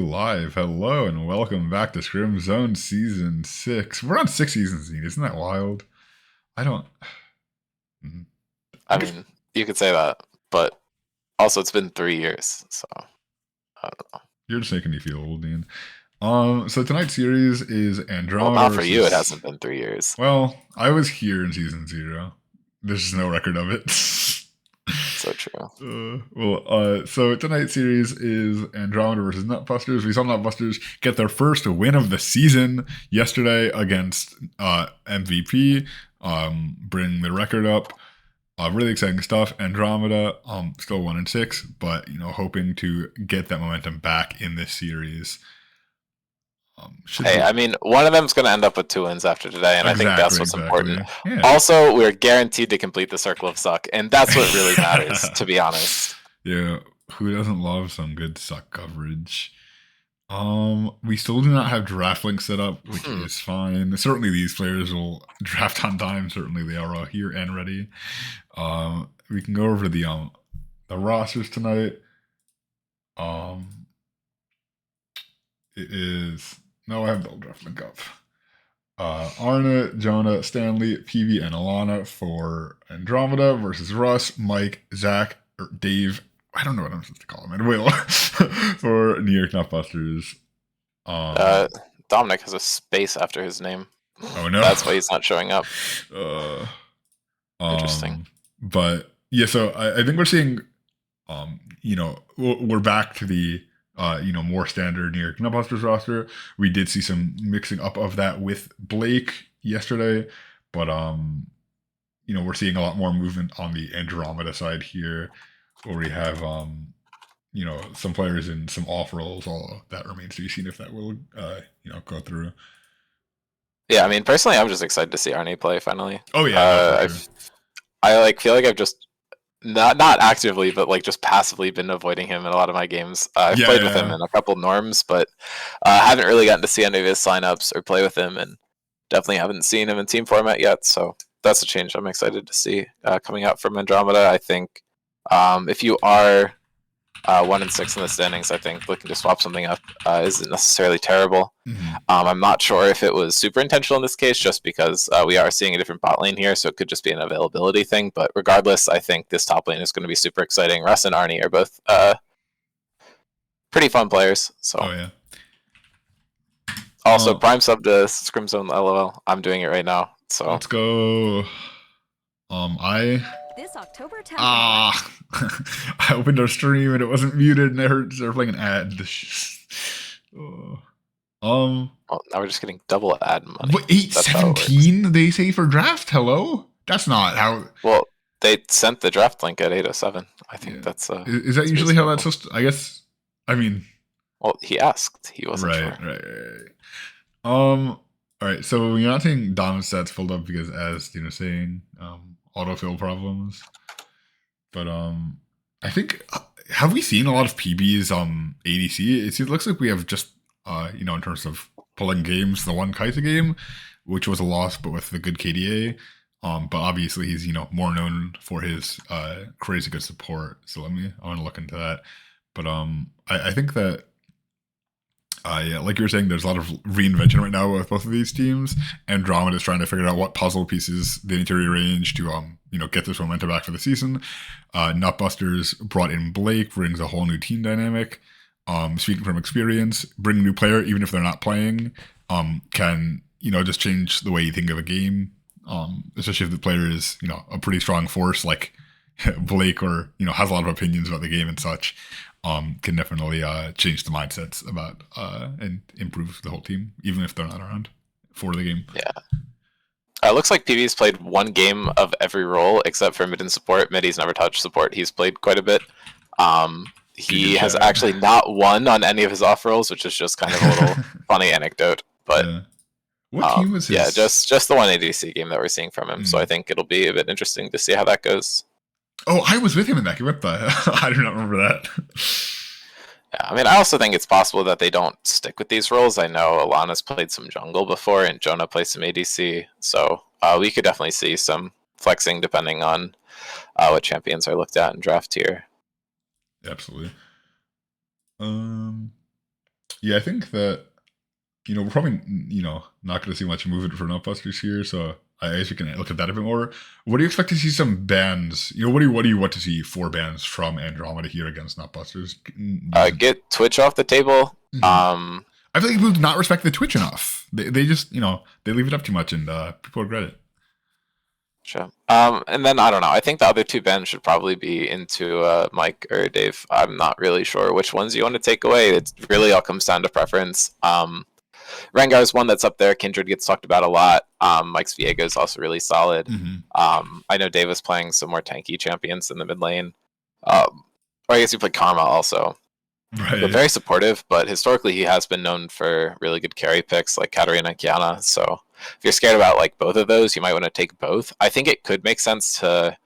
Live, hello, and welcome back to Scrim Zone Season 6. We're on 6 seasons, isn't that wild? I don't. I I guess mean, you could say that, but also it's been 3 years, so I don't know. you're just making me feel old, Ian. So tonight's series is Well, Andromeda not for you. It versus. hasn't been 3 years. Well, I was here in Season 0. There's just no record of it. So true. So tonight's series is Andromeda versus Nutbusters. We saw Nutbusters get their first win of the season yesterday against MVP, bring the record up. Really exciting stuff. Andromeda, still 1-6, but hoping to get that momentum back in this series. Hey, I mean, one of them's going to end up with 2 wins after today, and I think that's what's important. Yeah. Also, we're guaranteed to complete the circle of suck, and that's what really matters, to be honest. Yeah, who doesn't love some good suck coverage? We still do not have draft link set up, which is fine. Certainly these players will draft on time. Certainly they are all here and ready. We can go over the rosters tonight. It is no, I have the draft link up. Arna, Jonah, Stanley, PV, and Alana for Andromeda versus Russ, Mike, Zach, or Dave. I don't know what I'm supposed to call him. And Will for New York Nutbusters. Dominic has a space after his name. Oh no, that's why he's not showing up. Interesting. But yeah, so I think we're seeing, we're back to the more standard New York Nutbusters roster. We did see some mixing up of that with Blake yesterday, but we're seeing a lot more movement on the Andromeda side here, where we have some players in some off roles. All that remains to be seen if that will go through. Yeah, I mean, personally, I'm just excited to see Arnie play finally. Oh yeah, I feel like I've just not actively, but like just passively been avoiding him in a lot of my games. I've played with him in a couple norms, but haven't really gotten to see any of his lineups or play with him, and definitely haven't seen him in team format yet. So that's a change I'm excited to see coming out from Andromeda. I think if you are 1-6 in the standings, I think looking to swap something up isn't necessarily terrible. I'm not sure if it was super intentional in this case, just because we are seeing a different bot lane here, so it could just be an availability thing. But regardless, I think this top lane is going to be super exciting. Russ and Arnie are both pretty fun players. So. Oh yeah. Also, prime sub to Scrim Zone LOL. I'm doing it right now. So let's go. This October 10th. I opened our stream and it wasn't muted, and I heard they're playing an ad. Well, now we're just getting double ad money. What, 8:17 they say for draft? Hello? That's not how. Well, they sent the draft link at 8:07. I think that's. Is that usually how that's supposed to? I guess. I mean. Well, he asked. He wasn't sure. Right. All right. So you're not saying Dom's stats filled up because, as Dina's saying, autofill problems. But I think have we seen a lot of PBs ADC? It looks like we have just in terms of pulling games, the one Kaisa game, which was a loss, but with the good KDA. But obviously he's more known for his crazy good support. So I want to look into that. But I think that like you were saying, there's a lot of reinvention right now with both of these teams. Andromeda is trying to figure out what puzzle pieces they need to rearrange to get this momentum back for the season. Nutbusters brought in Blake, brings a whole new team dynamic. Speaking from experience, bring a new player, even if they're not playing, can just change the way you think of a game. Especially if the player is a pretty strong force like Blake, or has a lot of opinions about the game and such. Can definitely change the mindsets about and improve the whole team, even if they're not around for the game. Yeah. It looks like PV's played one game of every role except for mid and support. Mid, he's never touched support. He's played quite a bit. He has actually not won on any of his off roles, which is just kind of a little funny anecdote. But what team was his? Yeah, just the one ADC game that we're seeing from him. So I think it'll be a bit interesting to see how that goes. Oh, I was with him in that game. What the hell? I do not remember that. Yeah, I mean, I also think it's possible that they don't stick with these roles. I know Alana's played some jungle before, and Jonah plays some ADC. So we could definitely see some flexing depending on what champions are looked at in draft here. Absolutely. Yeah, I think that we're probably not going to see much movement for Nutbusters here, so I guess we can look at that a bit more. What do you expect to see some bans? What do you want to see for bans from Andromeda here against Nutbusters? Get Twitch off the table. Mhm. I feel like people do not respect the Twitch enough. They just they leave it up too much, and people regret it. Sure. And then I don't know. I think the other two bans should probably be into Mike or Dave. I'm not really sure which ones you want to take away. It really all comes down to preference. Rengar's one that's up there. Kindred gets talked about a lot. Mike's Viego is also really solid. I know Dave was playing some more tanky champions in the mid lane. Or I guess he played Karma also. Right. But very supportive, but historically he has been known for really good carry picks like Katarina and Kiana. So if you're scared about like both of those, you might want to take both. I think it could make sense to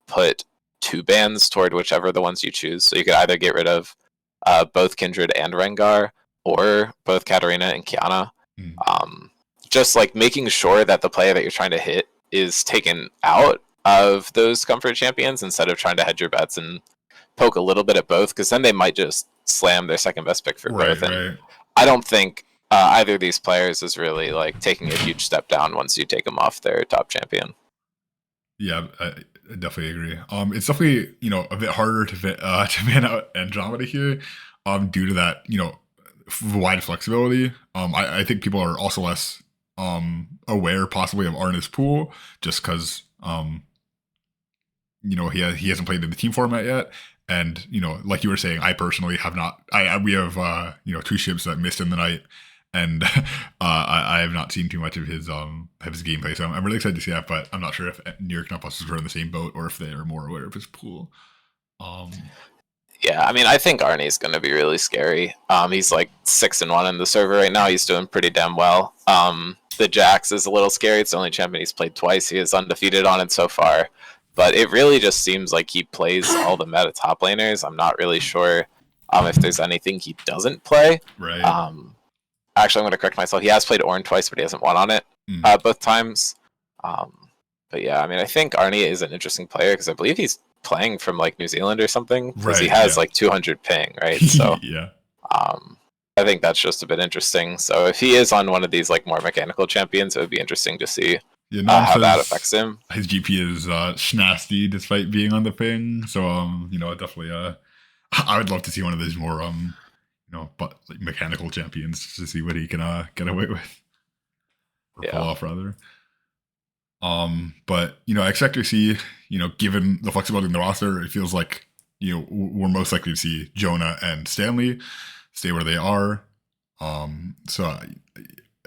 put two bans toward whichever the ones you choose. So you could either get rid of both Kindred and Rengar, or both Katarina and Kiana. Just like making sure that the player that you're trying to hit is taken out of those comfort champions instead of trying to hedge your bets and poke a little bit at both, because then they might just slam their second best pick for both. And I don't think either of these players is really like taking a huge step down once you take them off their top champion. Yeah, I definitely agree. It's definitely a bit harder to ban out Andromeda here, due to that wide flexibility. I think people are also less aware possibly of Arna's pool, just because he hasn't played in the team format yet. And like you were saying, I personally have not. We have two ships that missed in the night, and I have not seen too much of his gameplay. So I'm really excited to see that. But I'm not sure if New York Nutbusters were in the same boat or if they are more aware of his pool. Yeah, I mean, I think Arnie's going to be really scary. He's like 6-1 in the server right now. He's doing pretty damn well. The Jax is a little scary. It's the only champion he's played twice. He is undefeated on it so far. But it really just seems like he plays all the meta top laners. I'm not really sure if there's anything he doesn't play. Right. Actually, I'm going to correct myself. He has played Ornn twice, but he hasn't won on it both times. But yeah, I mean, I think Arnie is an interesting player because I believe he's playing from like New Zealand or something. Because he has like 200 ping, right? So yeah. I think that's just a bit interesting. So if he is on one of these like more mechanical champions, it would be interesting to see. How that affects him. His GP is schnasty despite being on the ping. So definitely I would love to see one of those more but like mechanical champions to see what he can get away with. Or pull off rather. But I expect to see, given the flexibility in the roster, it feels like we're most likely to see Jonah and Stanley stay where they are. So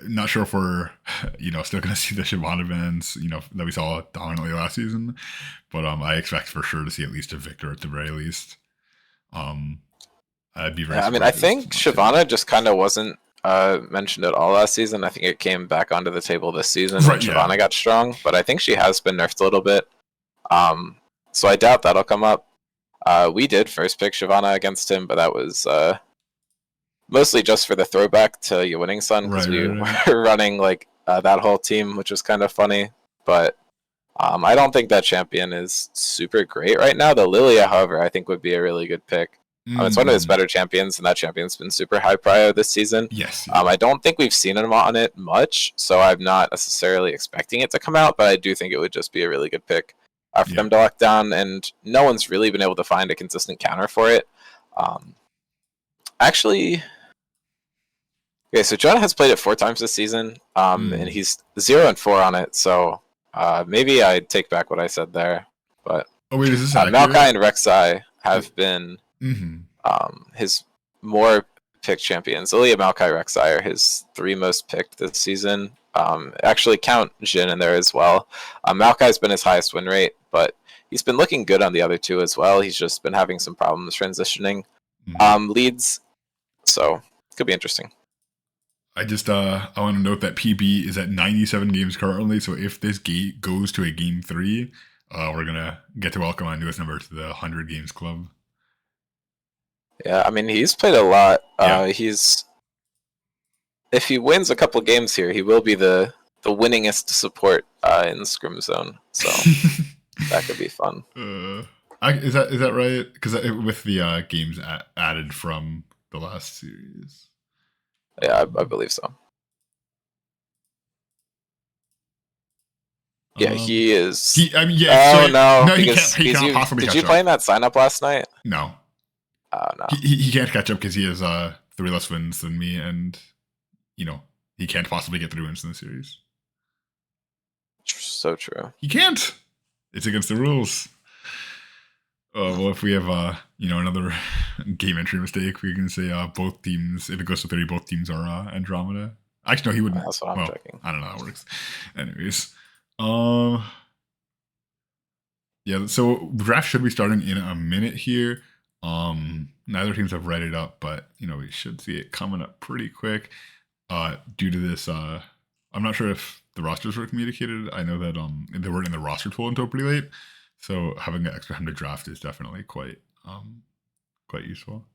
not sure if we're still going to see the Shyvana bans that we saw dominantly last season, but I expect for sure to see at least a Victor at the very least. I'd be very. I mean, I think Shyvana just kind of wasn't mentioned at all last season. I think it came back onto the table this season when Shyvana got strong, but I think she has been nerfed a little bit. So I doubt that'll come up. We did first pick Shyvana against him, but that was mostly just for the throwback to your winning son, because we were running like that whole team, which was kind of funny. But I don't think that champion is super great right now. The Lilia, however, I think would be a really good pick. It's one of his better champions, and that champion's been super high prio this season. Yes. I don't think we've seen him on it much, so I'm not necessarily expecting it to come out, but I do think it would just be a really good pick for them to lock down, and no one's really been able to find a consistent counter for it. Actually, okay, so Jonah has played it 4 times this season, and he's 0-4 on it, so maybe I take back what I said there. But is this Maokai and Rek'Sai have been his more picked champions. Lilia, Maokai, Rek'Sai are his 3 most picked this season. Actually, count Jhin in there as well. Maokai's been his highest win rate, but he's been looking good on the other 2 as well. He's just been having some problems transitioning leads, so it could be interesting. I just I want to note that PB is at 97 games currently, so if this gate goes to a game 3, we're gonna get to welcome our newest member to the 100 games club. Yeah, I mean, he's played a lot. If he wins a couple games here, he will be the winningest support in the Scrim zone. So that could be fun. Is that right? Because with the games added from the last series. Yeah, I believe so. Yeah, he is. I mean, yeah. Oh So no, no, because he cannot possibly did catch you play up. in that sign up last night? No, Oh no. he can't catch up because he has 3 less wins than me, and he can't possibly get 3 wins in the series. So true. He can't. It's against the rules. Well, if we have another game entry mistake, we can say both teams. If it goes to 30, both teams are Andromeda. Actually, no, he wouldn't. That's what I'm checking. I don't know how it works. Anyways, yeah. So draft should be starting in a minute here. Neither teams have read it up, but we should see it coming up pretty quick. Due to this, I'm not sure if the rosters were communicated. I know that they weren't in the roster tool until pretty late. So having an extra time to draft is definitely quite useful.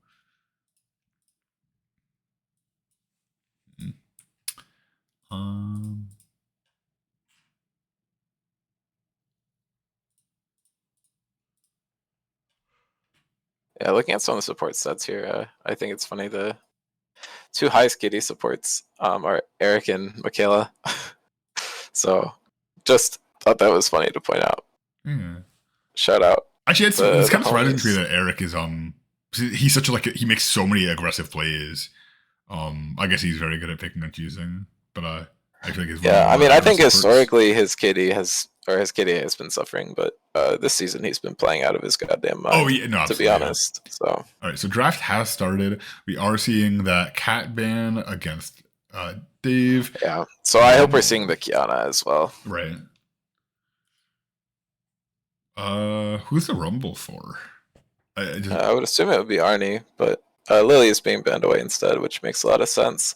Yeah, looking at some of the support stats here, I think it's funny the 2 highest KD supports are Eric and Michaela. So just thought that was funny to point out. Yeah. Shout out. Actually, it's kind of surprising to me that Eric is he's such he makes so many aggressive plays. I guess he's very good at picking and choosing, but I feel like I think historically his KD has been suffering, but this season he's been playing out of his goddamn mind. Oh yeah, no, to be honest. Yeah. So all right, so draft has started. We are seeing that cat ban against Dave. Yeah, so I hope we're seeing the Kiana as well. Right. Who's the Rumble for? I would assume it would be Arnie, but Lily is being banned away instead, which makes a lot of sense.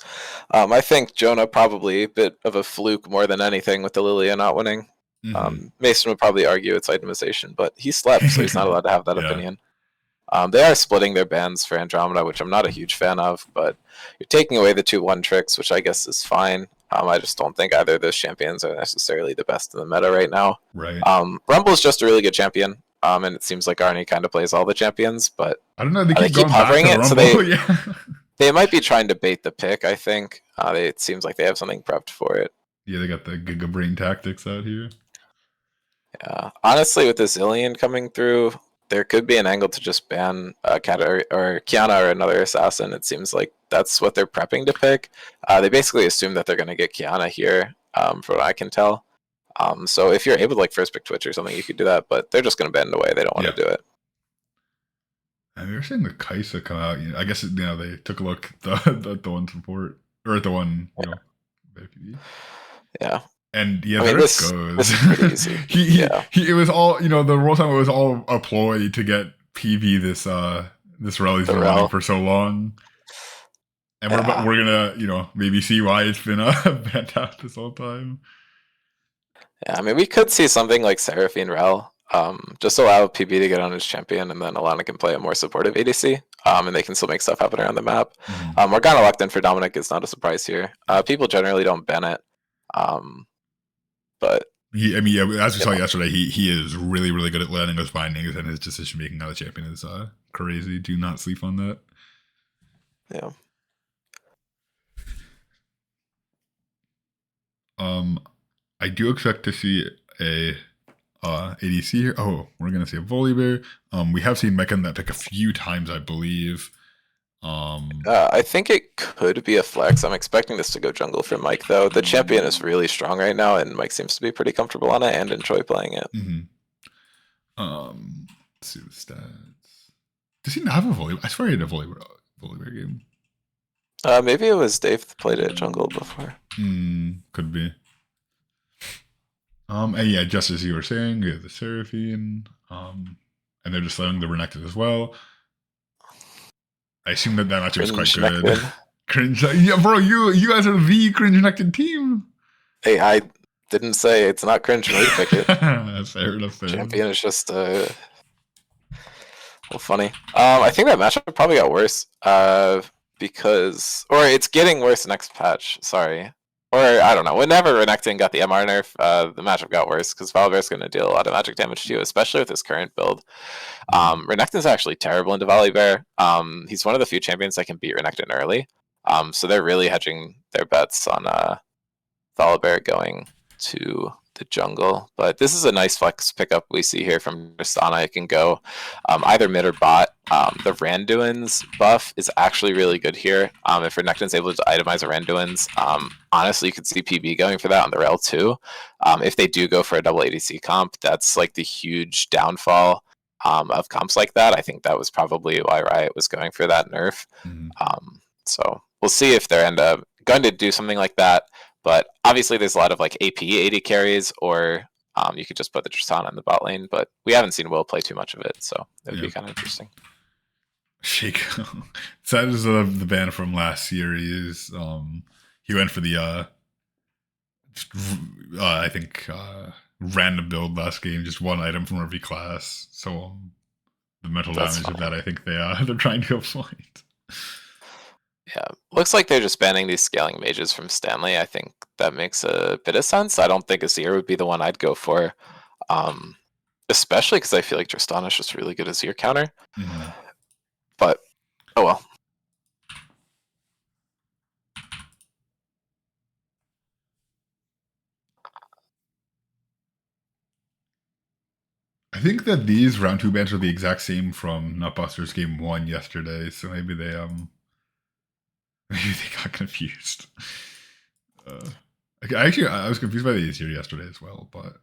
I think Jonah probably a bit of a fluke more than anything with the Lilia not winning. Mm-hmm. Mason would probably argue it's itemization, but he slept, so he's not allowed to have that opinion. They are splitting their bans for Andromeda, which I'm not a huge fan of, but you're taking away the 2-1 tricks, which I guess is fine. I just don't think either of those champions are necessarily the best in the meta right now. Right. Rumble is just a really good champion, and it seems like Arnie kind of plays all the champions, but I don't know. They keep hovering it, so they might be trying to bait the pick. I think it seems like they have something prepped for it. Yeah, they got the Giga Brain tactics out here. Yeah, honestly, with the Zillion coming through, there could be an angle to just ban Kat or Kiana or another assassin. It seems like that's what they're prepping to pick. They basically assume that they're going to get Kiana here, from what I can tell. So if you're able to first pick Twitch or something, you could do that, but they're just going to bend away. They don't want to do it. And they're saying the Kaisa come out. I guess they took a look at the one support or at the one Yeah. And there it goes. This is pretty easy. It was all the World Time. It was all a ploy to get PB this rally's been running for so long, and we're gonna maybe see why it's been banned out this whole time. Yeah, I mean we could see something like Seraphine Rel, just allow PB to get on his champion, and then Alana can play a more supportive ADC, and they can still make stuff happen around the map. We're kind of locked in for Dominic. It's not a surprise here. People generally don't ban it. But as we saw yesterday, he is really, really good at learning his findings, and his decision making on the champion is crazy. Do not sleep on that. Yeah. I do expect to see a ADC here. Oh, we're gonna see a Volibear. We have seen Mecca in that pick a few times, I believe. I think it could be a flex. I'm expecting this to go jungle for Mike, though. The champion is really strong right now, and Mike seems to be pretty comfortable on it and enjoy playing it. Let's see the stats. Does he not have a Volibear? I swear he had a Volibear game. Maybe it was Dave that played it at jungle before. Could be. And yeah, just as you were saying, we have the Seraphine, and they're just letting the Renekton as well. I assume that matchup is quite good. Cringe, yeah, bro. You guys are the cringe-nected team. Hey, I didn't say it's not cringe when we pick it. Fair enough. Champion is just funny. I think that matchup probably got worse. Because it's getting worse next patch. Sorry. Or I don't know. Whenever Renekton got the MR nerf, the matchup got worse because Volibear's going to deal a lot of magic damage to you, especially with his current build. Renekton's actually terrible into Volibear. He's one of the few champions that can beat Renekton early. So they're really hedging their bets on Volibear going to the jungle. But this is a nice flex pickup we see here from Tristana. It can go either mid or bot. The Randuin's buff is actually really good here. If Renekton's able to itemize a Randuin's, honestly, you could see PB going for that on the rail too. If they do go for a double ADC comp, that's like the huge downfall of comps like that. I think that was probably why Riot was going for that nerf. So we'll see if they end up going to do something like that. But obviously, there's a lot of like AP AD carries, or you could just put the Tristana in the bot lane. But we haven't seen Will play too much of it, so it would be kind of interesting. Shake. So that is the ban from last series. He went for the I think random build last game, just one item from every class. So the mental damage of that, I think they're trying to avoid. Yeah, looks like they're just banning these scaling mages from Stanley. I think that makes a bit of sense. I don't think Azir would be the one I'd go for, especially because I feel like Tristana is just really good Azir counter. But oh well. I think that these round 2 bans are the exact same from Nutbusters game 1 yesterday, so maybe they got confused. I was confused by these here yesterday as well, but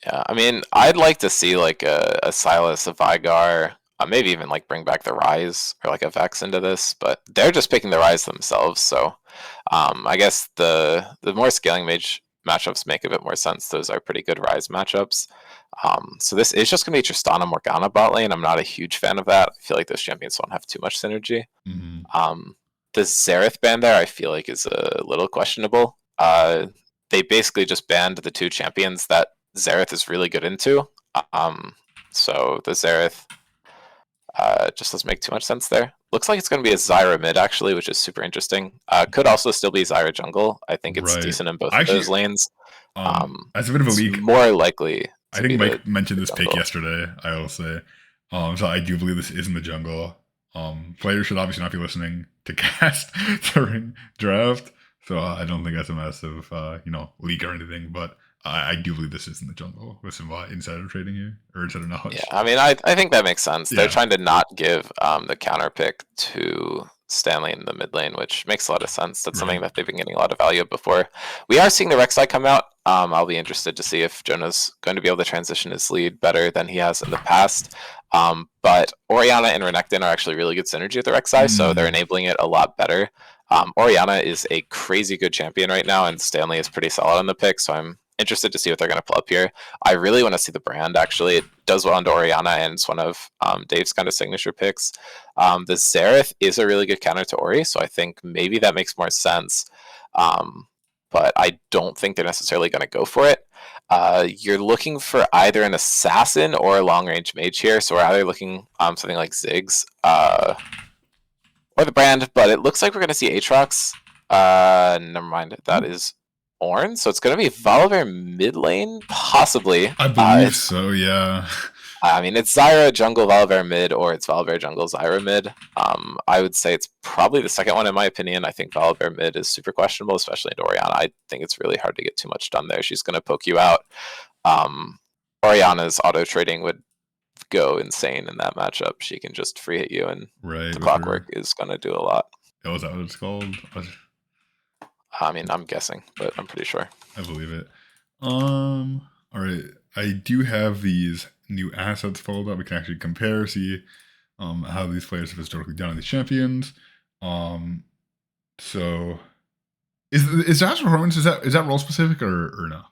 yeah, I mean, I'd like to see like a Silas, a Vigar, maybe even like bring back the Rise or like a Vex into this, but they're just picking the Rise themselves. So I guess the more scaling mage matchups make a bit more sense. Those are pretty good Rise matchups. So this is just going to be Tristana Morgana bot lane. I'm not a huge fan of that. I feel like those champions don't have too much synergy. The Xerath ban there, I feel like, is a little questionable. They basically just banned the 2 champions that Xerath is really good into. So the Xerath just doesn't make too much sense there. Looks like it's going to be a Zyra mid, actually, which is super interesting. Could also still be Zyra jungle. I think it's decent in both of those lanes. As a bit of a leak, more likely. I think Mike mentioned this pick yesterday, I will say. So I do believe this is in the jungle. Players should obviously not be listening to cast during draft. So I don't think that's a massive, leak or anything. But I do believe this is in the jungle with some insider trading here, or insider knowledge. Yeah, I mean, I think that makes sense. They're trying to not give the counter pick to Stanley in the mid lane, which makes a lot of sense. That's something that they've been getting a lot of value of before. We are seeing the Rek'Sai come out. I'll be interested to see if Jonah's going to be able to transition his lead better than he has in the past. But Orianna and Renekton are actually really good synergy with the Rek'Sai, so they're enabling it a lot better. Orianna is a crazy good champion right now, and Stanley is pretty solid on the pick, so I'm interested to see what they're going to pull up here. I really want to see the brand, actually. It does well into Orianna, and it's one of Dave's kind of signature picks. The Xerath is a really good counter to Ori, so I think maybe that makes more sense. But I don't think they're necessarily going to go for it. You're looking for either an assassin or a long-range mage here, so we're either looking something like Ziggs or the brand, but it looks like we're going to see Aatrox. Never mind, that is Ornn, so it's going to be Volibear mid lane, possibly. I believe so, yeah. I mean, it's Zyra jungle Volibear mid, or it's Volibear jungle Zyra mid. I would say it's probably the second one in my opinion. I think Volibear mid is super questionable, especially in Orianna. I think it's really hard to get too much done there. She's going to poke you out. Orianna's auto trading would go insane in that matchup. She can just free hit you, and the clockwork is going to do a lot. Oh, is that what it's called? I mean, I'm guessing, but I'm pretty sure. I believe it. All right. I do have these new assets followed up. We can actually compare, see how these players have historically done on these champions. So is Dash performance, is that role specific or no?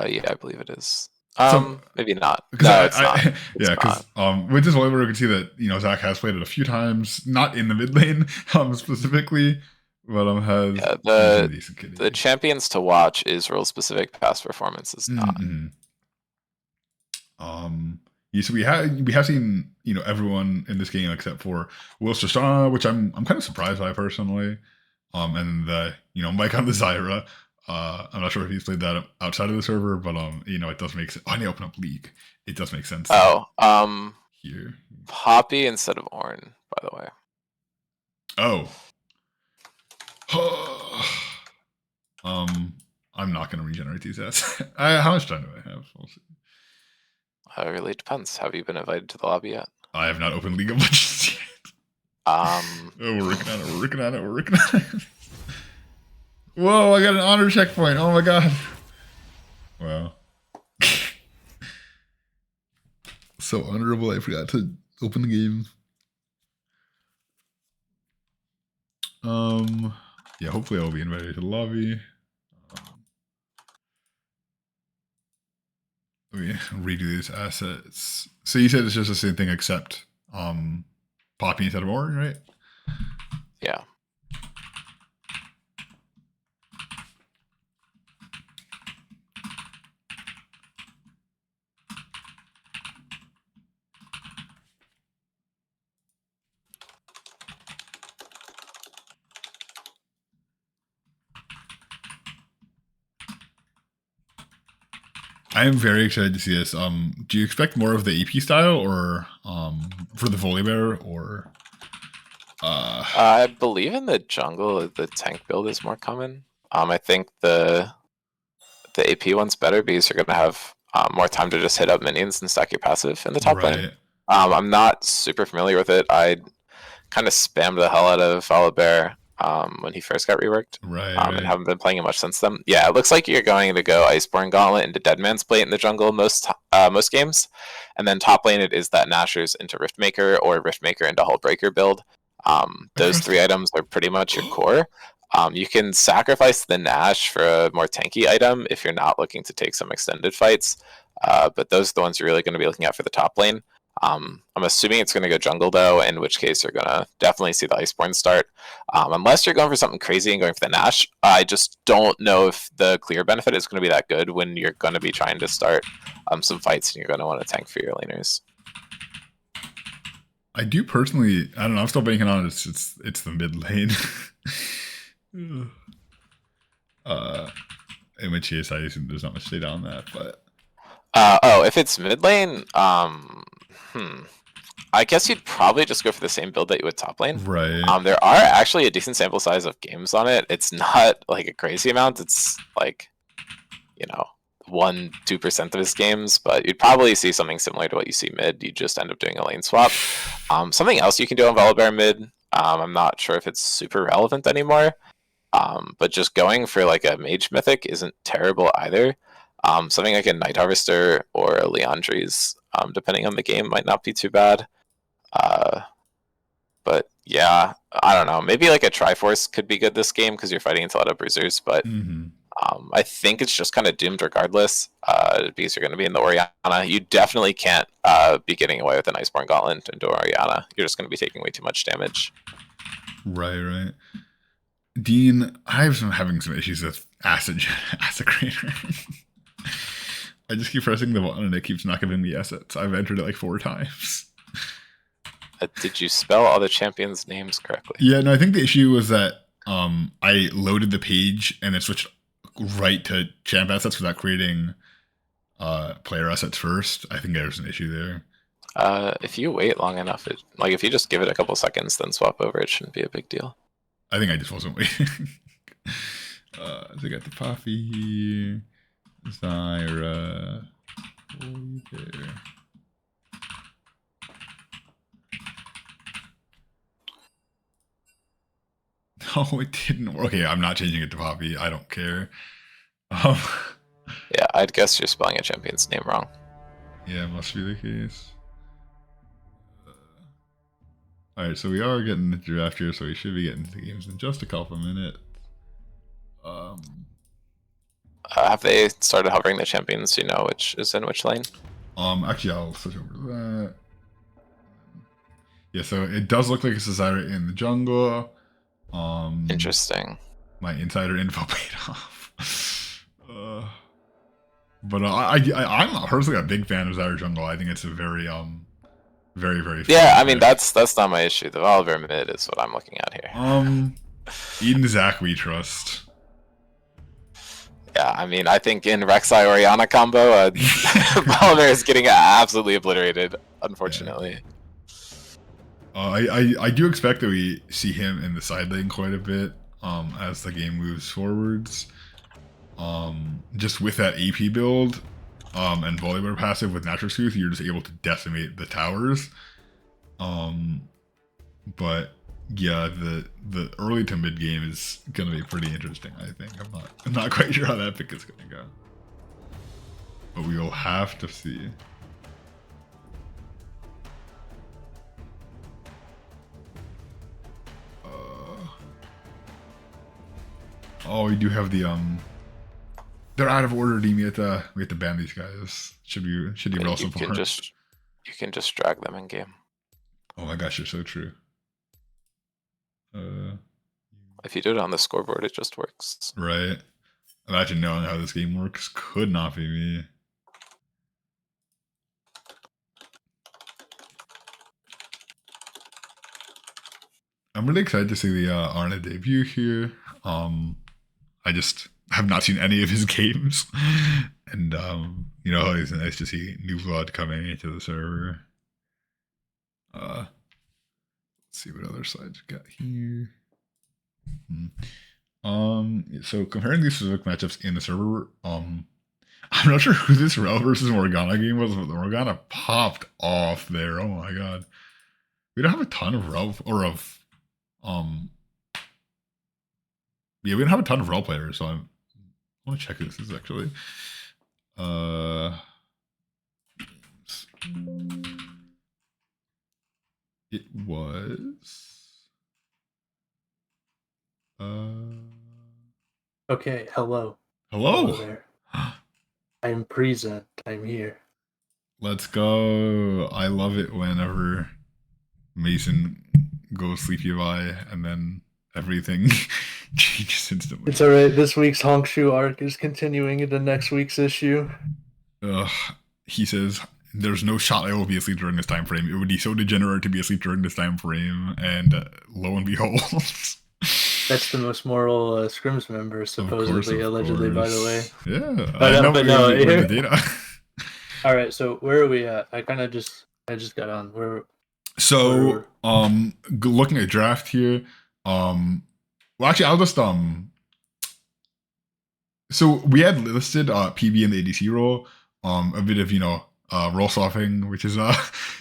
Yeah, I believe it is. So, maybe not. No, it's not. Yeah, because with this Volibear, we can see that Zach has played it a few times, not in the mid lane specifically, but has the champions to watch is role specific. Past performance is not. So we have seen everyone in this game except for Will Tristana, which I'm kind of surprised by personally, and the Mike on the Zyra. I'm not sure if he's played that outside of the server, but it does make sense. On the open up league, it does make sense. Oh, here Poppy instead of Ornn, by the way. Oh. I'm not gonna regenerate these sets. How much time do I have? We'll see. It really depends. Have you been invited to the lobby yet? I have not opened League of Legends yet. Oh, we're working on it. We're working on it. We're working on it. Whoa! I got an honor checkpoint. Oh my god. Wow. So honorable. I forgot to open the game. Yeah. Hopefully, I'll be invited to the lobby. Let me redo these assets. So you said it's just the same thing except Poppy instead of Orange, right? Yeah. I am very excited to see this. Do you expect more of the AP style, or for the Volibear, or? I believe in the jungle, the tank build is more common. I think the AP one's better because you're gonna have more time to just hit up minions and stack your passive in the top lane. I'm not super familiar with it. I kind of spammed the hell out of Volibear when he first got reworked, and haven't been playing it much since then. Yeah, it looks like you're going to go Iceborne Gauntlet into Deadman's Plate in the jungle most games, and then top lane it is that Nashor's into Riftmaker or Riftmaker into Hullbreaker build. Those three items are pretty much your core. You can sacrifice the Nash for a more tanky item if you're not looking to take some extended fights, but those are the ones you're really going to be looking at for the top lane. I'm assuming it's going to go jungle though, in which case you're going to definitely see the Iceborne start. Unless you're going for something crazy and going for the Nash, I just don't know if the clear benefit is going to be that good when you're going to be trying to start some fights and you're going to want to tank for your laners. I do personally, I don't know, I'm still banking on it's the mid lane. In which case I assume there's not much data on that, but if it's mid lane, I guess you'd probably just go for the same build that you would top lane. Right. There are actually a decent sample size of games on it. It's not like a crazy amount. It's like, 1-2% of his games, but you'd probably see something similar to what you see mid. You just end up doing a lane swap. Something else you can do on Volibear mid, I'm not sure if it's super relevant anymore, but just going for like a mage mythic isn't terrible either. Something like a Night Harvester or a Leandries, depending on the game, might not be too bad. But yeah, I don't know. Maybe like a Triforce could be good this game because you're fighting into a lot of bruisers, but I think it's just kind of doomed regardless because you're going to be in the Orianna. You definitely can't be getting away with an Iceborne Gauntlet into Orianna. You're just going to be taking way too much damage. Right. Dean, I've been having some issues with Acid Creator. I just keep pressing the button and it keeps not giving me assets. I've entered it like 4 times. Did you spell all the champions' names correctly? Yeah, no, I think the issue was that I loaded the page and it switched right to champ assets without creating player assets first. I think there's an issue there. If you wait long enough, if you just give it a couple seconds, then swap over, it shouldn't be a big deal. I think I just wasn't waiting. So I got the Poppy, Zyra, there. No, it didn't work. Okay, I'm not changing it to Poppy. I don't care. Yeah, I'd guess you're spelling a champion's name wrong. Yeah, must be the case. Alright, so we are getting the draft here, so we should be getting to the games in just a couple of minutes. Have they started hovering the champions? Do you know which is in which lane? Actually, I'll switch over to that. Yeah, so it does look like it's a Zyra in the jungle. Interesting. My insider info paid off. But I'm personally a big fan of Zyra jungle. I think it's a very very yeah. I mean that's not my issue. The Volibear mid is what I'm looking at here. Eden Zach we trust. Yeah, I mean, I think in Rek'Sai Orianna combo, Volibear is getting absolutely obliterated, unfortunately. I do expect that we see him in the side lane quite a bit as the game moves forwards. Just with that AP build and Volibear passive with Natural Sleuth, you're just able to decimate the towers. But yeah, the early to mid game is gonna be pretty interesting. I think I'm not quite sure how that pick is gonna go, but we will have to see. Oh, we do have the They're out of order, Dean. We have to ban these guys. Should you also you can just drag them in game. Oh my gosh, you're so true. If you do it on the scoreboard, it just works. Right. Imagine knowing how this game works. Could not be me. I'm really excited to see the Arna debut here. I just have not seen any of his games, and you know, it's nice to see new blood coming into the server. Let's see what other sides we got here. So comparing these specific matchups in the server, I'm not sure who this Rel versus Morgana game was, but the Morgana popped off there. Oh my god. We don't have a ton of Rel or of yeah, we don't have a ton of Rel players, so I want to check who this is actually. It was Okay, hello. Hello there. I'm present. I'm here. Let's go. I love it whenever Mason goes sleepy by and then everything changes instantly. It's alright. This week's Honkshu arc is continuing into next week's issue. He says, there's no shot I will be asleep during this time frame. It would be so degenerate to be asleep during this time frame. And lo and behold. That's the most moral Scrims member, supposedly, allegedly, by the way. Yeah. But no, the data. All right, so where are we at? I just got on. So, looking at draft here, well, actually, I'll just so we had listed PB in the ADC role, a bit of role swapping, which is a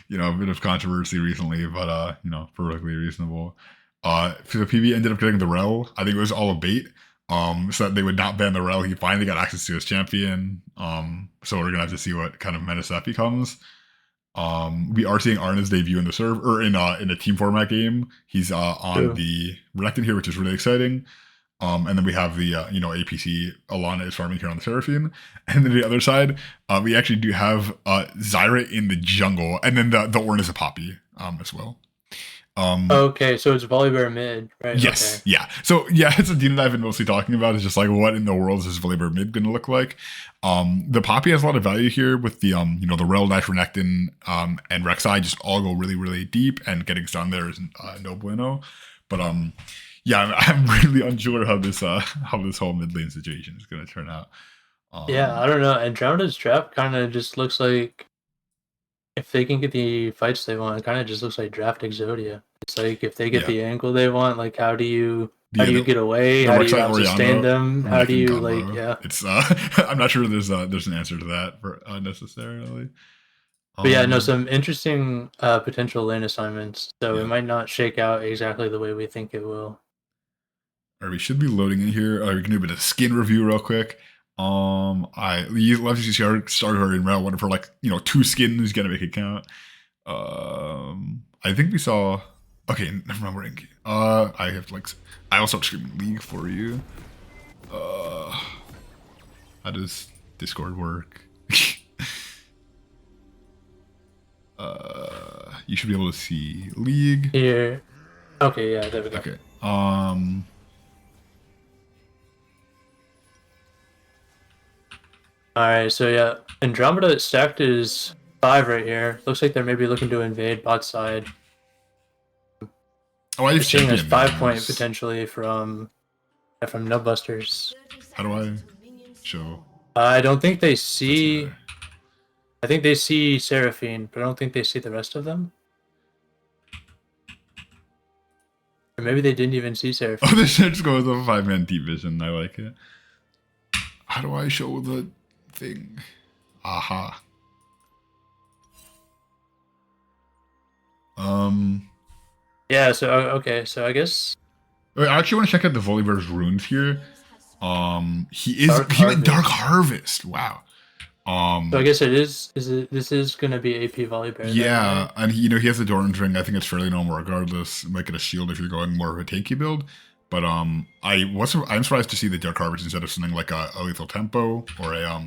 bit of controversy recently, but perfectly reasonable. So the PB ended up getting the Rel. I think it was all a bait, so that they would not ban the Rel. He finally got access to his champion. So we're gonna have to see what kind of menace that becomes. We are seeing Arna's debut in the server or in a team format game. He's on the Renekton here, which is really exciting. And then we have the APC Alana is farming here on the Seraphine, and then the other side we actually do have Zyra in the jungle, and then the Ornn is a Poppy as well. Okay, so it's Volibear mid, right? Yes, okay. Yeah. So yeah, it's a Dean that I've been mostly talking about. Is just like, what in the world is this Volibear mid going to look like? The Poppy has a lot of value here with the the Rel, Dash, Renekton, and Rek'Sai just all go really, really deep, and getting stunned there is no bueno. But yeah, I'm really unsure how this whole mid lane situation is going to turn out. Yeah, I don't know. Andromeda's draft kind of just looks like, if they can get the fights they want, it kind of just looks like draft Exodia. It's like if they get the angle they want, like how do you get away? How do you sustain them? How do you combo. It's I'm not sure there's an answer to that for necessarily. But yeah, no, some interesting potential lane assignments. So it might not shake out exactly the way we think it will. All right, we should be loading in here. We can do a bit of skin review real quick. I love to see started her in round one for 2 skins, gonna make it count. I think we saw. Okay, never mind. I'll start streaming League for you. How does Discord work? You should be able to see League here. Okay, yeah, there we go. Okay. Alright, so yeah, Andromeda stacked is 5 right here. Looks like they're maybe looking to invade bot side. Oh, I seeing this 5-point potentially from Nubbusters. How do I show? I don't think they see. I think they see Seraphine, but I don't think they see the rest of them. Or maybe they didn't even see Seraphine. Oh, this just goes with a 5-man deep vision. I like it. How do I show the thing? Aha. Yeah, so okay, so I guess I actually want to check out the Volibear's runes here. He went Dark Harvest. Wow. So I guess this is gonna be AP Volibear. Yeah, then, right? and he has the Doran's ring. I think it's fairly normal regardless. You might get a shield if you're going more of a tanky build. But I'm surprised to see the Dark Harvest instead of something like a lethal tempo or a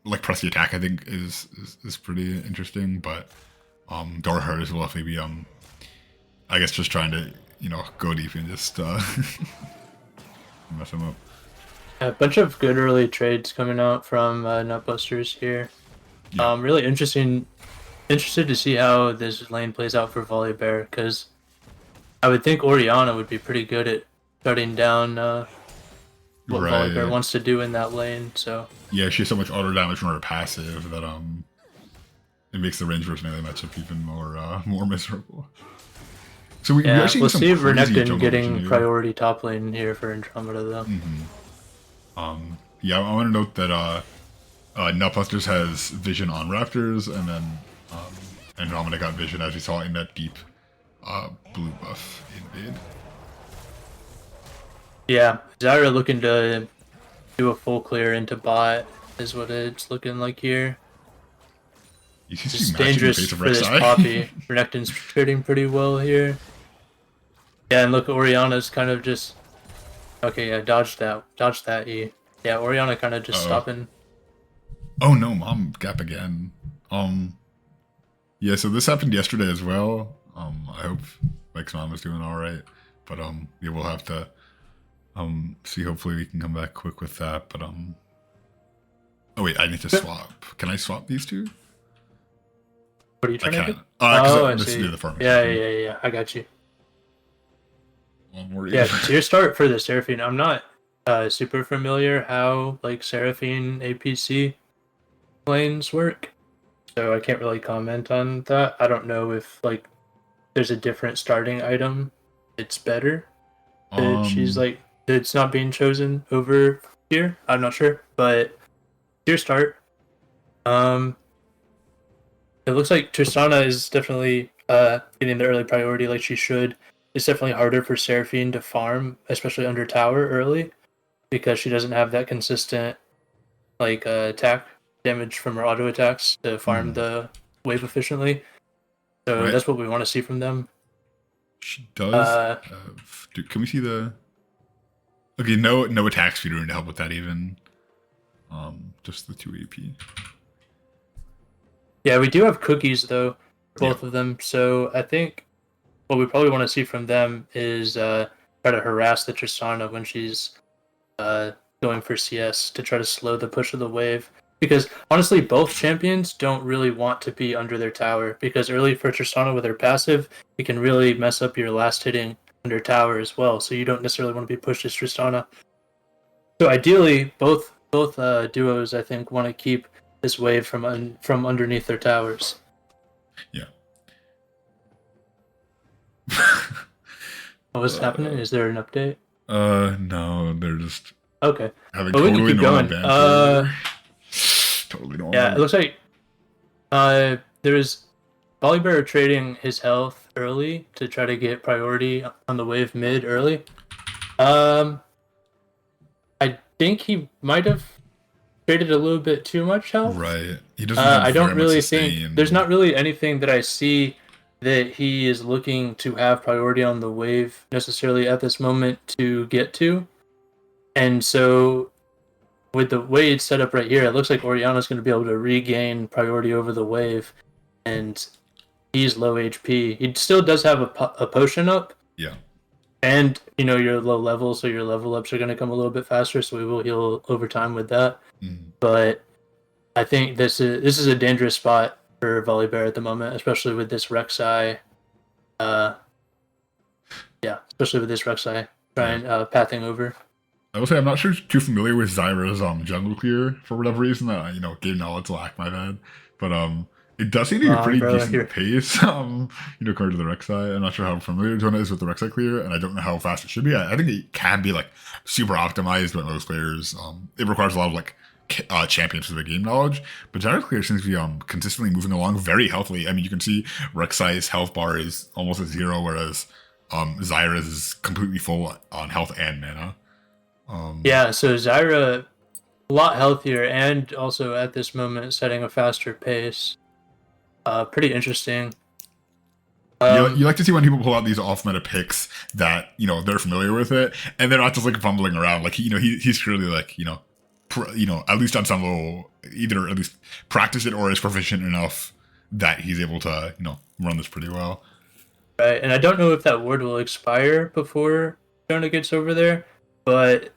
like press the attack. I think is pretty interesting. But Dark Harvest will definitely be I guess just trying to go deep and just mess him up. A bunch of good early trades coming out from Nutbusters here. Yeah. Really interested to see how this lane plays out for Volibear, because I would think Orianna would be pretty good at shutting down what Volibear wants to do in that lane. So yeah, she has so much auto damage from her passive that it makes the range versus melee matchup even more miserable. So we'll see Renekton getting priority top lane here for Andromeda though. Yeah, I want to note that Nutbusters has vision on Raptors, and then Andromeda got vision as we saw in that deep blue buff invade. Yeah, Zyra looking to do a full clear into bot is what it's looking like here. It's dangerous for this Poppy. Renekton's trading pretty well here. Yeah, and look, Orianna's kind of just... Okay, yeah, dodge that, E. Yeah, Orianna kind of just stopping. Oh no, mom, gap again. Yeah, so this happened yesterday as well. I hope Mike's mom is doing alright. But yeah, we'll have to see, hopefully we can come back quick with that. But oh wait, I need to swap. Can I swap these two? What are you trying to do? I see. Do the farming. Yeah, I got you. Yeah, to your start for the Seraphine, I'm not super familiar how like Seraphine APC lanes work, so I can't really comment on that. I don't know if like there's a different starting item it's better that she's like it's not being chosen over here. I'm not sure, but to your start, it looks like Tristana is definitely getting the early priority like she should. It's definitely harder for Seraphine to farm, especially under tower early, because she doesn't have that consistent like attack damage from her auto attacks to farm the wave efficiently. So that's what we want to see from them. She does. Can we see the? Okay, no attack speed to help with that even. Just the 2 AP. Yeah, we do have cookies though, both of them. So I think what we probably want to see from them is try to harass the Tristana when she's going for CS to try to slow the push of the wave. Because honestly, both champions don't really want to be under their tower, because early for Tristana with her passive, it can really mess up your last hitting under tower as well. So you don't necessarily want to be pushed as Tristana. So ideally, both duos I think want to keep this wave from underneath their towers. Yeah. What's happening? Is there an update? No, they're just okay. Having but totally we can keep going. Totally normal. Yeah, it looks like there's Volibear trading his health early to try to get priority on the wave mid early. I think he might have traded a little bit too much health. Right. He doesn't. I don't really think there's not really anything that I see that he is looking to have priority on the wave necessarily at this moment to get to. And so with the way it's set up right here, it looks like Orianna's going to be able to regain priority over the wave, and he's low HP. He still does have a potion up. Yeah. And, you're low level, so your level ups are going to come a little bit faster, so we will heal over time with that. But I think this is a dangerous spot for Volibear at the moment, especially with this Rek'Sai. Especially with this Rek'Sai trying pathing over. I will say I'm not too familiar with Zyra's jungle clear for whatever reason. Game knowledge lack, my bad. But It does seem to be a pretty bro, decent pace, compared to the Rek'Sai. I'm not sure how familiar Jonah is with the Rek'Sai clear, and I don't know how fast it should be. I think it can be like super optimized by most players. It requires a lot of like champions with the game knowledge, but Zyra's clear seems to be consistently moving along very healthily. I mean, you can see Rek'Sai's health bar is almost at 0, whereas Zyra's is completely full on health and mana. Yeah, so Zyra a lot healthier and also at this moment setting a faster pace. Pretty interesting. You like to see when people pull out these off-meta picks that they're familiar with it, and they're not just like fumbling around. Like he's clearly like at least on some level, either at least practice it or is proficient enough that he's able to run this pretty well. Right, and I don't know if that ward will expire before Jonah gets over there, but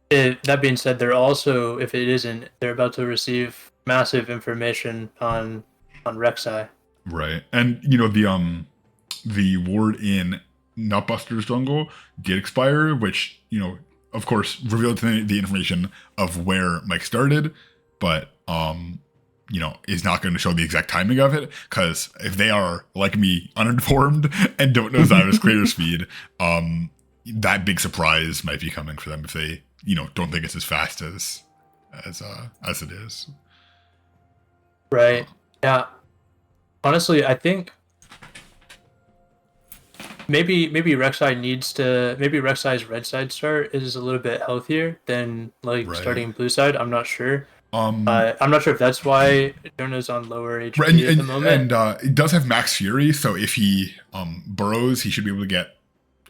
that being said, they're also, if it isn't, they're about to receive massive information on Rek'Sai. Right, and the ward in Nutbuster's jungle did expire, which of course revealed the information of where Mike started, but is not going to show the exact timing of it, because if they are like me uninformed and don't know Zyra's clear speed, that big surprise might be coming for them if they don't think it's as fast as it is. Right. Yeah. Honestly, I think maybe Rek'Sai's red side start is a little bit healthier than starting blue side. I'm not sure. I'm not sure if that's why Jonah's on lower HP at the moment. And it does have max fury, so if he burrows, he should be able to get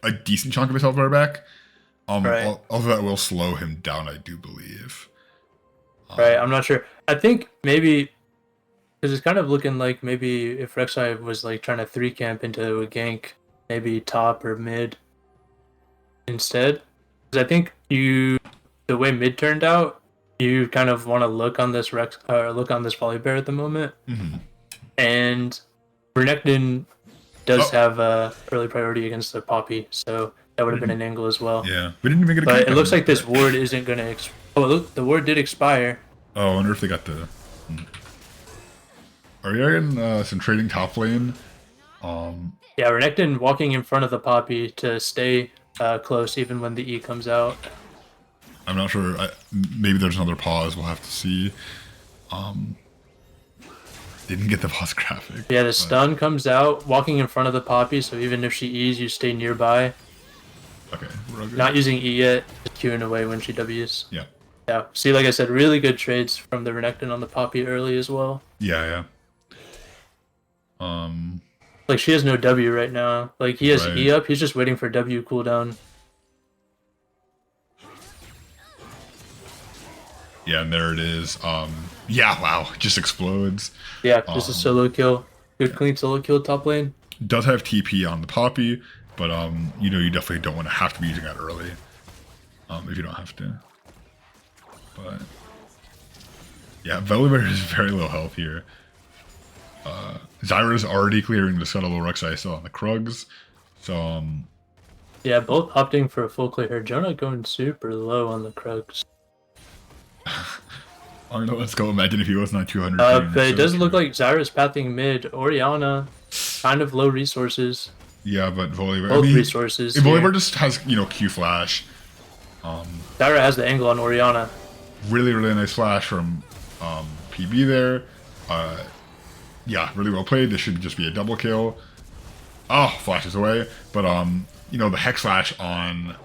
a decent chunk of his health bar back. Right. Although that will slow him down, I do believe. Right, I'm not sure. I think maybe because it's kind of looking like maybe if Rek'Sai was like trying to 3-camp into a gank, maybe top or mid instead. Because I think the way mid turned out, you kind of want to look on this Volibear at the moment, and Renekton does have early priority against the Poppy, so that would have been an angle as well. Yeah, we didn't even get a but it looks like this ward isn't going to. Oh, look, the ward did expire. Oh, I wonder if they got the. Are we in some trading top lane? Yeah, Renekton walking in front of the Poppy to stay close even when the E comes out. I'm not sure. Maybe there's another pause. We'll have to see. Didn't get the pause graphic. Yeah, the stun comes out, walking in front of the Poppy, so even if she E's, you stay nearby. Okay, we're okay. Not using E yet, just queuing away when she W's. Yeah. Yeah, see, like I said, really good trades from the Renekton on the Poppy early as well. Yeah. Like, she has no W right now. Like, he has E up, he's just waiting for W cooldown. Yeah, and there it is. Yeah, wow, just explodes. Yeah, just a solo kill. Good clean solo kill top lane. Does have TP on the Poppy, but you definitely don't want to have to be using that early. If you don't have to. But yeah, Volibear is very low health here. Zyra's already clearing the Scuttle Rek'Sai still on the Krugs. So yeah, both opting for a full clear. Jonah going super low on the Krugs. I don't know, let's go. Imagine if he wasn't on 200. But it doesn't look like Zyra's pathing mid. Orianna, kind of low resources. Yeah, but Volibear. Both resources. Volibear just has, Q flash. Zyra has the angle on Orianna. Really, really nice flash from PB there. Yeah, really well played. This should just be a double kill. Oh, flashes away. But the Hex Slash on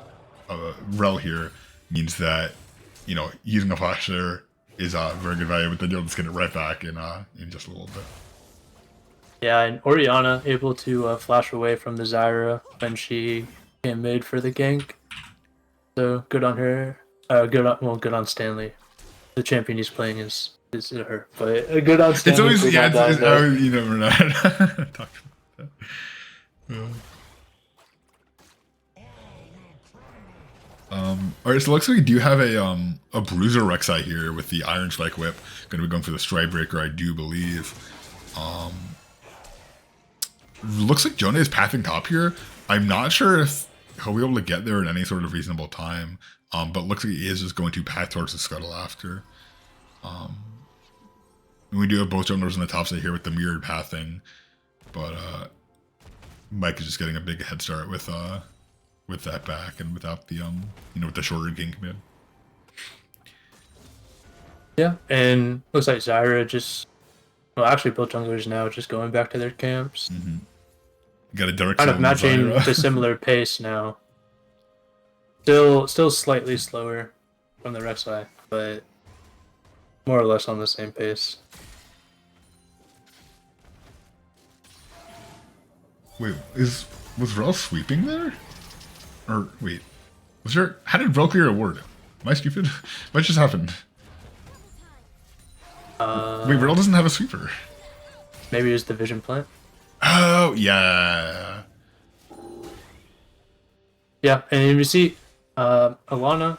Rel here means that using a flash there is very good value, but then you'll just get it right back in just a little bit. Yeah, and Orianna able to flash away from the Zyra when she came mid for the gank. So good on her. Good on Stanley. The champion he's playing is her, but good on Stanley. It's always you never know. Talk about that. Alright, so it looks like we do have a Bruiser Rek'Sai here with the Iron Spike Whip. Going to be going for the Strikebreaker, I do believe. Looks like Jonah is pathing top here. I'm not sure if he'll be able to get there in any sort of reasonable time. But looks like he is just going to path towards the Scuttle after. And we do have both junglers on the top side here with the mirrored path thing. But Mike is just getting a big head start with that back and without the with the shorter gank mid. Yeah, and looks like Zyra just, well, actually both junglers now just going back to their camps. Mm-hmm. Got a direct kind of matching the similar pace now. Still slightly slower from the Rek'Sai, but more or less on the same pace. Wait, was Rel sweeping there? Or wait, was there? How did Rel clear a ward? Am I stupid? What just happened? Wait, Rel doesn't have a sweeper. Maybe it was the vision plant. Oh yeah. Yeah, and you see, Alana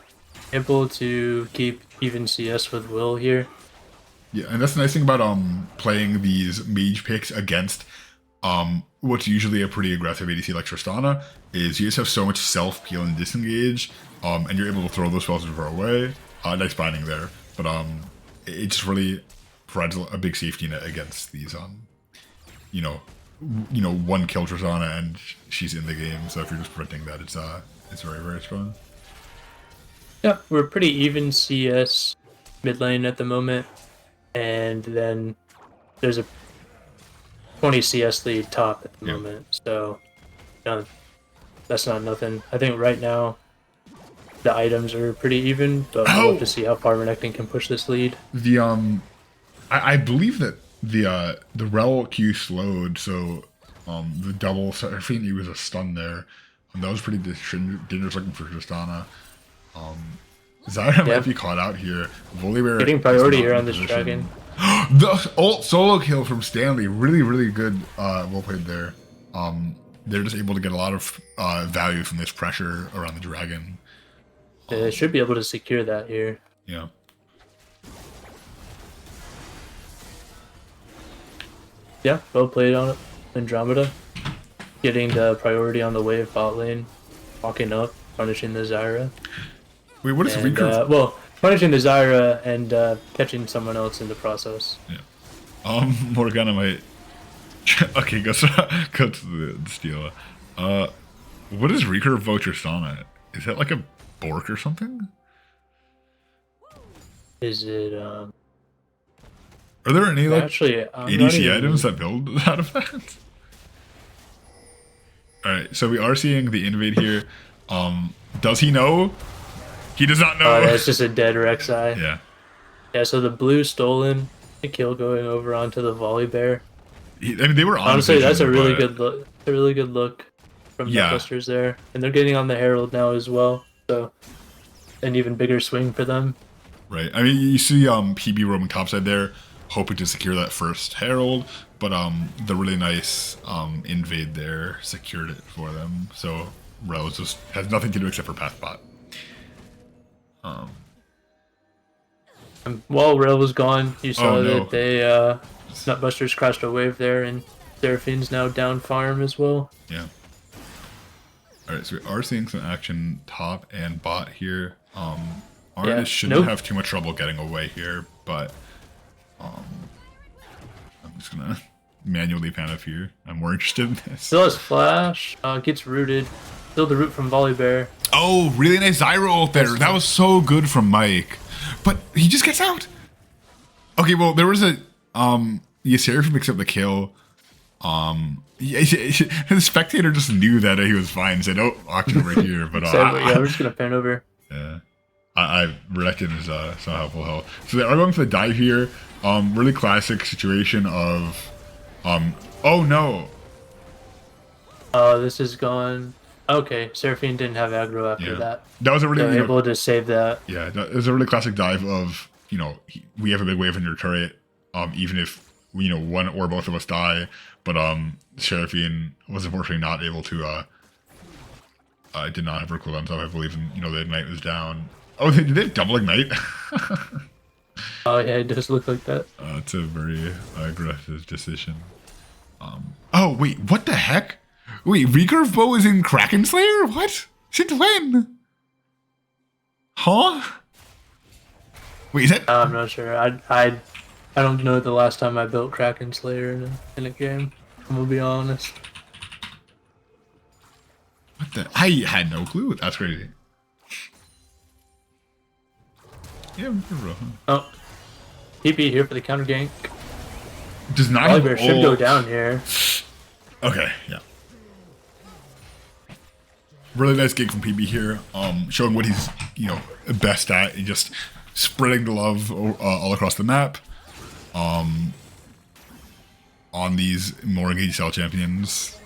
able to keep even CS with Will here. Yeah, and that's the nice thing about playing these mage picks against what's usually a pretty aggressive ADC like Tristana is you just have so much self peel and disengage, and you're able to throw those spells far away. Nice binding there, but it just really provides a big safety net against these one kill Tristana and she's in the game. So if you're just preventing that, it's very, very strong. Yeah, we're pretty even CS mid lane at the moment, and then there's a 20 CS lead top at the moment, so that's not nothing. I think right now the items are pretty even, but we'll have to see how far Renekton can push this lead. The I believe that the Rel Q slowed, so the double Seraphine was a stun there. That was pretty dangerous looking for Tristana. Zyra might be caught out here. Volibear getting priority here on this dragon. The ult solo kill from Stanley, really, really good. Well played there. They're just able to get a lot of value from this pressure around the dragon. They should be able to secure that here. Yeah. Yeah, well played on Andromeda. Getting the priority on the wave bot lane, walking up, punishing the Zyra. Wait, what is recurve? Well, punishing the Zyra and catching someone else in the process. Yeah. Morgana might. Okay, go to the steal. What is recurve vouchers on it? Is that like a Bork or something? Is it? Are there any like actually ADC items that build out of that? All right, so we are seeing the invade here. Does he know? He does not know. Oh, that's just a dead Rek'Sai. Yeah. Yeah, so the blue stolen, the kill going over onto the Volibear. I mean, they were on honestly, vision, that's a really good look. A really good look from the clusters there, and they're getting on the Herald now as well. So, an even bigger swing for them. Right. I mean, you see PB roaming topside there, hoping to secure that first Herald, but the really nice invade there secured it for them. So Rel just has nothing to do except for path bot. While Rel was gone, you saw that they Nutbusters crashed a wave there, and Seraphine's now down farm as well. Yeah. All right, so we are seeing some action top and bot here. Artist shouldn't have too much trouble getting away here, but I'm just gonna manually pan up here. I'm more interested in this. Still has flash, gets rooted. Still the root from Volibear. Oh, really nice Zyra ult there. That was so good from Mike. But he just gets out. Okay, well, there was a Seraphine picks up the kill. The spectator just knew that he was fine and said, "Oh, auction right here." But yeah, we're just gonna pan over. Yeah, I Renekton is somehow full health. So they are going for the dive here. Really classic situation of oh no. Oh, this is gone. Okay, Seraphine didn't have aggro after that. That was a really able to save that. Yeah, that was a really classic dive of we have a big wave in your turret. Even if one or both of us die, but Seraphine was unfortunately not able to. Did not have her cooldowns up, I believe, and the ignite was down. Oh, did they double ignite? Oh yeah, it does look like that. It's a very aggressive decision. Oh wait, what the heck? Wait, recurve bow is in Kraken Slayer? What? Since when? Huh? Wait, is that? I'm not sure. I I don't know the last time I built Kraken Slayer in a game. I'm gonna be honest. What the? I had no clue. That's crazy. Yeah, bro. Oh, TP here for the counter gank. Does not have Volibear should go down here. Okay, yeah. Really nice gig from PB here. Showing what he's best at. And just spreading the love all across the map. On these more engaged cell champions.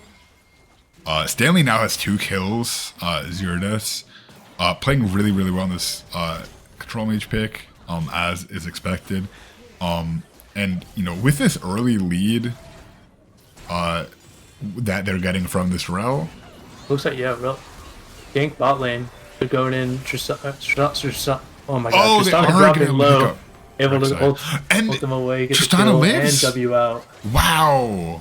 Stanley now has 2 kills. 0 deaths. Playing really well on this control mage pick, as is expected. And with this early lead that they're getting from this rel, looks like real gank bot lane. They're going in. Oh my god! Tristana dropping low, able to ult them away, get Tristana the kill, lives and W out. Wow.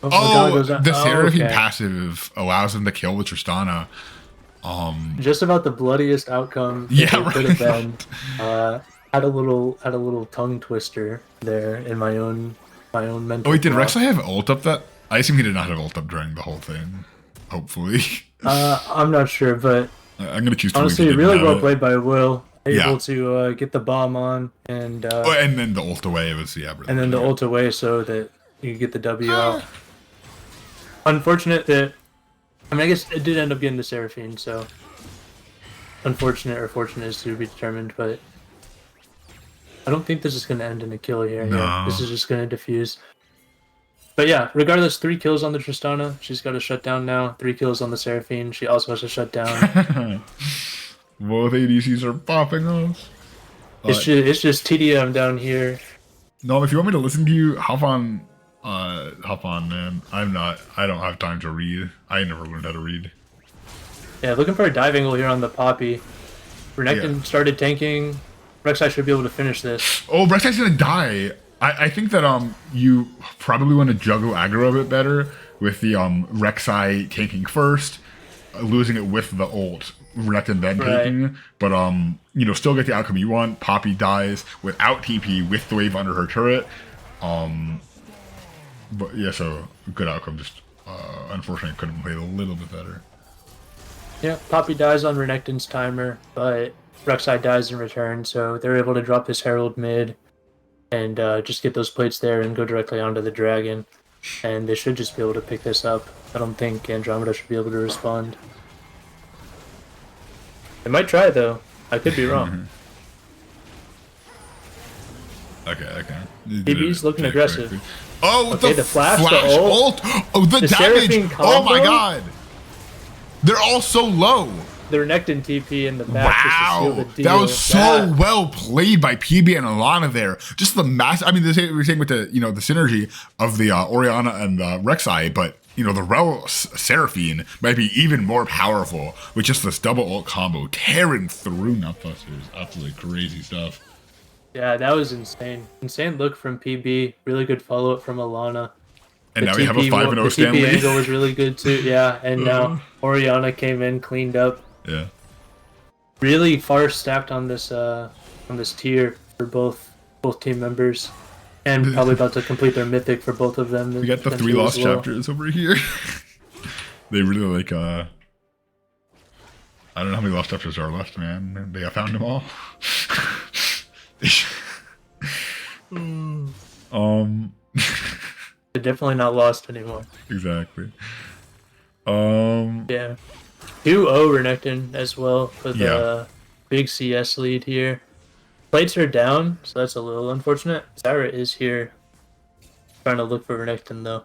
The Seraphine passive allows them to kill with Tristana. Just about the bloodiest outcome could have been. Had a little tongue twister there in my own mental. Oh wait, did Rek'Sai have ult up that? I assume he did not have ult up during the whole thing. Hopefully. I'm not sure, but I'm gonna choose to honestly, really well played by Will. Able to get the bomb on and and then the ult away. It was and then the ult away so that you could get the W out. Unfortunate that. I mean, I guess it did end up getting the Seraphine, so unfortunate or fortunate is to be determined, but I don't think this is going to end in a kill here. No. Yeah, this is just going to diffuse. But yeah, regardless, 3 kills on the Tristana. She's got to shut down now. 3 kills on the Seraphine. She also has to shut down. Both ADCs are popping off. It's just TDM down here. No, if you want me to listen to you, hop on, man. I don't have time to read. I never learned how to read. Yeah, looking for a dive angle here on the Poppy. Renekton started tanking. Rek'Sai should be able to finish this. Oh, Rek'Sai's gonna die. I think that you probably want to juggle aggro a bit better with the Rek'Sai tanking first, losing it with the ult. Renekton then taking, but still get the outcome you want. Poppy dies without TP with the wave under her turret. But yeah, so good outcome. Just unfortunately, couldn't play it a little bit better. Yeah, Poppy dies on Renekton's timer, but Rek'Sai dies in return, so they're able to drop this Herald mid and just get those plates there and go directly onto the dragon. And they should just be able to pick this up. I don't think Andromeda should be able to respond. They might try, though. I could be wrong. Okay. BB's looking aggressive. Oh, okay, the flash, the ult. Oh, the damage! Oh my god! They're all so low. The Renekton TP in the back just to seal the deal. That was so well played by PB and Alana there. Just the mass. I mean, the same with the the synergy of the Orianna and Rek'Sai, but the Rel Seraphine might be even more powerful with just this double ult combo tearing through Nutbusters. Absolutely crazy stuff. Yeah, that was insane. Insane look from PB. Really good follow up from Alana. And now we have a 5-0 Stanley. The TP angle was really good too. Yeah, and now Orianna came in, cleaned up. Yeah. Really far stacked on this tier for both team members, and probably about to complete their mythic for both of them. We got the 3 lost chapters over here. They really like I don't know how many lost chapters are left, man. They have found them all. They're definitely not lost anymore. Exactly. Yeah. 2-0 Renekton as well for the big CS lead here. Plates are down, so that's a little unfortunate. Zyra is here trying to look for Renekton though.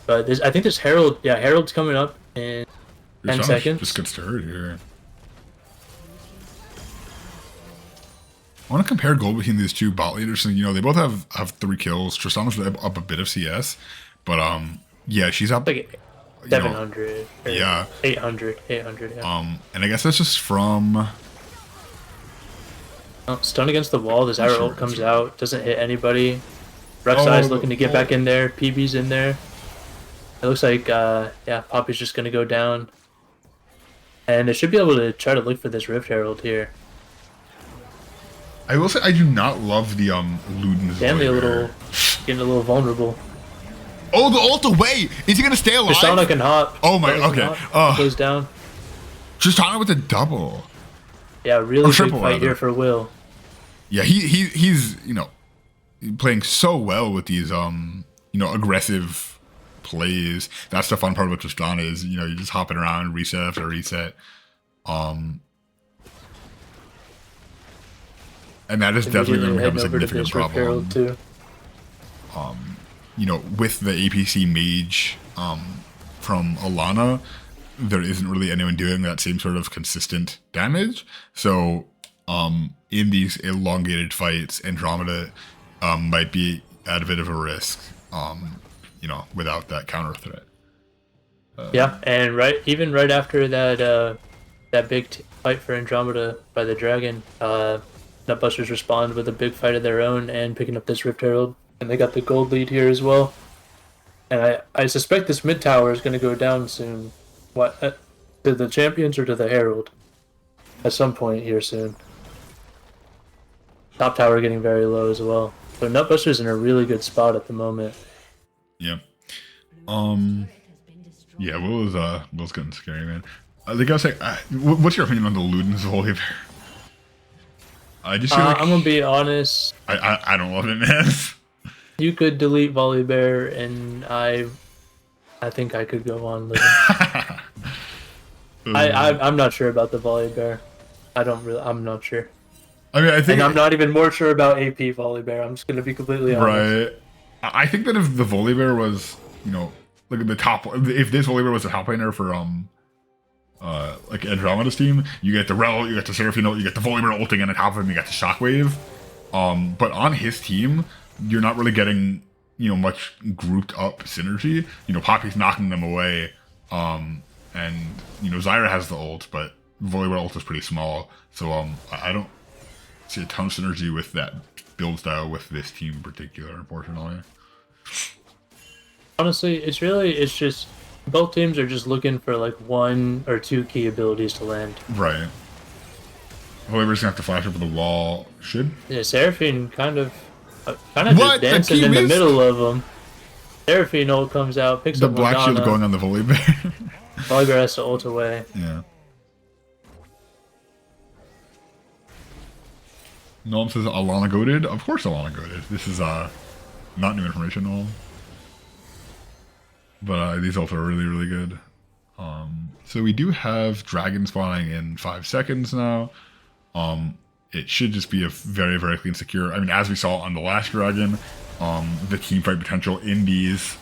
But I think this Herald, Herald's coming up in 10 seconds. Just gets started here. I want to compare gold between these 2 bot leaders. And, they both have 3 kills. Tristana's up a bit of CS, but yeah, she's up like 700. Yeah. 800. Yeah. And I guess that's just from. Stun against the wall. The Zyra ult comes out, doesn't hit anybody. Rek'Sai's looking to get back in there. PB's in there. It looks like Poppy's just gonna go down, and they should be able to try to look for this Rift Herald here. I will say I do not love the Luden's Stanley Volibear. getting a little vulnerable. Oh, the ult away! Is he gonna stay alive? Tristana can hop. Oh my, okay. Goes down. Tristana with a double. Yeah, really big triple, fight rather. here for Will. Yeah, he's you know, playing so well with these you know, aggressive plays. That's the fun part about Tristana is, you know, you're just hopping around, reset after reset. And that is definitely going to become a significant problem. Too. You know, with the APC mage from Alana, there isn't really anyone doing that same sort of consistent damage. So in these elongated fights, Andromeda might be at a bit of a risk, you know, without that counter threat. Yeah, and even right after that big fight for Andromeda by the dragon, Nutbusters respond with a big fight of their own and picking up this Rift Herald, and they got the gold lead here as well. And I suspect this mid tower is going to go down soon. What, to the champions or to the Herald? At some point here soon. Top tower getting very low as well. So Nutbusters in a really good spot at the moment. Yeah. Yeah, Will's getting scary, man. I gotta say, what's your opinion on the Luden's Volibear? I just feel like I'm gonna be honest. I don't love it, man. You could delete Volibear, and I think I could go on living. I'm not sure about the Volibear. I'm not sure. I mean, I think, and I'm not even more sure about AP Volibear. I'm just gonna be completely honest. Right. I think that if the Volibear was, you know, like the top, if this Volibear was a top laner for like Andromeda's team, you get the Rel, you get the Seraphine ult, you get the Volibear ulting, and on top of him you get the Shockwave. But on his team, you're not really getting, you know, much grouped up synergy. You know, Poppy's knocking them away, and you know, Zyra has the ult, but Volibear ult is pretty small, so I don't see a ton of synergy with that build style with this team in particular, unfortunately. Honestly, it's just both teams are just looking for like 1 or 2 key abilities to land. Right. Volibear's gonna have to flash over the wall. Should? Yeah, Seraphine kind of just dancing in the middle of them. Seraphine ult comes out, picks the up black Morgana. shield going on the Volibear. Volibear has to ult away. Yeah. Noam says Alana goated. Of course Alana goated. This is not new information, Noam. But these ults are really, really good. So we do have dragon spawning in 5 seconds now. It should just be a very, very clean secure. I mean, as we saw on the last dragon, the team fight potential in these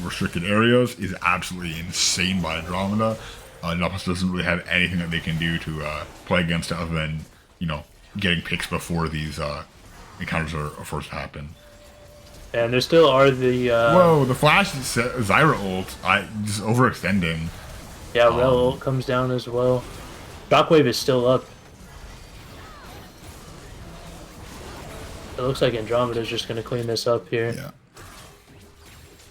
restricted areas is absolutely insane by Andromeda. Nupus doesn't really have anything that they can do to play against it other than, you know, getting picks before these encounters are forced to happen. And there still are the whoa, the flash Zyra ult, just overextending. Yeah, Rel ult comes down as well. Shockwave is still up. It looks like Andromeda's just gonna clean this up here. Yeah.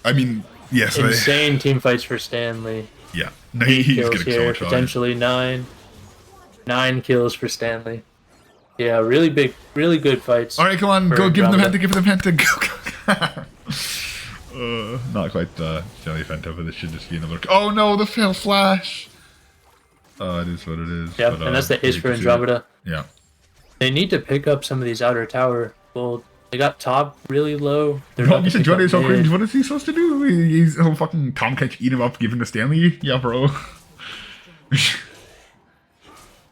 I mean, yes. Insane team fights for Stanley. Yeah. No, he's kills getting here, so much potentially 9 kills for Stanley. Yeah, really big, really good fights. All right, come on, go give them Penta, go. Not quite Stanley Penta, but this should just be another. Oh no, the fail flash. It is what it is. Yeah, and that's the ace for Andromeda. Yeah. They need to pick up some of these outer tower gold. They got top really low. You said Jordan is so cringe. What is he supposed to do? He'll fucking Tom Catch eat him up, give him to Stanley? Yeah, bro.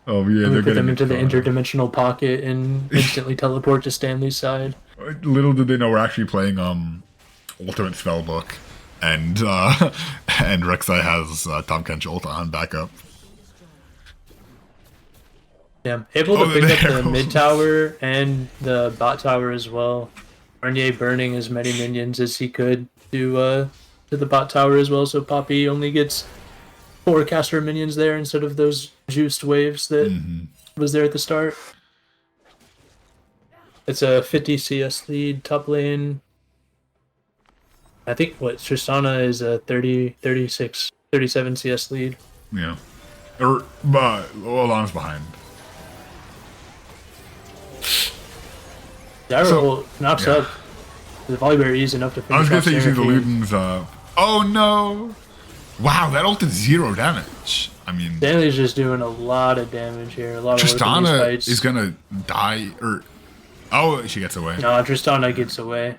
Oh yeah, they're put them into the interdimensional pocket and instantly teleport to Stanley's side. Little did they know we're actually playing Ultimate Spellbook, and Rek'Sai has Tom Kench ult on backup. Yeah, able to pick up the mid tower and the bot tower as well. Garnier burning as many minions as he could to the bot tower as well, so Poppy only gets 4 caster minions there instead of those juiced waves that was there at the start. It's a 50 CS lead top lane. I think Tristana is a 37 CS lead. Yeah. But Alana's behind. Gyro knocks up the Volibear easy enough to finish. I was gonna off say you see the Seraphine. Luden's up. Oh no! Wow, that ult did 0 damage. I mean, Stanley's just doing a lot of damage here. A lot of work in these Tristana fights. is gonna die, or she gets away. No, Tristana gets away.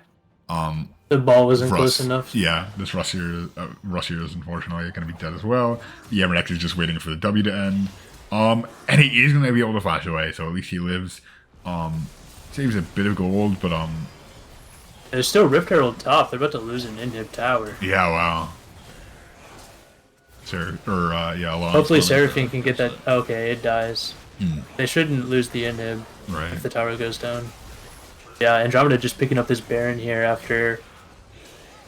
The ball wasn't close enough. Yeah, this Russ here is unfortunately gonna be dead as well. Yamanex is just waiting for the W to end. And he is gonna be able to flash away, so at least he lives. Saves a bit of gold, but There's still Rift Herald top. They're about to lose an inhib tower. yeah, wow. Hopefully Seraphine can get that. Okay, it dies. They shouldn't lose the inhib if the tower goes down. Yeah, Andromeda just picking up this Baron here after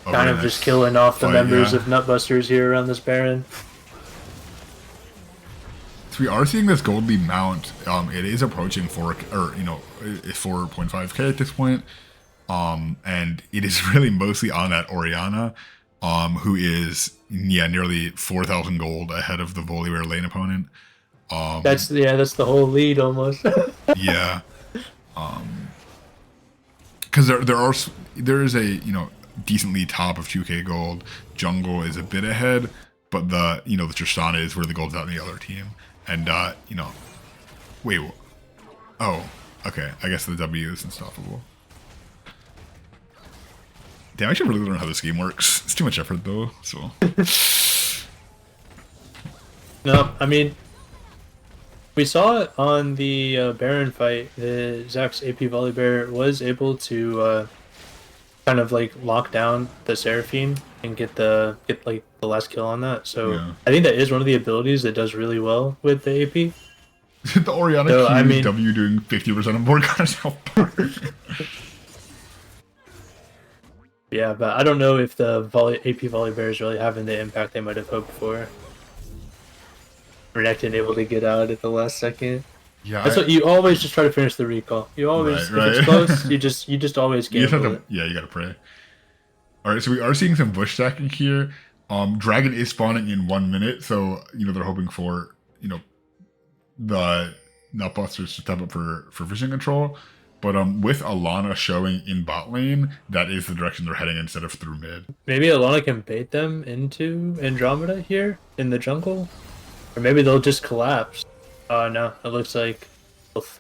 kind of just killing off the members of Nutbusters here around this Baron. So we are seeing this gold lead mount. It is approaching 4.5k at this point. And it is really mostly on that Orianna, who is nearly 4,000 gold ahead of the Volibear lane opponent. That's the whole lead almost. Yeah. Because there is a decent lead top of 2k gold. Jungle is a bit ahead, but the Tristana is where the gold's out in the other team. And wait, oh, okay. I guess the W is unstoppable. Damn, I should really learn how this game works. It's too much effort though. So. No, I mean, we saw it on the Baron fight. Zach's AP Volibear was able to kind of like lock down the Seraphine and get the last kill on that. So yeah. I think that is one of the abilities that does really well with the AP. The Orianna W doing 50% of more guys health bar. Yeah, but I don't know if the AP Volibear is really having the impact they might have hoped for. Renekton able to get out at the last second. Yeah, that's what you always just try to finish the recall. You always, if it's close, you just always gamble it. Yeah, you gotta pray. All right, so we are seeing some bush stacking here. Dragon is spawning in 1 minute, so they're hoping for the Nutbusters to step up for vision control. But with Alana showing in bot lane, that is the direction they're heading instead of through mid. Maybe Alana can bait them into Andromeda here in the jungle, or maybe they'll just collapse. No, it looks like both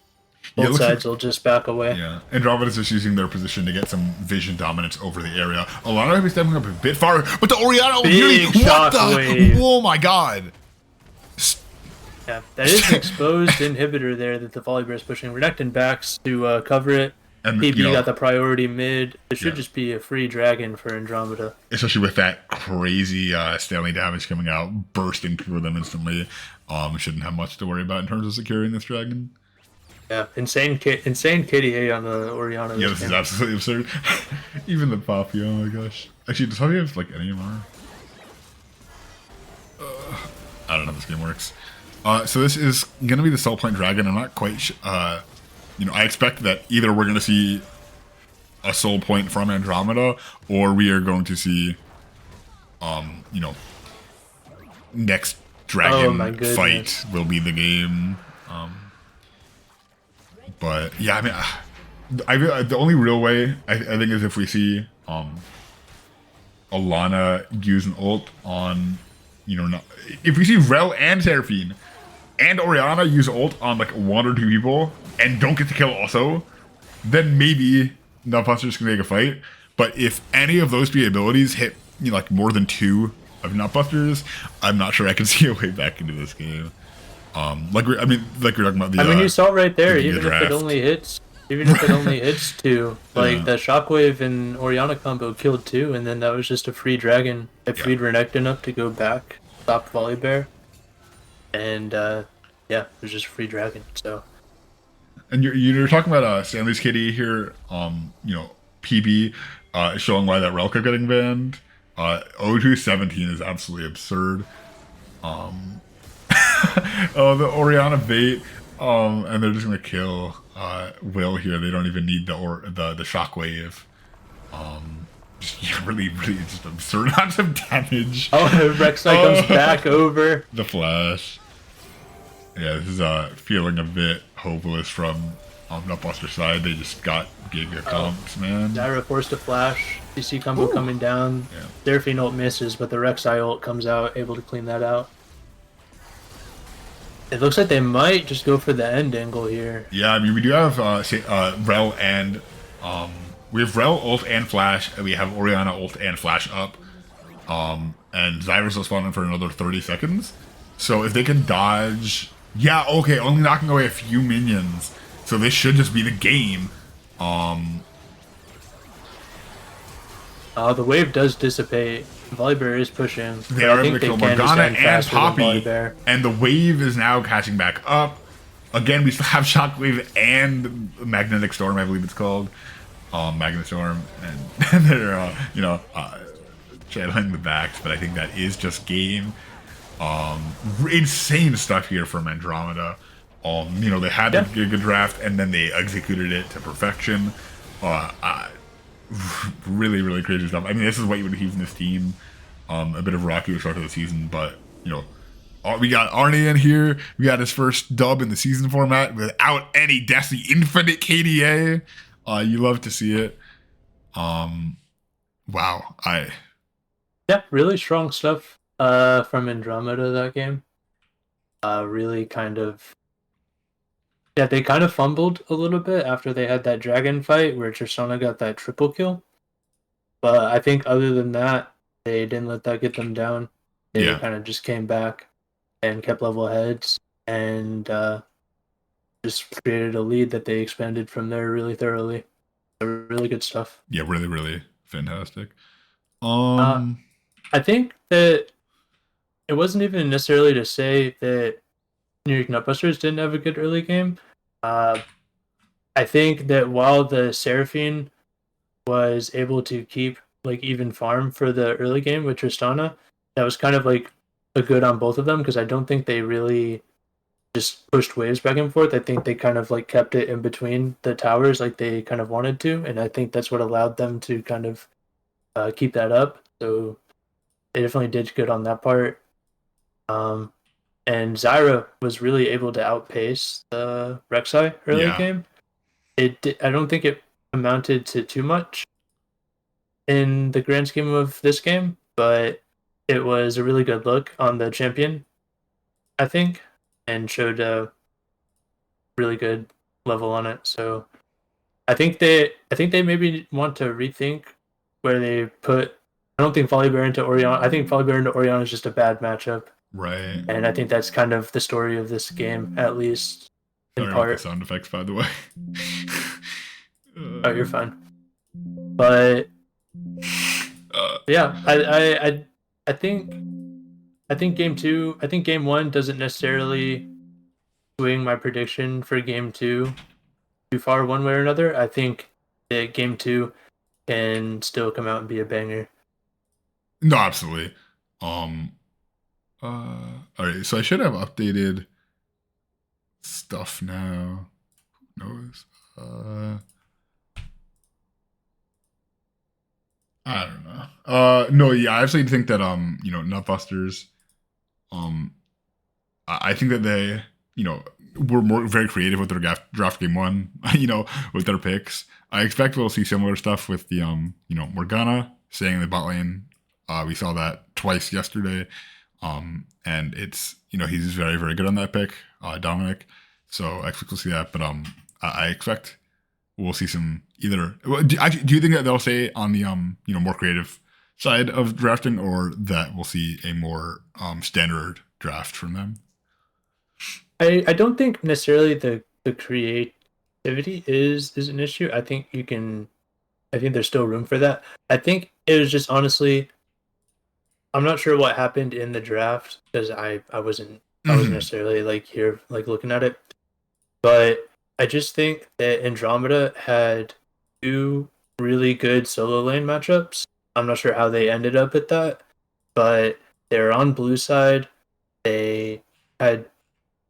sides will just back away. Yeah, Andromeda's just using their position to get some vision dominance over the area. Alana will be stepping up a bit farther, but the Orianna oh my god! Yeah, that is an exposed inhibitor there that the Volibear is pushing. Renekton backs to cover it. And PB got the priority mid. It should just be a free dragon for Andromeda. Especially with that crazy Stanley damage coming out, bursting through them instantly. Shouldn't have much to worry about in terms of securing this dragon. Yeah, insane KDA on the Orianna. Yeah, this is absolutely absurd. Even the Poppy, oh my gosh. Actually, does Poppy have like any MR? I don't know how this game works. So this is going to be the Soul Point Dragon. I'm not quite sure. I expect that either we're going to see a Soul Point from Andromeda, or we are going to see, next Dragon fight will be the game. But yeah, I mean, the only real way I think is if we see Alana use an ult on, if we see Rel and Seraphine and Orianna use ult on like 1 or 2 people and don't get to kill also, then maybe Nutbusters can take a fight. But if any of those 3 abilities hit like more than 2 of Nutbusters, I'm not sure I can see a way back into this game. Like we're talking about the. I mean, you saw right there. Even if it only hits 2, like the Shockwave and Orianna combo killed 2, and then that was just a free dragon that freed Renekton up to go back, stop Volibear. And it was just a free dragon. So, and you're talking about Stanley's KD here. PB showing why that Relka getting banned. O217 is absolutely absurd. The Orianna bait. And they're just gonna kill Will here. They don't even need the Shockwave. Really just absurd amounts of damage. Oh, Rek'Sai comes back over. The flash. Yeah, this is feeling a bit hopeless from Nutbuster side, they just got giga comps, man. Zyra forced a flash. CC combo coming down. Yeah. Seraphine ult misses, but the Rek'Sai ult comes out, able to clean that out. It looks like they might just go for the end angle here. Yeah, I mean, we do have Rel and we have Rel ult and flash, and we have Orianna ult and flash up. And Zyra's responding for another 30 seconds. So if they can dodge, yeah, okay, only knocking away a few minions. So this should just be the game. The wave does dissipate. Volibear is pushing. They are able to kill Morgana and Poppy, and the wave is now catching back up. Again, we still have Shockwave and Magnetic Storm, I believe it's called. Magnetic Storm, and they're, channeling the backs, but I think that is just game. Insane stuff here from Andromeda. They had the Giga Draft, and then they executed it to perfection. Really, really crazy stuff. I mean, this is what you would heave in this team. A bit of rocky start of the season, but, we got Arnie in here. We got his first dub in the season format without any Destiny Infinite KDA. You love to see it. Wow. Yeah, really strong stuff from Andromeda that game. Really kind of... Yeah, they kind of fumbled a little bit after they had that dragon fight where Tristana got that triple kill. But I think other than that, they didn't let that get them down. They kind of just came back and kept level heads and just created a lead that they expanded from there really thoroughly. So really good stuff. Yeah, really, really fantastic. I think that it wasn't even necessarily to say that New York Nutbusters didn't have a good early game. I think that while the Seraphine was able to keep even farm for the early game with Tristana, that was kind of a good on both of them, because I don't think they really just pushed waves back and forth. I think they kind of kept it in between the towers like they kind of wanted to, and I think that's what allowed them to kind of keep that up. So they definitely did good on that part. And Zyra was really able to outpace the Rek'Sai early game. I don't think it amounted to too much in the grand scheme of this game, but it was a really good look on the champion, I think, and showed a really good level on it. So I think they maybe want to rethink where they put. I don't think Volibear into Orianna. I think Volibear into Orianna is just a bad matchup. Right. And I think that's kind of the story of this game, at least in Sorry part. about the sound effects, by the way. Oh, you're fine. But yeah, I think game 2. I think game 1 doesn't necessarily swing my prediction for game 2 too far one way or another. I think that game 2 can still come out and be a banger. No, absolutely. Alright, so I should have updated stuff now. Who knows? I don't know. No, yeah, I actually think that Nutbusters, I think that they, were very creative with their draft game 1, with their picks. I expect we'll see similar stuff with the Morgana staying in the bot lane. We saw that twice yesterday. And it's, he's very, very good on that pick, Dominic. So I expect we'll see that. But I expect we'll see some either. Do you think that they'll say on the more creative side of drafting, or that we'll see a more standard draft from them? I don't think necessarily the creativity is an issue. I think there's still room for that. I think it was just honestly, I'm not sure what happened in the draft, because I wasn't necessarily here looking at it, but I just think that Andromeda had 2 really good solo lane matchups. I'm not sure how they ended up at that, but they're on blue side. They had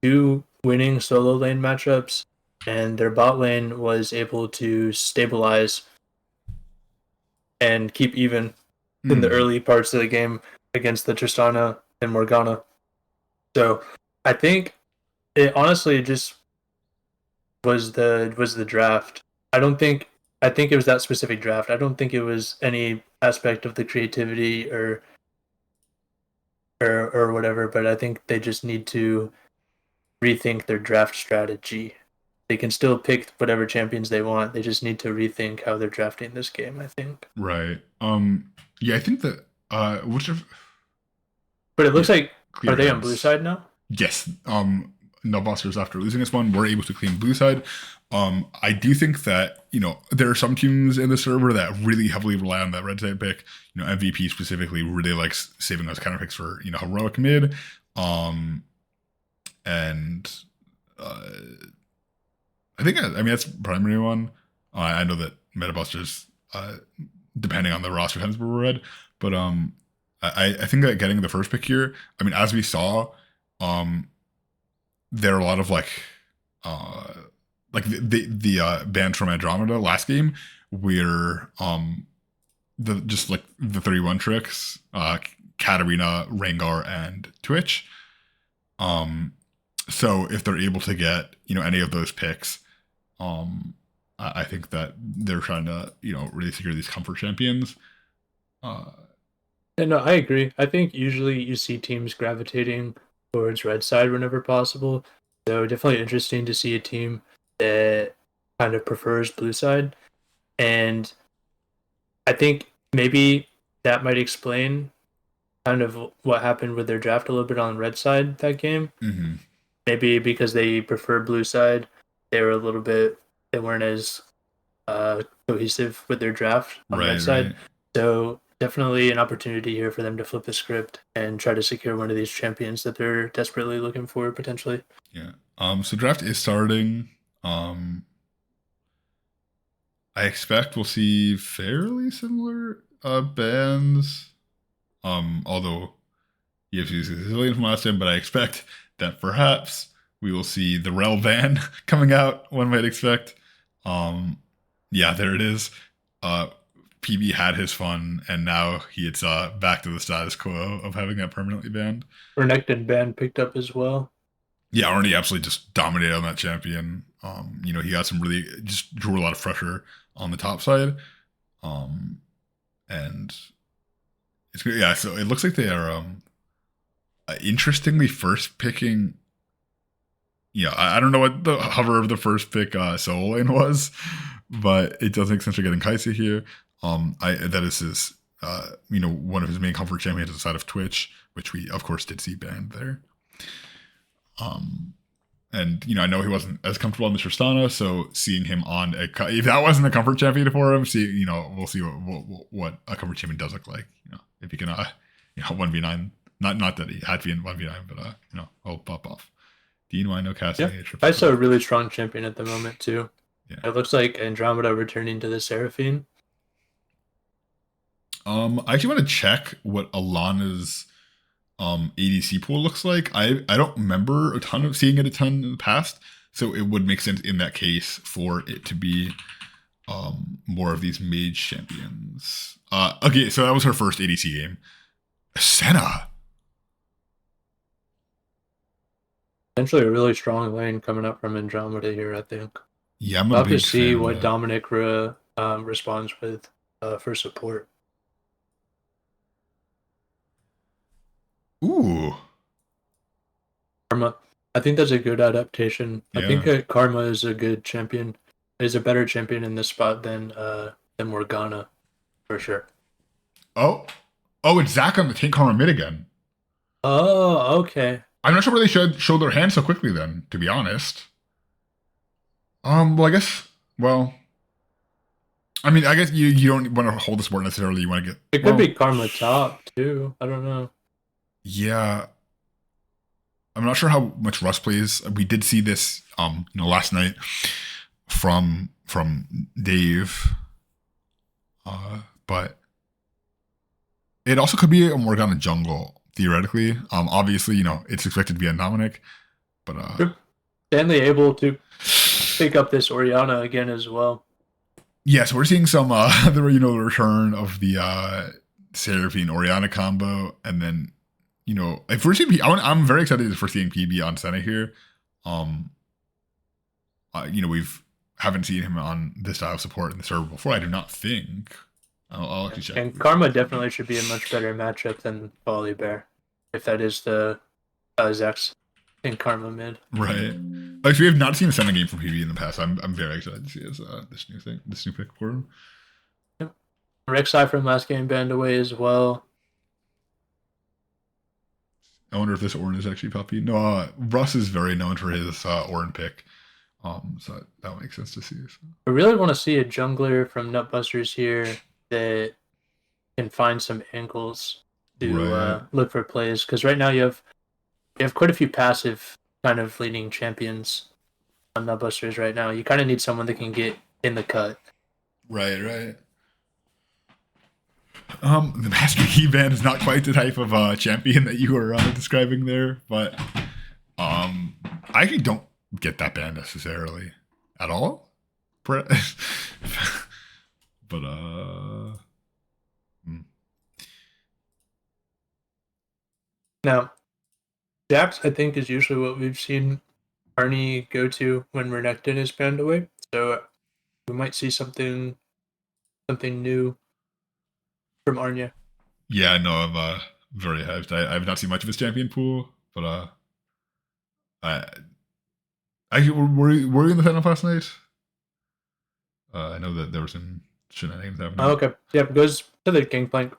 2 winning solo lane matchups, and their bot lane was able to stabilize and keep even in the early parts of the game against the Tristana and Morgana. So I think it honestly just was the draft. I think it was that specific draft. I don't think it was any aspect of the creativity or whatever, but I think they just need to rethink their draft strategy. They can still pick whatever champions they want. They just need to rethink how they're drafting this game, I think. Right. Yeah, I think that but it looks like clear are they hands. on blue side now? Yes. Nullbusters, after losing this one, were able to claim blue side. I do think that, there are some teams in the server that really heavily rely on that red side pick. MVP specifically really likes saving those counter picks for, heroic mid. And I think, that's primary one. I know that Metabusters, depending on the roster, tends to be red. But I think that getting the first pick here, as we saw, there are a lot of the bans from Andromeda last game where the 31 tricks, Katarina, Rengar, and Twitch. So if they're able to get any of those picks, I think that they're trying to really secure these comfort champions. No, I agree. I think usually you see teams gravitating towards red side whenever possible. So definitely interesting to see a team that kind of prefers blue side. And I think maybe that might explain kind of what happened with their draft a little bit on red side that game. Mm-hmm. Maybe because they prefer blue side, they weren't as cohesive with their draft on red side. Right. So definitely an opportunity here for them to flip the script and try to secure one of these champions that they're desperately looking for potentially. Yeah. So draft is starting. I expect we'll see fairly similar bans. Although EFC is Sicilian from last time, but I expect that perhaps we will see the Rel ban coming out, one might expect. Yeah, there it is. PB had his fun, and now it's back to the status quo of having that permanently banned. Renekton ban picked up as well. Yeah, Arnie absolutely just dominated on that champion. He got just drew a lot of pressure on the top side. And it's good. Yeah, so it looks like they are interestingly first picking. Yeah, I don't know what the hover of the first pick solo lane was, but it does make sense for getting Kaisa here. That is his one of his main comfort champions outside of Twitch, which we of course did see banned there. And I know he wasn't as comfortable on Mr. Stana, so seeing him on if that wasn't a comfort champion for him, we'll see what a comfort champion does look like. If he can 1v9, not that he had to be in 1v9, but I'll pop off. DNY no casting. Yeah, I saw a really strong champion at the moment too. Yeah. It looks like Andromeda returning to the Seraphine. I actually want to check what Alana's ADC pool looks like. I don't remember seeing it a ton in the past, so it would make sense in that case for it to be more of these mage champions. Okay, so that was her first ADC game. Senna. Potentially a really strong lane coming up from Andromeda here, I think. Yeah, I'm a big fan. Love to see what Dominic responds with for support. Ooh. Karma. I think that's a good adaptation. Yeah. I think Karma is a good champion. Is a better champion in this spot than Morgana, for sure. Oh, it's Zach on the tank Karma mid again. Oh, okay. I'm not sure where they show their hand so quickly then, to be honest. Well, I guess you don't want to hold the support necessarily. You want to get... It could be Karma top, too. I don't know. Yeah. I'm not sure how much Russ plays. We did see this, last night from Dave. But it also could be a Morgana jungle. Theoretically, obviously, it's expected to be a Dominic, but Stanley able to pick up this Orianna again as well. Yeah, so we're seeing some the return of the Seraphine Orianna combo, and then if we're seeing I'm very excited for seeing PB on Senna here. we've haven't seen him on this style of support in the server before. I do not think. I'll actually check. And Karma definitely should be a much better matchup than Volibear, if that is the Zax in Karma mid. Right. Like, we have not seen a sending game from PB in the past. I'm very excited to see this new pick for him. Yep. Rek'Sai from last game banned away as well. I wonder if this Orin is actually Puppy. No, Russ is very known for his Orin pick. So that makes sense to see. So. I really want to see a jungler from Nutbusters here that can find some angles to look for plays, because right now you have quite a few passive kind of leading champions on Nutbusters right now. You kind of need someone that can get in the cut. Right. The Master Key band is not quite the type of champion that you were describing there, but I actually don't get that band necessarily at all. But Now, Jax, I think, is usually what we've seen Arnie go to when Renekton is banned away. So we might see something new from Arnya. Yeah, no, I'm very hyped. I've not seen much of his champion pool, but were you in the final last night? I know that there was some shenanigans happening. Oh, okay. Yeah, it goes to the Gangplank.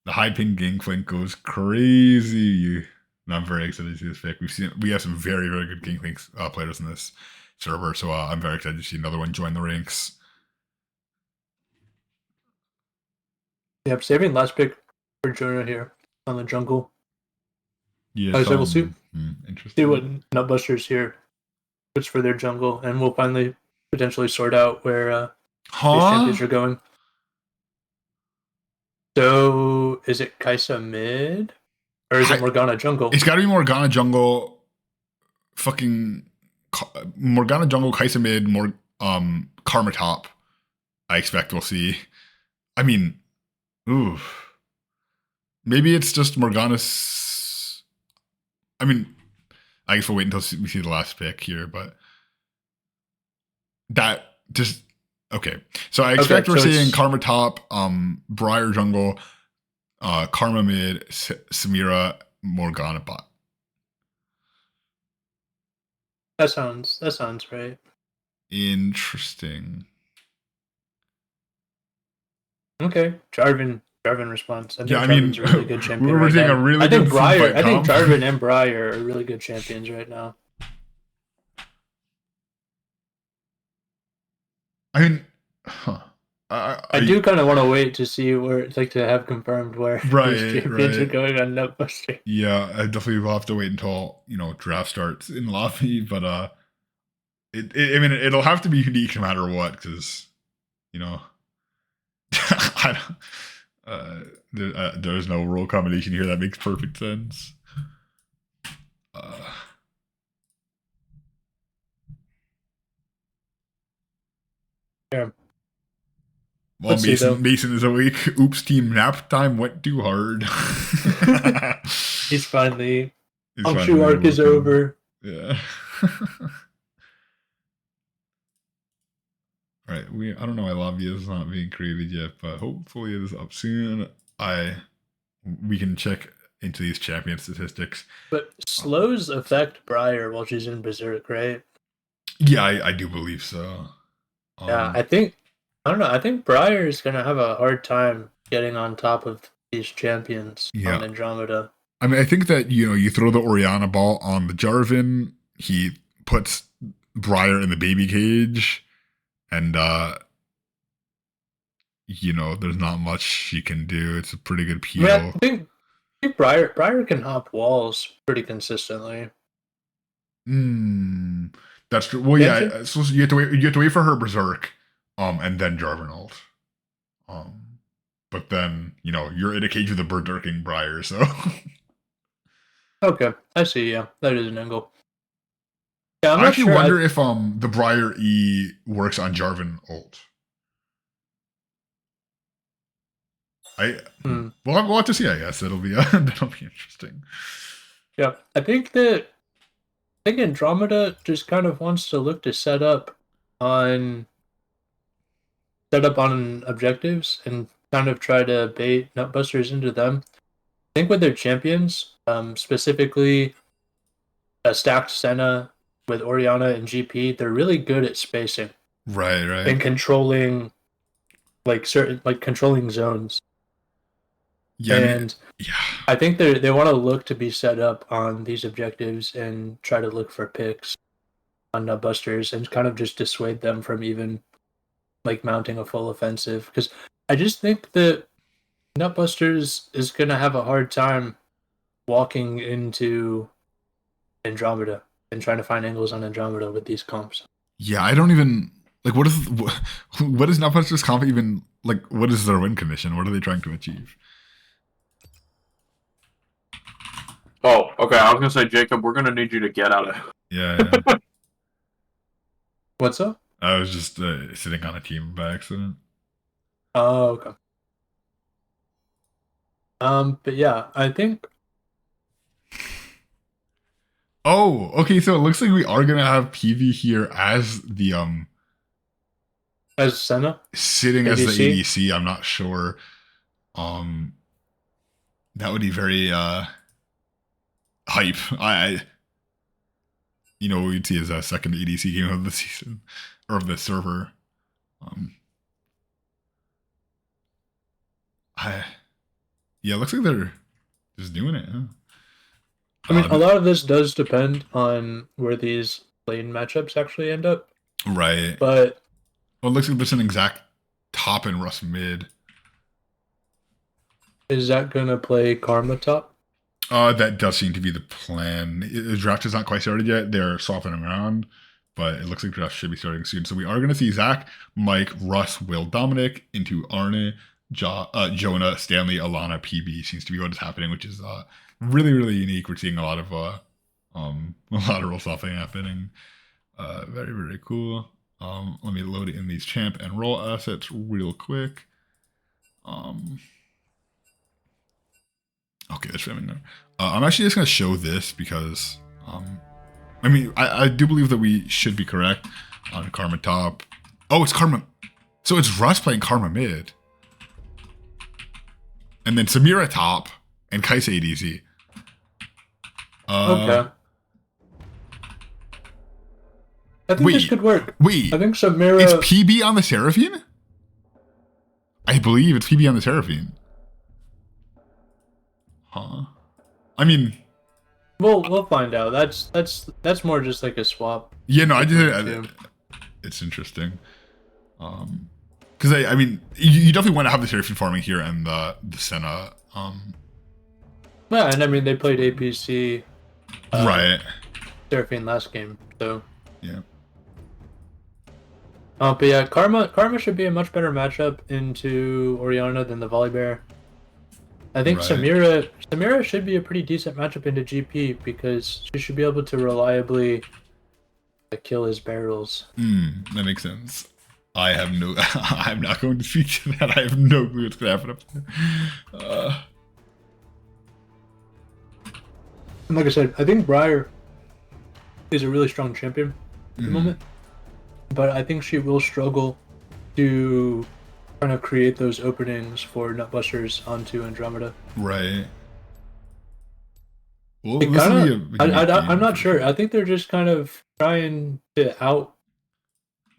The high ping Gangplank goes crazy. And I'm very excited to see this pick. We have some very, very good Gangplank players in this server, so I'm very excited to see another one join the ranks. Yep, saving last pick for Jonah here on the jungle. Yeah, so we'll see. Interesting. See what Nutbusters here puts for their jungle, and we'll finally potentially sort out where these champions are going. So, is it Kaisa mid? Or is it Morgana jungle? It's got to be Morgana jungle. Fucking Morgana jungle, Kaisa mid, Karma top. I expect we'll see. I mean, maybe it's just Morgana's. I mean, I guess we'll wait until we see the last pick here, but that just okay. So I expect we're seeing Karma top, Briar jungle, Karma mid, Samira, Morgana bot. That sounds right. Interesting. Okay, Jarvan responds. I think Jarvan's a really good champion. We're seeing a really good Briar. I think Jarvan and Briar are really good champions right now. I mean, I do kind of want to wait to see where it's like to have confirmed where these champions are going on Nutbuster. Yeah, I definitely will have to wait until draft starts in lobby, but I mean, it'll have to be unique no matter what, because I don't, there's no role combination here that makes perfect sense. Yeah. Well, Mason is awake. Oops, team nap time went too hard. He's finally. True arc is over. Yeah. All right, I don't know why lobby is not being created yet, but hopefully it is up soon. We can check into these champion statistics. But slows affect Briar while she's in Berserk, right? Yeah, I do believe so. Yeah, I don't know. I think Briar is gonna have a hard time getting on top of these champions on Andromeda. I mean, I think that you throw the Orianna ball on the Jarvan, he puts Briar in the baby cage, and there's not much she can do. It's a pretty good peel. I think Briar can hop walls pretty consistently. That's true. Well, yeah. So you have to wait for her Berserk, and then Jarvan ult. But then you're in a cage with a Berserking Briar, so. Okay, I see. Yeah, that is an angle. Yeah, I actually wonder if the Briar E works on Jarvan ult. We'll have to see. I guess that'll be interesting. Yeah, I think Andromeda just kind of wants to look to set up on set up on objectives and kind of try to bait nutbusters into them. I think with their champions, specifically a stacked Senna with Orianna and GP, they're really good at spacing. Right. And controlling controlling zones. Yeah. And I think they want to look to be set up on these objectives and try to look for picks on nutbusters and kind of just dissuade them from even like mounting a full offensive. Because I just think that nutbusters is gonna have a hard time walking into Andromeda and trying to find angles on Andromeda with these comps. Yeah, I don't even like what is nutbusters comp even like? What is their win condition? What are they trying to achieve? Oh, okay. I was gonna say, Jacob, we're gonna need you to get out of. Yeah. What's up? I was just sitting on a team by accident. Oh, okay. But yeah, I think. Oh, okay. So it looks like we are gonna have PV here as the as Senna sitting ADC? As the ADC. I'm not sure. That would be very hype. I we'd see as a second ADC game of the season or of the server. Yeah, it looks like they're just doing it. Huh? I mean, a lot of this does depend on where these lane matchups actually end up. Right. But it looks like there's an exact top and Russ mid. Is that gonna play Karma top? That does seem to be the plan. The draft is not quite started yet. They're swapping around, but it looks like draft should be starting soon. So we are going to see Zach, Mike, Russ, Will, Dominic into Arne, Jonah, Stanley, Alana, PB seems to be what is happening, which is really, really unique. We're seeing a lot of role swapping happening. Very, very cool. Let me load in these champ and role assets real quick. Okay, it's filming there. I'm actually just going to show this because, I mean, I do believe that we should be correct on Karma top. Oh, it's Karma. So it's Russ playing Karma mid. And then Samira top and Kaisa ADC. Okay. I think this could work. Wait. I think Samira... It's PB on the Seraphine? I believe it's PB on the Seraphine. Huh? I mean, we'll find out. That's more just like a swap. Yeah, no, I did. It's interesting. Because I mean, you definitely want to have the Seraphine farming here and the Senna. Yeah, and I mean they played APC. Right. Seraphine last game, so. Yeah. But yeah, Karma should be a much better matchup into Orianna than the Volibear. I think right. Samira should be a pretty decent matchup into GP because she should be able to reliably kill his barrels. That makes sense. I'm not going to speak to that. I have no clue what's going to happen up there. And like I said, I think Briar is a really strong champion at the moment, but I think she will struggle to kind of create those openings for nutbusters onto Andromeda. Right. Well, I'm not sure. I think they're just kind of trying to out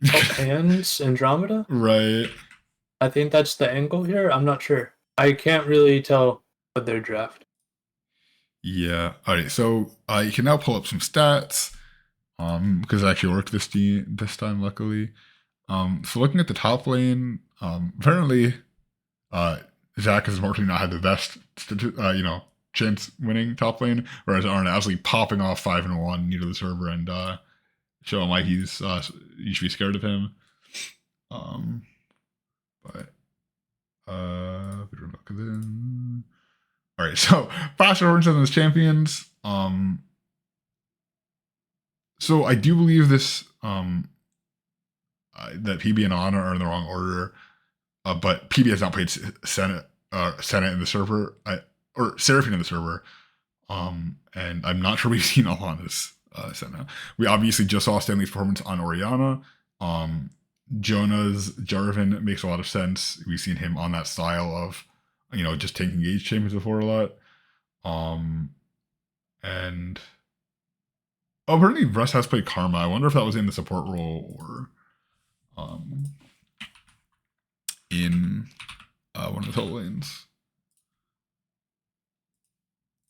hands Andromeda. Right. I think that's the angle here. I'm not sure. I can't really tell with their draft. Yeah. All right. So you can now pull up some stats. Because it actually worked this time, luckily. So looking at the top lane, apparently, Zach has unfortunately not had the best, chance winning top lane, whereas Arne absolutely popping off 5-1 new to the server and showing why you should be scared of him. All right, so fast forward to those champions. So I do believe this that PB and Ana are in the wrong order, but PB has not played Senna in the server, or Seraphine in the server, and I'm not sure we've seen Alana's Senna. We obviously just saw Stanley's performance on Orianna, Jonah's Jarvan makes a lot of sense. We've seen him on that style of, just taking Age Champions before a lot. And apparently Russ has played Karma. I wonder if that was in the support role or in one of the top lanes.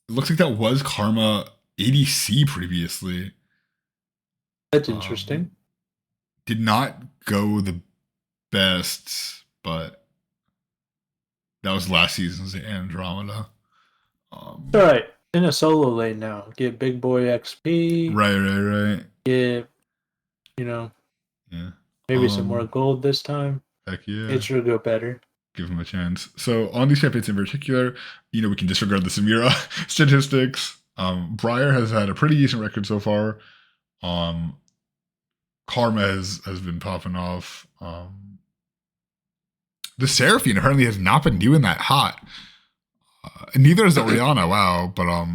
It looks like that was Karma ADC previously. That's interesting. Did not go the best, but that was last season's Andromeda. All right, in a solo lane now. Get big boy XP. Right. Get, maybe some more gold this time. Heck yeah. It should go better. Give him a chance. So on these champions in particular, we can disregard the Samira statistics. Briar has had a pretty decent record so far. Karma has been popping off. The Seraphine apparently has not been doing that hot. And neither is Oriana, wow. But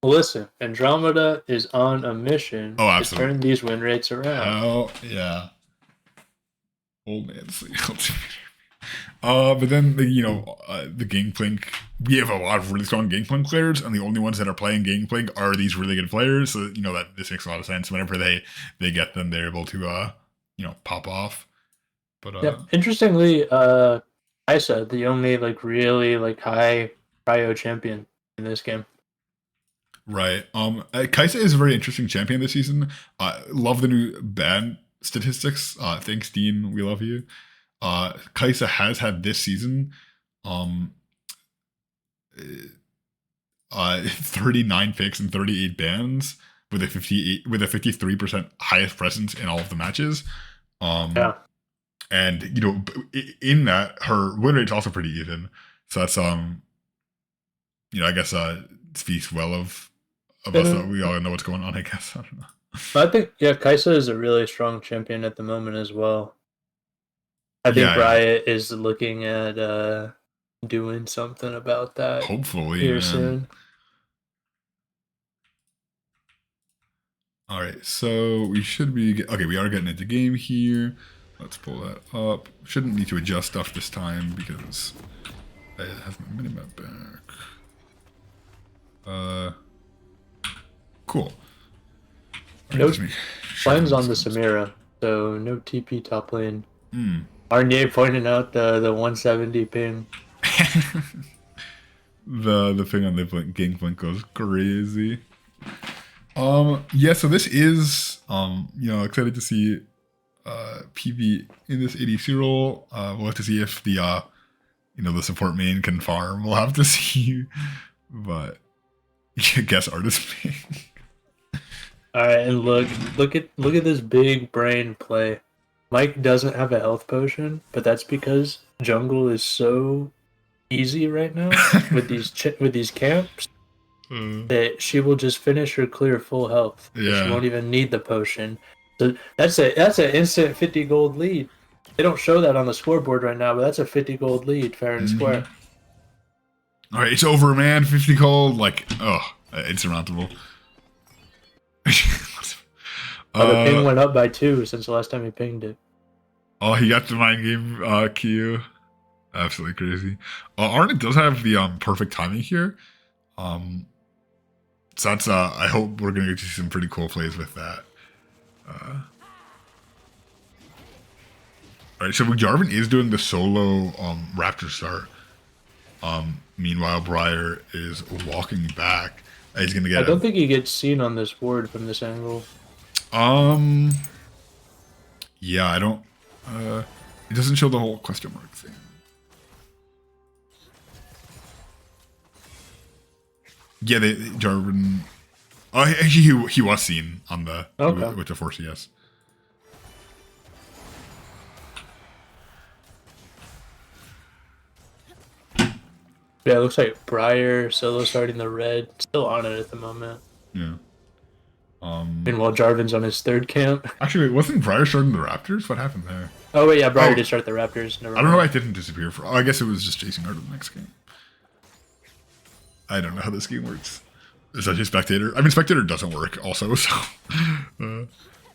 listen, Andromeda is on a mission to turn these win rates around. Oh yeah. Old man but then the Gangplank, we have a lot of really strong Gangplank players, and the only ones that are playing Gangplank are these really good players. So that this makes a lot of sense. Whenever they get them, they're able to pop off. But yeah, interestingly, I said the only really high prio champion in this game. Right. Kaisa is a very interesting champion this season. Love the new ban statistics. Thanks, Dean. We love you. Kaisa has had this season 39 picks and 38 bans with a 53% highest presence in all of the matches. Yeah. And in that, her win rate's also pretty even. So that's I guess speaks well of us that we all know what's going on, I guess. I don't know. I think Kaisa is a really strong champion at the moment as well. I think Riot is looking at doing something about that. Hopefully here soon. All right, so we should be we are getting into game here. Let's pull that up. Shouldn't need to adjust stuff this time because I have my minimap back. Cool. No plans on the Samira, so no TP top lane. Arnier pointing out the 170 ping. the thing on the Gangplank goes crazy. Yeah, so this is excited to see PV in this ADC role. We'll have to see if the the support main can farm. We'll have to see, but I guess artist main. All right, and look at this big brain play. Mike doesn't have a health potion, but that's because jungle is so easy right now with these camps that she will just finish her clear full health. Yeah. She won't even need the potion. So that's an instant 50 gold lead. They don't show that on the scoreboard right now, but that's a 50 gold lead, fair and square. All right, it's over, man. 50 gold, insurmountable. The ping went up by 2 since the last time he pinged it. Oh, he got the mind game Q. Absolutely crazy. Arnett does have the perfect timing here. So that's I hope we're gonna get to see some pretty cool plays with that. Alright, so Jarvan is doing the solo Raptor start. Meanwhile, Briar is walking back. He's gonna get. I don't think he gets seen on this board from this angle. Yeah, I don't. It doesn't show the whole question mark thing. Yeah, Jarvan. Oh, he was seen on the with the Force, yes. Yeah, it looks like Briar solo starting the red, still on it at the moment. Yeah. Meanwhile, Jarvan's on his third camp. Actually, wasn't Briar starting the Raptors? What happened there? Oh wait, yeah, Briar did start the Raptors. I don't know why it didn't disappear. I guess it was just chasing her to the next game. I don't know how this game works. Is that just Spectator? I mean, Spectator doesn't work also, so...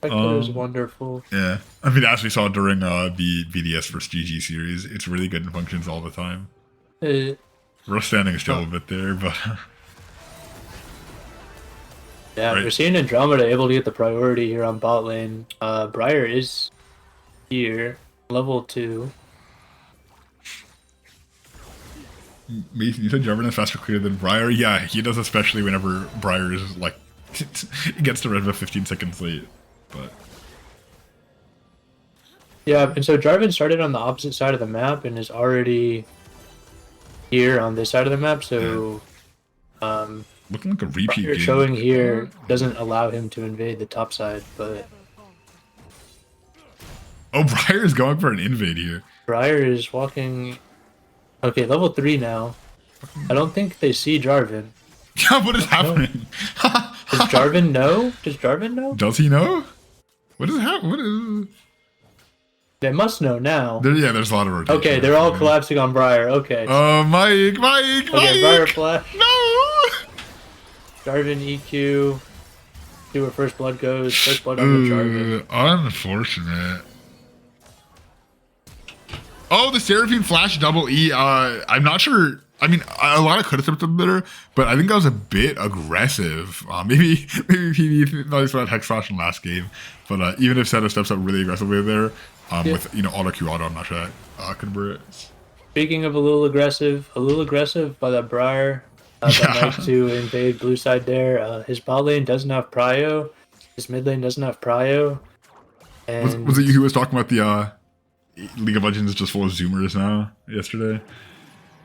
Spectre is wonderful. Yeah, I mean, as we saw during the VDS vs GG series, it's really good and functions all the time. We're standing still a bit there, but yeah, right. we're seeing Andromeda able to get the priority here on bot lane. Briar is here, level 2. Mason, you said Jarvan is faster clear than Briar? Yeah, he does, especially whenever Briar is like it gets to red buff 15 seconds late. But yeah, and so Jarvan started on the opposite side of the map and is already here on this side of the map. So, looking like a repeat Briar game. showing here doesn't allow him to invade the top side, but Briar is going for an invade here. Briar is walking. Okay, level 3 now. I don't think they see Jarvan. Yeah, what is happening? Does Jarvan know? Does Jarvan know? Does he know? What is happening? What is? They must know now. There's a lot of rotation. Okay, they're all collapsing on Briar. Okay. Mike! Okay, Briar flash. No! Jarvan EQ. See where first blood goes. First blood on the Jarvan. Unfortunate. Oh, the Seraphine flash double E. I'm not sure. I mean, a lot of could have stepped up better, but I think that was a bit aggressive. Maybe he thought he saw that Hex Flash in last game, but even if Seta steps up really aggressively there, with auto Q auto, I'm not sure that converts. Speaking of a little aggressive by that Briar. That Mike to invade blue side there. His bot lane doesn't have prio. His mid lane doesn't have prio. And Was it you who was talking about the League of Legends is just full of Zoomers now yesterday?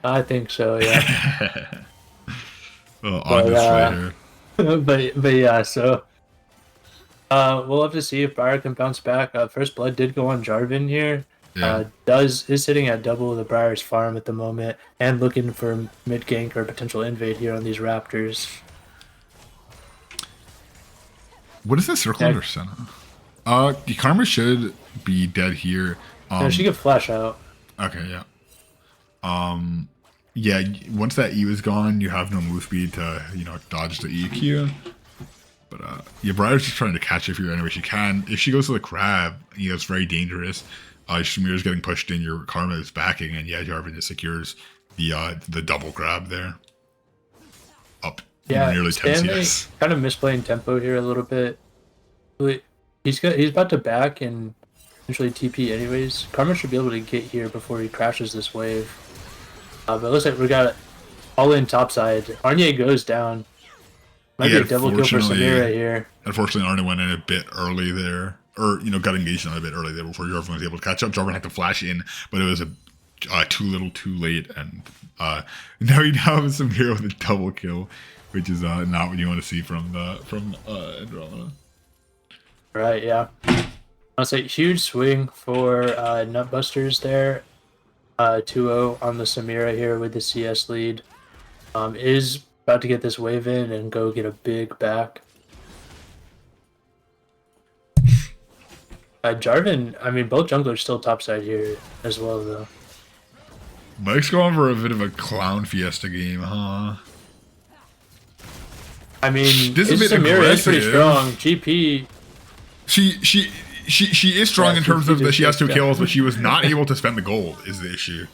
I think so, yeah. Later. but yeah, so we'll have to see if Briar can bounce back. First blood did go on Jarvan here. Yeah. Is sitting at double the Briar's farm at the moment and looking for mid gank or potential invade here on these Raptors. What is the circle under Senna? The Karma should be dead here. No, she could flash out. Okay, yeah. Yeah, once that E was gone, you have no move speed to, dodge the EQ. But, yeah, Briar's just trying to catch if you're any way she can. If she goes to the crab, it's very dangerous. Shamir's getting pushed in, your Karma is backing, and yeah, Jarvan just secures the double grab there. Up nearly 10 CS. Kind of misplaying tempo here a little bit. He's about to back and eventually TP anyways. Karma should be able to get here before he crashes this wave. But it looks like we got all in top side. Arnie goes down. Might be a double kill for Samira here. Unfortunately, Arnie went in a bit early there. Or, got engaged on a bit early there before Jarvan was able to catch up. Jarvan had to flash in, but it was too little too late. And now you have Samira with a double kill, which is not what you want to see from Andromeda. Right, yeah. I'll say huge swing for Nutbusters there. 2-0 on the Samira here with the CS lead. Is about to get this wave in and go get a big back. Jarvan, I mean, both junglers still topside here as well, though. Mike's going for a bit of a clown fiesta game, huh? I mean, this is Samira is pretty strong. GP. She is strong in terms of that she has 2 kills, but she was not able to spend the gold is the issue.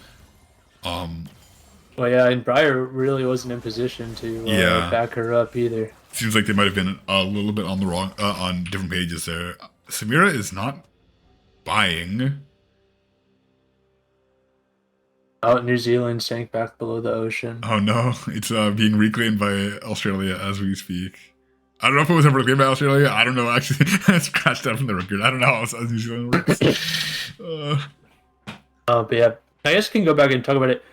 Well, yeah, and Briar really wasn't in position to back her up either. Seems like they might have been a little bit on the wrong on different pages there. Samira is not buying. Out New Zealand sank back below the ocean. Oh no, it's being reclaimed by Australia as we speak. I don't know if it was ever reclaimed by Australia. I don't know, actually. I scratched that from the record. I don't know how New Zealand works. But yeah, I guess we can go back and talk about it.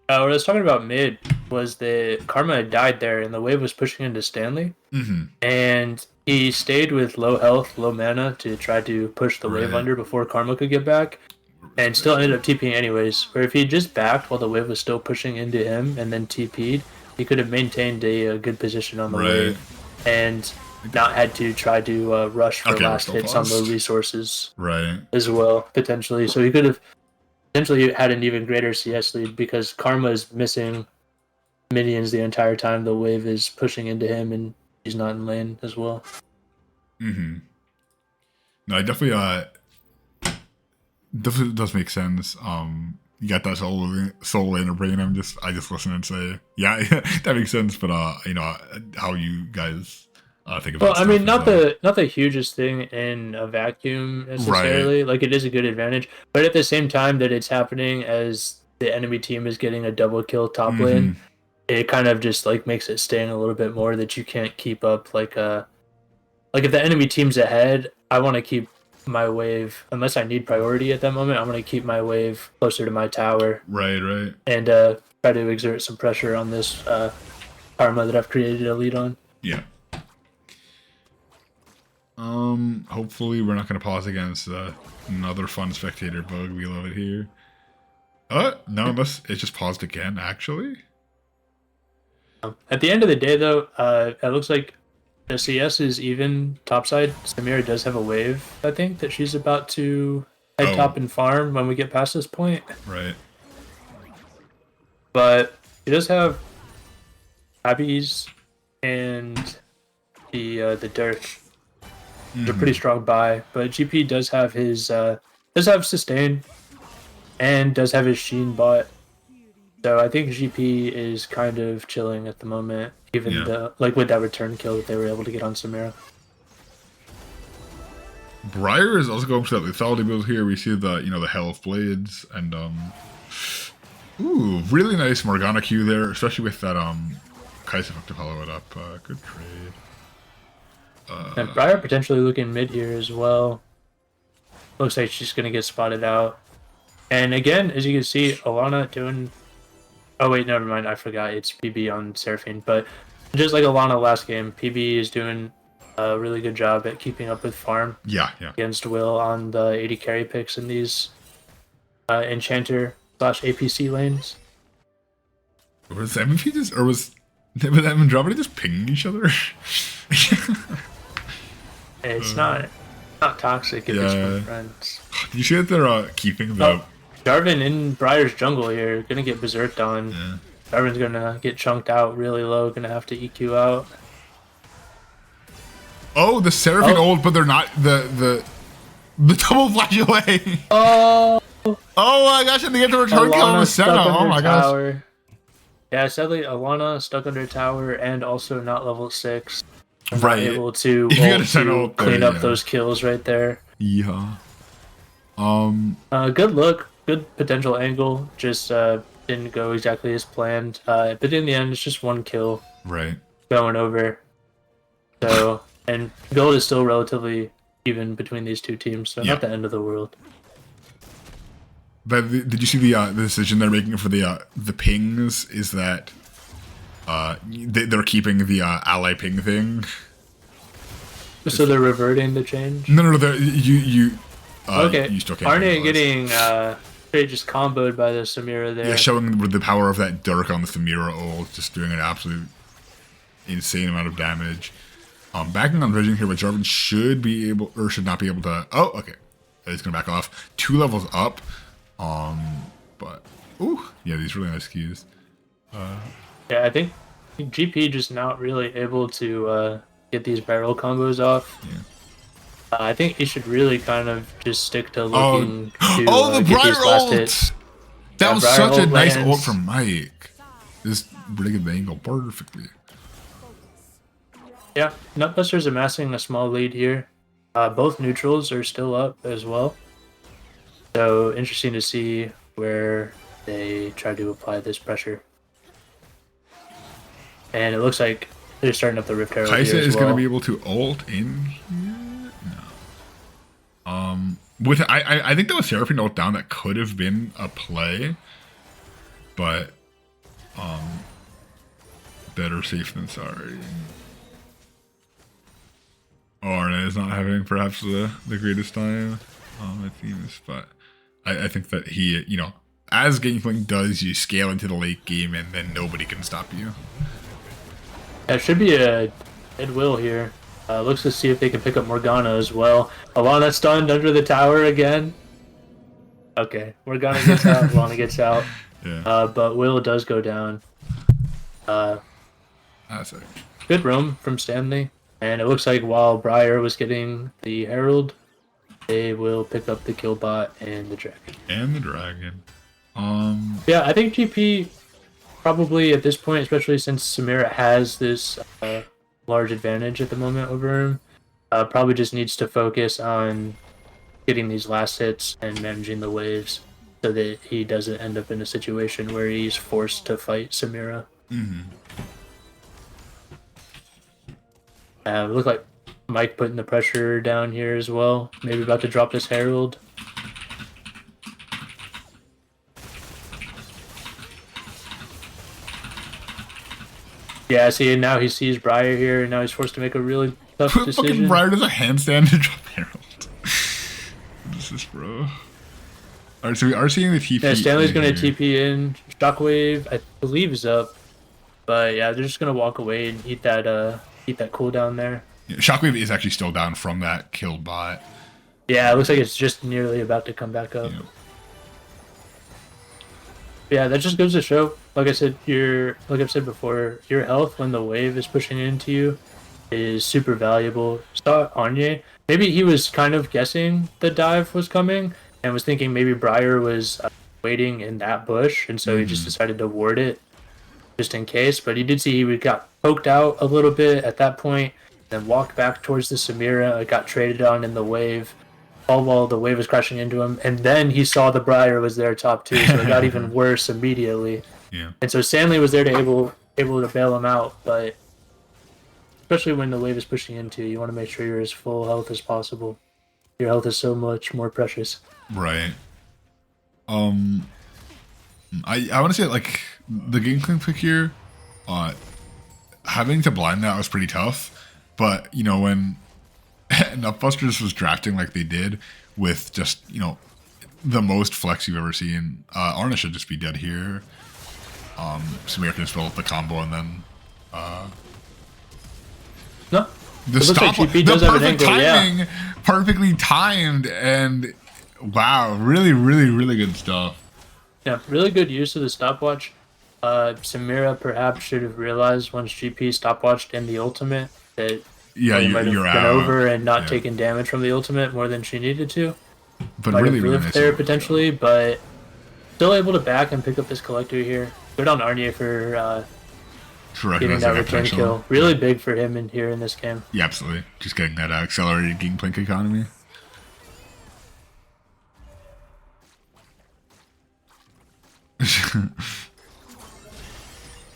What I was talking about mid was the Karma had died there, and the wave was pushing into Stanley. Mm-hmm. And he stayed with low health, low mana to try to push the wave under before Karma could get back. And still ended up TPing anyways. Where if he just backed while the wave was still pushing into him and then TP'd, he could have maintained a good position on the wave. And not had to try to rush for last hits on low resources as well, potentially. So he could have potentially had an even greater CS lead because Karma is missing minions the entire time the wave is pushing into him and he's not in lane as well. Mm-hmm. No, it definitely does make sense. You got that soul in your brain. I just listen and say, yeah, that makes sense. But you know how you guys think about. Well, I mean, not the hugest thing in a vacuum necessarily. Right. Like, it is a good advantage, but at the same time that it's happening as the enemy team is getting a double kill top lane, it kind of just like makes it sting a little bit more that you can't keep up. Like if the enemy team's ahead, I want to keep my wave, unless I need priority at that moment. I'm going to keep my wave closer to my tower. Right. And try to exert some pressure on this Karma that I've created a lead on. Yeah. Hopefully we're not going to pause against another fun spectator bug. We love it here. No, unless it just paused again, actually. At the end of the day, though, it looks like the CS is even topside. Samira does have a wave, I think, that she's about to head top and farm when we get past this point. Right. But he does have Abby's and the Dirk. They're pretty strong buy, but GP does have his does have sustain and does have his Sheen bot. So I think GP is kind of chilling at the moment, even like with that return kill that they were able to get on Samira. Briar is also going for that lethality build here. We see the the Hell of Blades and ooh, really nice Morgana Q there, especially with that Kai'Sa to follow it up. Good trade. And Briar potentially looking mid here as well. Looks like she's gonna get spotted out. And again, as you can see, Alana doing. Oh wait, never mind. I forgot. It's PB on Seraphine, but just like Alana last game, PB is doing a really good job at keeping up with farm. Yeah. Against Will on the 80 carry picks in these Enchanter / APC lanes. Was MVP just, or was Andromeda just pinging each other? It's not toxic if it's from friends. Did you see that they're keeping the... Jarvan in Briar's jungle here, gonna get berserked on. Yeah. Jarvan's gonna get chunked out really low, gonna have to EQ out. Oh, the Seraphine ult, but they're not the double flash away. Oh my gosh, and they get the return kill on the Senna. Oh my gosh. Yeah, sadly, Alana stuck under tower and also not level 6. Right. Able to, clean up those kills right there. Yeah. Good look, good potential angle. Just didn't go exactly as planned. But in the end, it's just one kill. Right. Going over. So, and gold is still relatively even between these two teams, so not the end of the world. But did you see the decision they're making for the pings? Is that they're keeping the ally ping thing? So they're reverting the change? No. You okay. You still can't. Arne getting they just comboed by the Samira there. Yeah, showing the power of that Dirk on the Samira ult, just doing an absolute insane amount of damage. Backing on vision here, but Jarvan should be able, or should not be able to. Oh, okay. He's gonna back off. 2 levels up. But yeah, these really nice keys. Yeah, I think GP just not really able to get these barrel combos off. Yeah. I think he should really kind of just stick to looking to the get Briar these last ult! hits. That was Briar such a ult nice lands. ult from Mike. Just bringing the angle perfectly. Yeah, Nutbuster's amassing a small lead here. Both neutrals are still up as well. So interesting to see where they try to apply this pressure. And it looks like they're starting up the Rift Herald Kai'Sa here as is well. going to be able to ult in here? No. With I think that was Seraphine ult down. That could have been a play. But better safe than sorry. Arne is not having perhaps the greatest time. It seems, but I think that he, as Gangplank does, you scale into the late game and then nobody can stop you. It should be a dead will here. Looks to see if they can pick up Morgana as well. Alana stunned under the tower again. Okay, Morgana gets out, Alana gets out. Yeah. But Will does go down. That's it. Good roam from Stanley. And it looks like while Briar was getting the Herald, they will pick up the Killbot and the Dragon. And the Dragon. Yeah, I think GP probably at this point, especially since Samira has this large advantage at the moment over him, probably just needs to focus on getting these last hits and managing the waves so that he doesn't end up in a situation where he's forced to fight Samira. Look like Mike putting the pressure down here as well. Maybe about to drop this Herald. Yeah, see, now he sees Briar here, and now he's forced to make a really tough Fucking decision. Briar does a handstand to drop Herald. What is this, bro? Alright, so we are seeing the TP. Yeah, Stanley's in going to here. TP in. Shockwave, I believe, is up. But yeah, they're just going to walk away and eat that cooldown there. Yeah, Shockwave is actually still down from that kill bot. Yeah, it looks like it's just nearly about to come back up. Yep. Yeah, that just goes to show, like I've said before, your health when the wave is pushing into you is super valuable. Saw Anye. Maybe he was kind of guessing the dive was coming and was thinking maybe Briar was waiting in that bush, and so he just decided to ward it just in case. But he did see he got poked out a little bit at that point, then walked back towards the Samira. It got traded on in the wave, all while the wave was crashing into him, and then he saw the Briar was there top 2, so it got even worse immediately. Yeah. And so Stanley was there to able to bail him out, but especially when the wave is pushing into you, you want to make sure you're as full health as possible. Your health is so much more precious. Right. I want to say, like, the game pick here, having to blind that was pretty tough, but, you know, when Nutbusters was drafting like they did with just, you know, the most flex you've ever seen, Arna should just be dead here. Samir can just build up the combo and then, No, the it looks like stop, GP the does have an perfect angle, timing, yeah. perfectly timed, and wow, really, really, really good stuff. Yeah, really good use of the stopwatch. Samira perhaps should have realized once GP stopwatched in the ultimate that Yeah, he might have you're been out. over and not Yeah. taken damage from the ultimate more than she needed to. But Might really, have really lived nice. there of him. potentially, but still able to back and pick up this collector here. Good on Arnie for getting that return kill. Really big for him in here in this game. Yeah, absolutely. Just getting that accelerated Gangplank economy.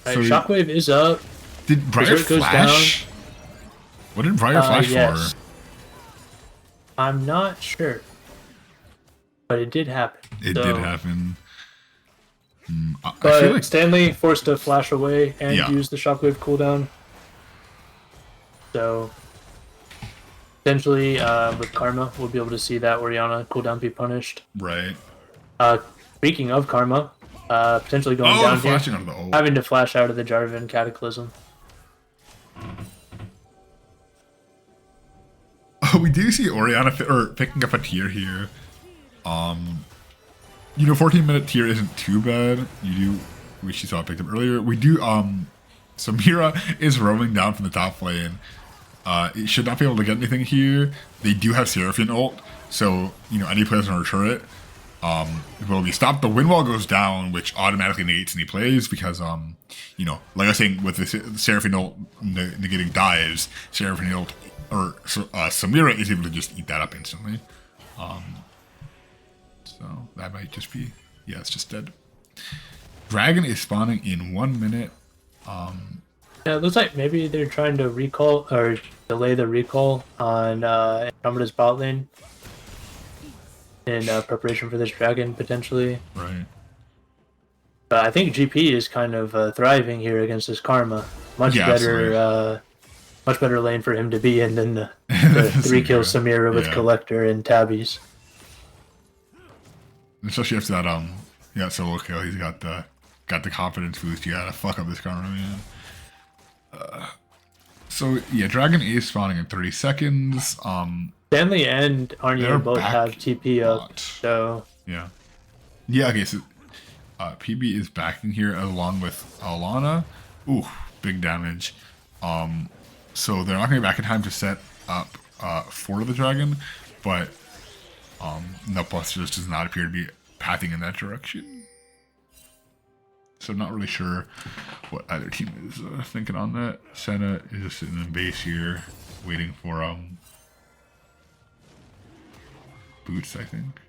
Alright, Shockwave is up. Did Briar Berserk goes flash? What did Briar flash yes. for? I'm not sure, but it did happen. It So- did happen. I But feel like Stanley forced to flash away and Yeah. use the Shockwave cooldown. So potentially with Karma, we'll be able to see that Orianna cooldown be punished. right. Speaking of Karma, potentially going Oh, down the here, flashing out of the ult. having to flash out of the Jarvan Cataclysm. Oh, we do see Orianna picking up a tier here. You know, 14-minute tier isn't too bad. You do, which you saw picked up earlier. We do, Samira is roaming down from the top lane. It should not be able to get anything here. They do have Seraphine ult, so, you know, any plays on her turret will be stopped. The wind wall goes down, which automatically negates any plays because, you know, like I was saying, with the Seraphine ult negating dives, Seraphine ult, or Samira is able to just eat that up instantly. So that might just be, yeah, it's just dead. Dragon is spawning in 1 minute. Yeah, it looks like maybe they're trying to recall or delay the recall on Andromeda's bot lane in preparation for this dragon potentially. Right. But I think GP is kind of thriving here against this Karma. Much better lane for him to be in than the 3-kill Samira with Collector and Tabbies. Especially after that yeah, solo kill, he's got the confidence boost. You gotta fuck up this Karma, man. So yeah, Dragon is spawning in 30 seconds. Stanley and They're Arnie both back have TP up, bot. so Yeah. Yeah, okay, so PB is backing here along with Alana. Ooh, big damage. So they're not gonna be back in time to set up for the Dragon, but Nutbusters does not appear to be pathing in that direction. So I'm not really sure what either team is thinking on that. Senna is just sitting in base here, waiting for boots, I think.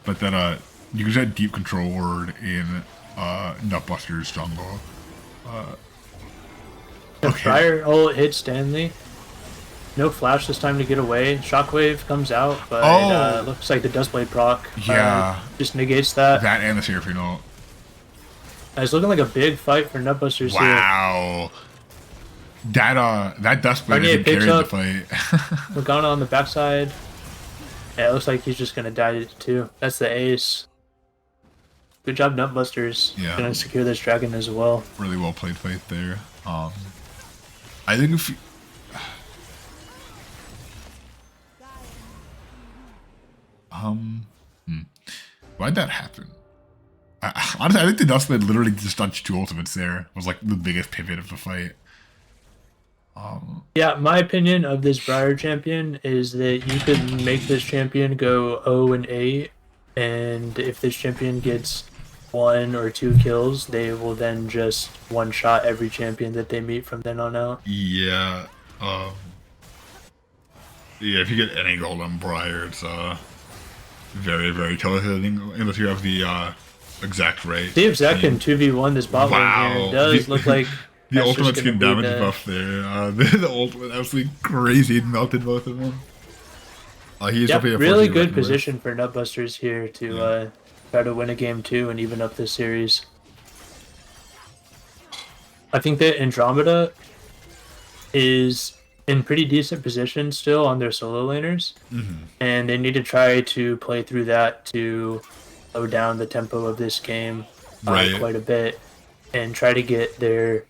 But then you can set deep control ward in Nutbuster's jungle. The Okay. Fire ult hit Stanley. No flash this time to get away. Shockwave comes out, but looks like the Dustblade proc just negates that. That and the Seraphine ult. It's looking like a big fight for Nutbusters here. Wow. That Dustblade Barnier isn't picks carrying the up fight. Morgana on the backside. Yeah, it looks like he's just gonna die too. That's the ace. Good job, Nutbusters. Yeah. Gonna secure this dragon as well. Really well played fight there. I think if you, why'd that happen? Honestly, I think the Dustblade literally just dodged 2 ultimates there. Was like the biggest pivot of the fight. Yeah, my opinion of this Briar champion is that you could make this champion go 0-8, and if this champion gets 1 or 2 kills, they will then just one-shot every champion that they meet from then on out. Yeah. Yeah, if you get any gold on Briar, it's very, very tough. I think unless you have the exact rate. See if Zach can 2v1 this bot lane here. It does look like the that's ultimate just skin gonna be damage buff there. The ultimate absolutely crazy. It melted both of them. He's yep, really really good position for Nutbusters here to try to win a game 2 and even up this series. I think that Andromeda is in pretty decent position still on their solo laners, and they need to try to play through that to slow down the tempo of this game quite a bit, and try to get their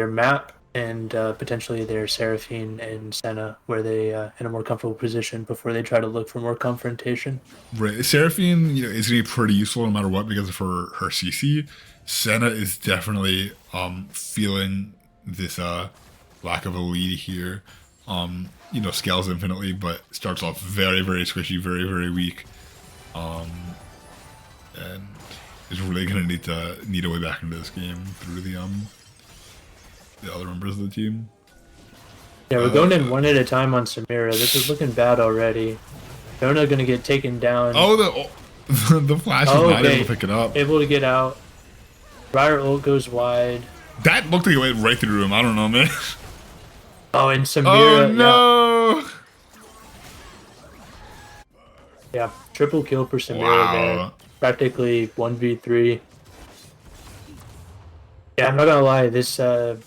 map and potentially their Seraphine and Senna where they in a more comfortable position before they try to look for more confrontation. Right, Seraphine, is gonna be pretty useful no matter what because of her CC. Senna is definitely feeling this lack of a lead here. Scales infinitely, but starts off very, very squishy, very, very weak. And is really gonna need a way back into this game through the other members of the team. Yeah, we're going in one at a time on Samira. This is looking bad already. Dona gonna get taken down. Oh, the flash is not able to pick it up. Able to get out. Briar ult goes wide. That looked like it went right through him. I don't know, man. Oh, and Samira. Oh no! Yeah, triple kill for Samira there. Practically 1v3. Yeah, I'm not gonna lie. This that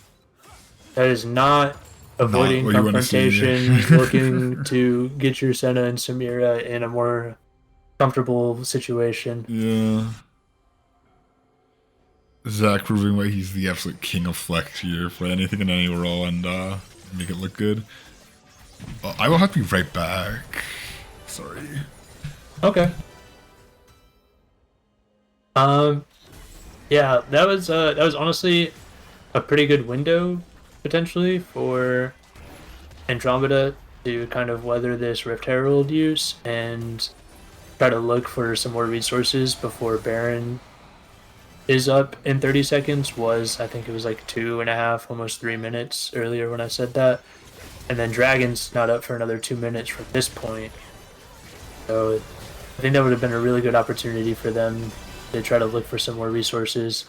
is not avoiding confrontation. Looking to get your Senna and Samira in a more comfortable situation. Yeah. Zach proving why he's the absolute king of flex here for anything and any role and make it look good. I will have to be right back. Sorry. Okay. Yeah, that was honestly a pretty good window potentially for Andromeda to kind of weather this Rift Herald use and try to look for some more resources before Baron is up in 30 seconds. I think it was like 2.5, almost 3 minutes earlier when I said that. And then Dragon's not up for another 2 minutes from this point. So I think that would have been a really good opportunity for them to try to look for some more resources.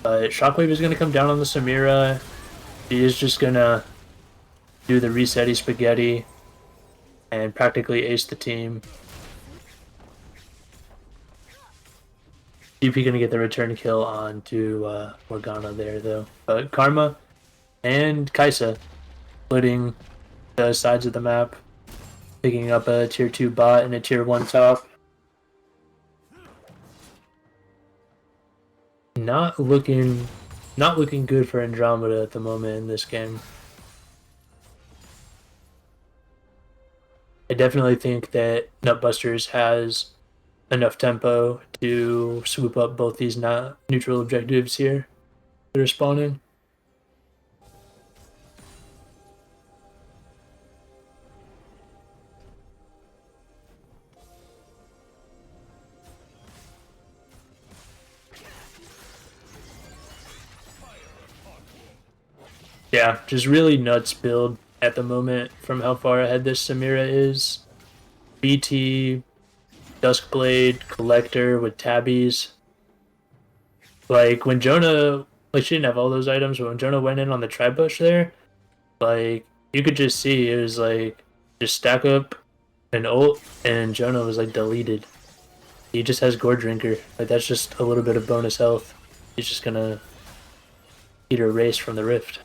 But Shockwave is going to come down on the Samira. He is just going to do the resetty spaghetti and practically ace the team. DP going to get the return kill onto Morgana there, though. But Karma and Kaisa splitting the sides of the map, picking up a tier 2 bot and a tier 1 top. Not looking good for Andromeda at the moment in this game. I definitely think that Nutbusters has enough tempo to swoop up both these neutral objectives here that are spawning. Yeah, just really nuts build at the moment from how far ahead this Samira is. BT, Duskblade, Collector with Tabbies. Like, when Jonah... Like, she didn't have all those items, but when Jonah went in on the tri-bush there, like, you could just see it was, like, just stack up an ult, and Jonah was, like, deleted. He just has Gore Drinker. Like, that's just a little bit of bonus health. He's just gonna get erased from the Rift.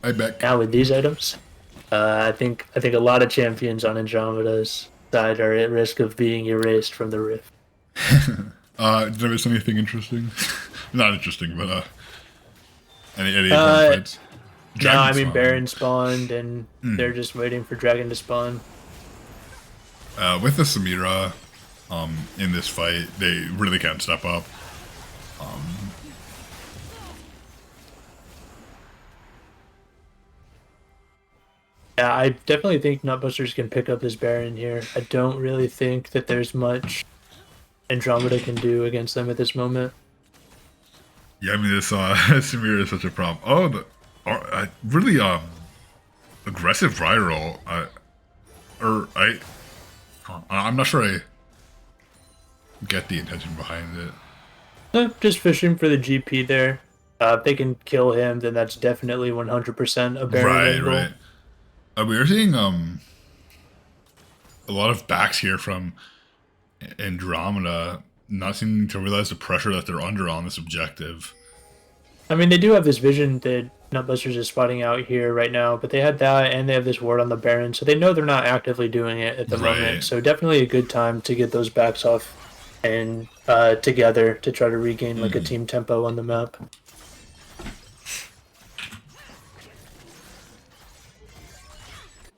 I bet. Now with these items, I think a lot of champions on Andromeda's side are at risk of being erased from the Rift. Did there was anything interesting? Not interesting, but any fights? No, I mean spawned. Baron spawned, and they're just waiting for Dragon to spawn. With the Samira, in this fight, they really can't step up. Yeah, I definitely think Nutbusters can pick up this Baron here. I don't really think that there's much Andromeda can do against them at this moment. Yeah, I mean, this Samira is such a problem. Oh, really aggressive viral. I'm not sure I get the intention behind it. Just fishing for the GP there. If they can kill him, then that's definitely 100% a Baron angle. Right. We are seeing a lot of backs here from Andromeda, not seeming to realize the pressure that they're under on this objective. I mean, they do have this vision that Nutbusters is spotting out here right now, but they had that, and they have this ward on the Baron, so they know they're not actively doing it at the moment. So definitely a good time to get those backs off and together to try to regain like a team tempo on the map.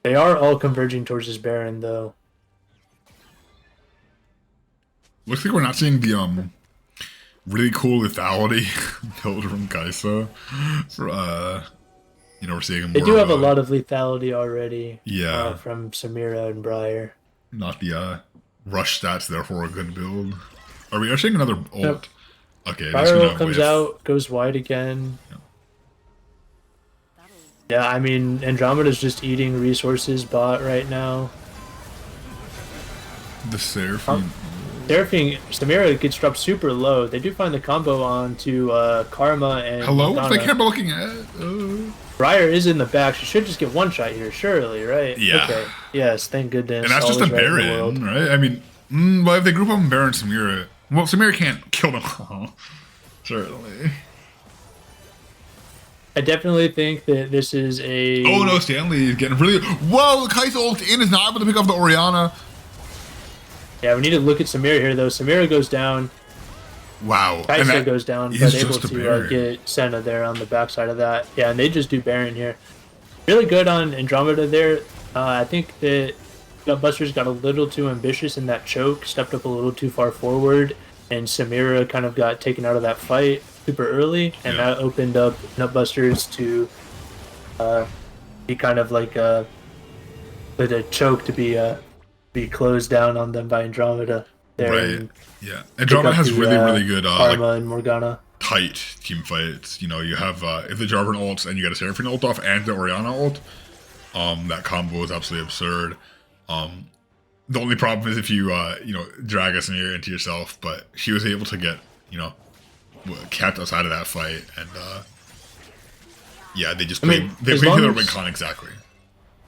They are all converging towards this Baron, though. Looks like we're not seeing the really cool lethality build from Kaisa. We're seeing more. They do have a lot of lethality already. Yeah. From Samira and Briar. Not the rush stats, therefore a good build. Are we seeing another ult? Yep. Okay, Briar comes out, goes wide again. Yep. Yeah, I mean, Andromeda's just eating resources bot right now. The Seraphine. Samira gets dropped super low. They do find the combo onto Karma and Hello? Morgana. They can't be looking at. Briar is in the back. She should just get one shot here, surely, right? Yeah. Okay. Yes, thank goodness. And that's just a Always right in the Baron, world. right? I mean, well, if they group up in Baron Samira, well, Samira can't kill them all. Certainly. I definitely think that this is a... Oh no, Stanley is getting really... Whoa, Kaisa ult in is not able to pick off the Orianna. Yeah, we need to look at Samira here, though. Samira goes down. Wow. Kaisa goes down, is but able just a to Baron. get Senna there on the backside of that. Yeah, and they just do Baron here. Really good on Andromeda there. I think that Nutbusters got a little too ambitious in that choke, stepped up a little too far forward, and Samira kind of got taken out of that fight super early, and that opened up Nutbusters to be kind of like a choke to be closed down on them by Andromeda. There. Right. Yeah. Andromeda has really good Karma and Morgana. Tight team fights. You know, you have if the Jarvan ults and you got a Seraphine ult off and the Orianna ult, that combo is absolutely absurd. The only problem is if you drag us into yourself, but she was able to get kept outside of that fight, and they just played their Rincon exactly.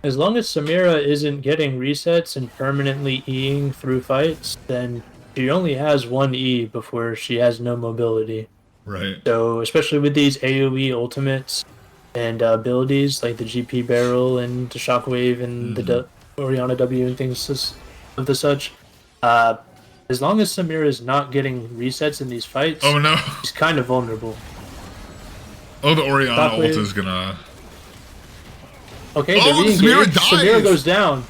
As long as Samira isn't getting resets and permanently Eing through fights, then she only has one E before she has no mobility. Right. So, especially with these AoE ultimates and abilities like the GP barrel and the shockwave and the Orianna W and things of the such, as long as Samira is not getting resets in these fights, oh no, she's kind of vulnerable. Oh, the Orianna ult is gonna... Okay, Samira dies. Samira goes down.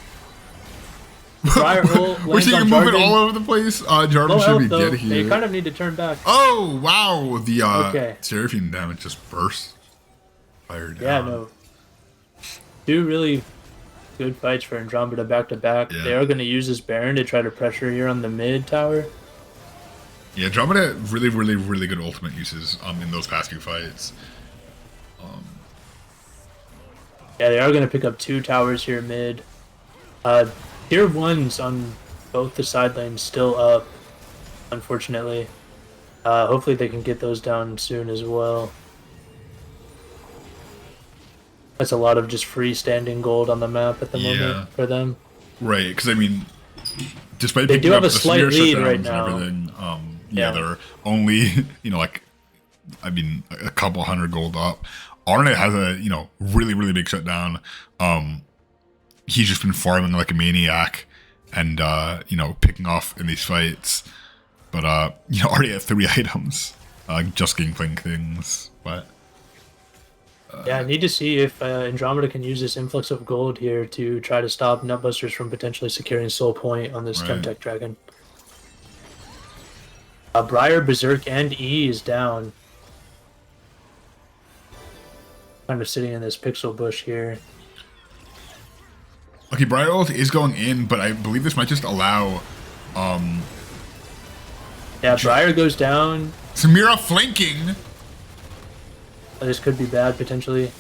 We're seeing him moving all over the place. Jarvan should be dead here. They kind of need to turn back. Oh, wow. The Seraphine damage just burst. Fire down. Yeah, no. Two really good fights for Andromeda back-to-back. Yeah. They are going to use this Baron to try to pressure here on the mid tower. Yeah, Andromeda really good ultimate uses in those past few fights. Yeah, they are going to pick up 2 towers here mid. Tier 1's on both the side lanes still up, unfortunately. Hopefully they can get those down soon as well. That's a lot of just freestanding gold on the map at the moment for them. Right, because I mean, despite they picking do up have a the slight severe lead shutdowns right and now. everything, they're only, like, I mean, a couple hundred gold up. Arne has a, really, really big shutdown. He's just been farming like a maniac and, picking off in these fights. But, already at 3 items, just gangplank things, but... yeah, I need to see if Andromeda can use this influx of gold here to try to stop Nutbusters from potentially securing Soul Point on this Chemtech Dragon. Briar, Berserk, and E is down. Kind of sitting in this pixel bush here. Okay, Briar ult is going in, but I believe this might just allow... yeah, Briar goes down. Samira flanking... This could be bad, potentially.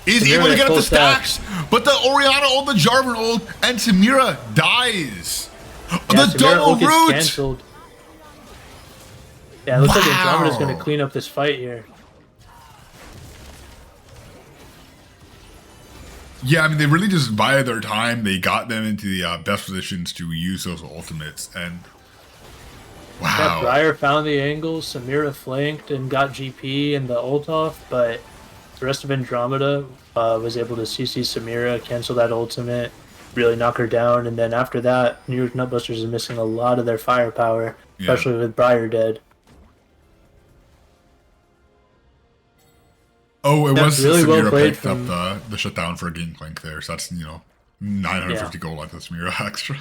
Is Samira able to get up the stacks. but the Orianna ult, the Jarvan ult, and Samira dies. Yeah, The Samira double ult gets root! canceled. Yeah, it looks like Andromeda's going to clean up this fight here. Yeah, I mean, they really just bided their time. They got them into the best positions to use those ultimates, and... Wow. Yeah, Briar found the angle, Samira flanked and got GP and the ult off, but the rest of Andromeda was able to CC Samira, cancel that ultimate, really knock her down, and then after that, New York Nutbusters is missing a lot of their firepower, especially with Briar dead. Oh, it was really Samira well played picked up the shutdown for a gangplank there, so that's, 950 gold on the Samira extra.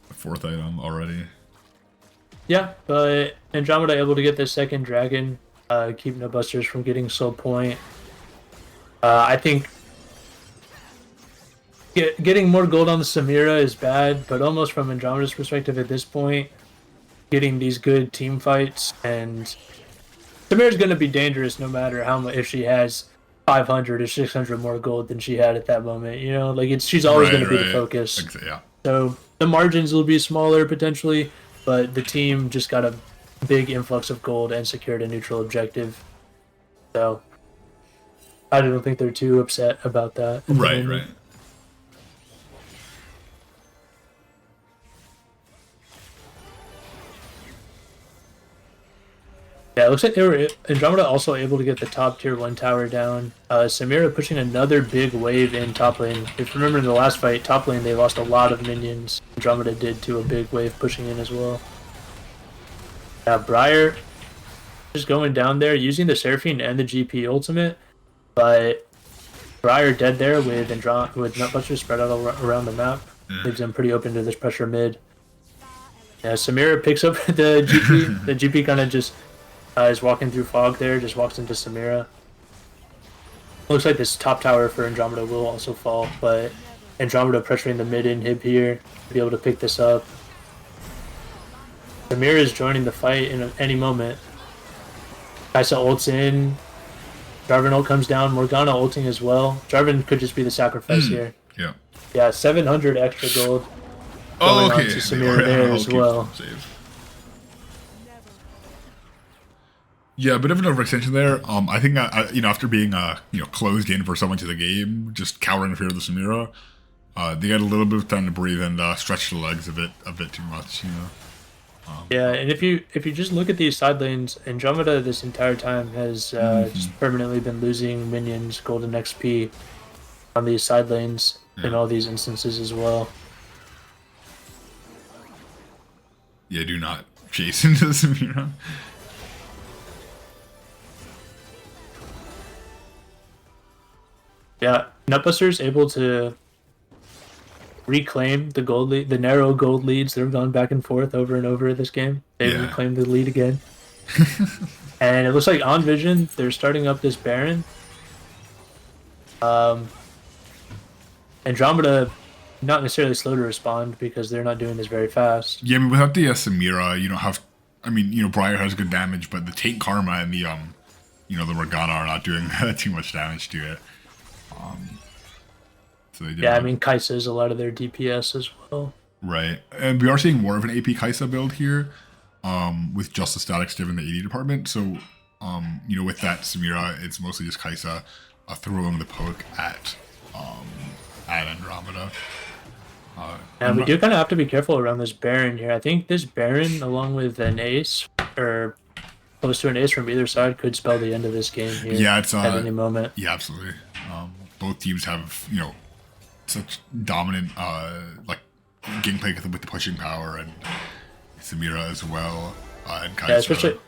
The 4th item already. Yeah, but Andromeda able to get this second dragon, keep Nutbusters from getting Soul Point. I think getting more gold on the Samira is bad, but almost from Andromeda's perspective at this point, getting these good team fights, and Samira's going to be dangerous no matter how much, if she has 500 or 600 more gold than she had at that moment, like she's always going to be the focus. Yeah. So the margins will be smaller potentially, but the team just got a big influx of gold and secured a neutral objective. So I don't think they're too upset about that. Right. Yeah, it looks like Andromeda also able to get the top tier 1 tower down. Samira pushing another big wave in top lane. If you remember in the last fight, top lane they lost a lot of minions. Andromeda did to a big wave pushing in as well. Briar just going down there using the Seraphine and the GP ultimate, but Briar dead there with Nutbusters spread out around the map. Leaves them pretty open to this pressure mid. Yeah, Samira picks up the GP. The GP kind of just is walking through fog there, just walks into Samira. Looks like this top tower for Andromeda will also fall, but Andromeda pressuring the mid inhib here to be able to pick this up. Samira is joining the fight in any moment. Kaisa ults in. Jarvan ult comes down. Morgana ulting as well. Jarvan could just be the sacrifice here. Yeah. Yeah, 700 extra gold. Oh, going okay. on to Samira there as well. Yeah, a bit of an overextension there. I think after being closed in for so much of the game, just cowering in fear of the Samira, they got a little bit of time to breathe and stretch the legs a bit too much. Yeah, and if you just look at these side lanes, Andromeda this entire time has just permanently been losing minions, golden XP on these side lanes in all these instances as well. Yeah, do not chase into the Samira. Yeah, Nutbusters able to reclaim the gold lead, the narrow gold leads that have gone back and forth over and over this game. They reclaimed the lead again. And it looks like on Vision, they're starting up this Baron. Andromeda, not necessarily slow to respond because they're not doing this very fast. Yeah, I mean, without the Samira, you don't have... I mean, Briar has good damage, but the Tank Karma and the, the Morgana are not doing too much damage to it. So they did Yeah, I mean, Kaisa is a lot of their DPS as well. Right. And we are seeing more of an AP Kaisa build here, with just the static stiv in the AD department. So, with that Samira, it's mostly just Kaisa throwing the poke at Andromeda. And we do kind of have to be careful around this Baron here. I think this Baron, along with an ace, or close to an ace from either side, could spell the end of this game here. Yeah, it's at any moment. Yeah, absolutely. Both teams have such dominant gameplay with the pushing power, and Samira as well, and Kaisa. Yeah, especially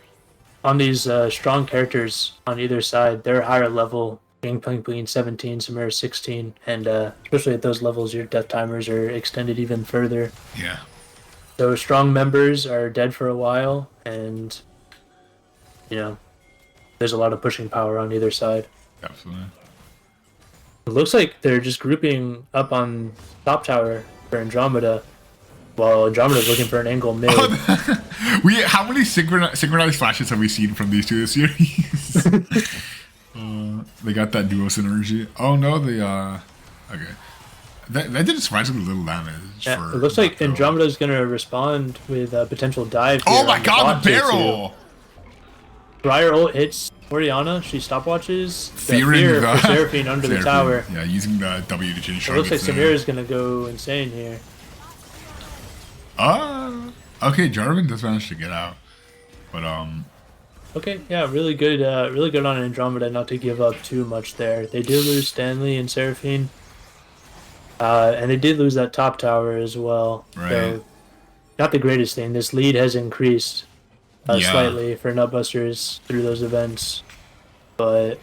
on these strong characters on either side. They're higher level. Gangplank being 17, Samira 16, and especially at those levels, your death timers are extended even further. Yeah. So strong members are dead for a while, and there's a lot of pushing power on either side. Absolutely. It looks like they're just grouping up on top tower for Andromeda, while Andromeda's looking for an angle mid. How many synchronized flashes have we seen from these two this series? They got that duo synergy. Oh no, okay. That did surprisingly little damage. Yeah, it looks like Andromeda's gonna respond with a potential dive. Oh my god, the barrel! Briar ult hits Oriana. She stopwatches. Fear for Seraphine under the tower. Yeah, using the W to change. It looks like Samira's gonna go insane here. Okay, Jarvan does manage to get out, but Okay, yeah, really good on Andromeda not to give up too much there. They did lose Stanley and Seraphine, and they did lose that top tower as well. Right. So, not the greatest thing. This lead has increased slightly for Nutbusters through those events, but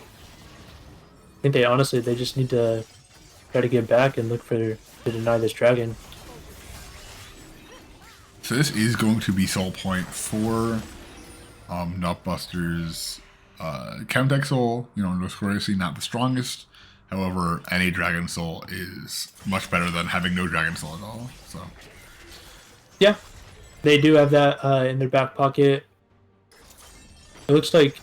I think they just need to try to get back and look to deny this dragon. So this is going to be soul point for Nutbusters. Chemtech Soul, notoriously not the strongest. However, any Dragon Soul is much better than having no Dragon Soul at all. So, yeah, they do have that in their back pocket. It looks like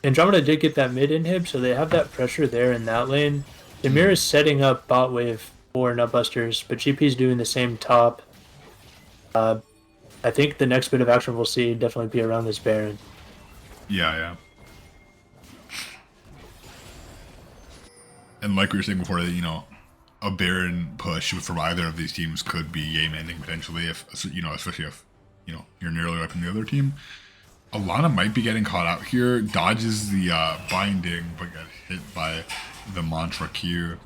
Andromeda did get that mid inhib, so they have that pressure there in that lane. Demir is setting up bot wave for Nutbusters, but GP's doing the same top. I think the next bit of action we'll see definitely be around this Baron. Yeah. And like we were saying before, that a Baron push from either of these teams could be game ending potentially, especially if you're nearly up in the other team. Alana might be getting caught out here. Dodges the binding, but got hit by the Mantra Q.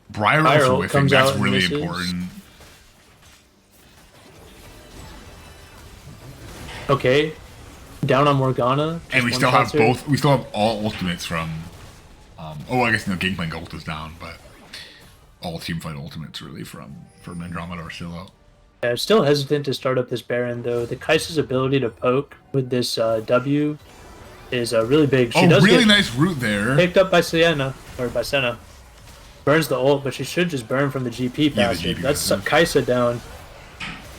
Briar also whiffing. That's really important. Okay, down on Morgana. And we still have both. We still have all ultimates from. I guess Gangplank ult is down, but all teamfight ultimates really from Andromeda are still out. Yeah, still hesitant to start up this Baron though. The Kaisa's ability to poke with this W is really big. She does really nice root there. Picked up by Senna. Burns the ult, but she should just burn from the GP passive. That's Kaisa down.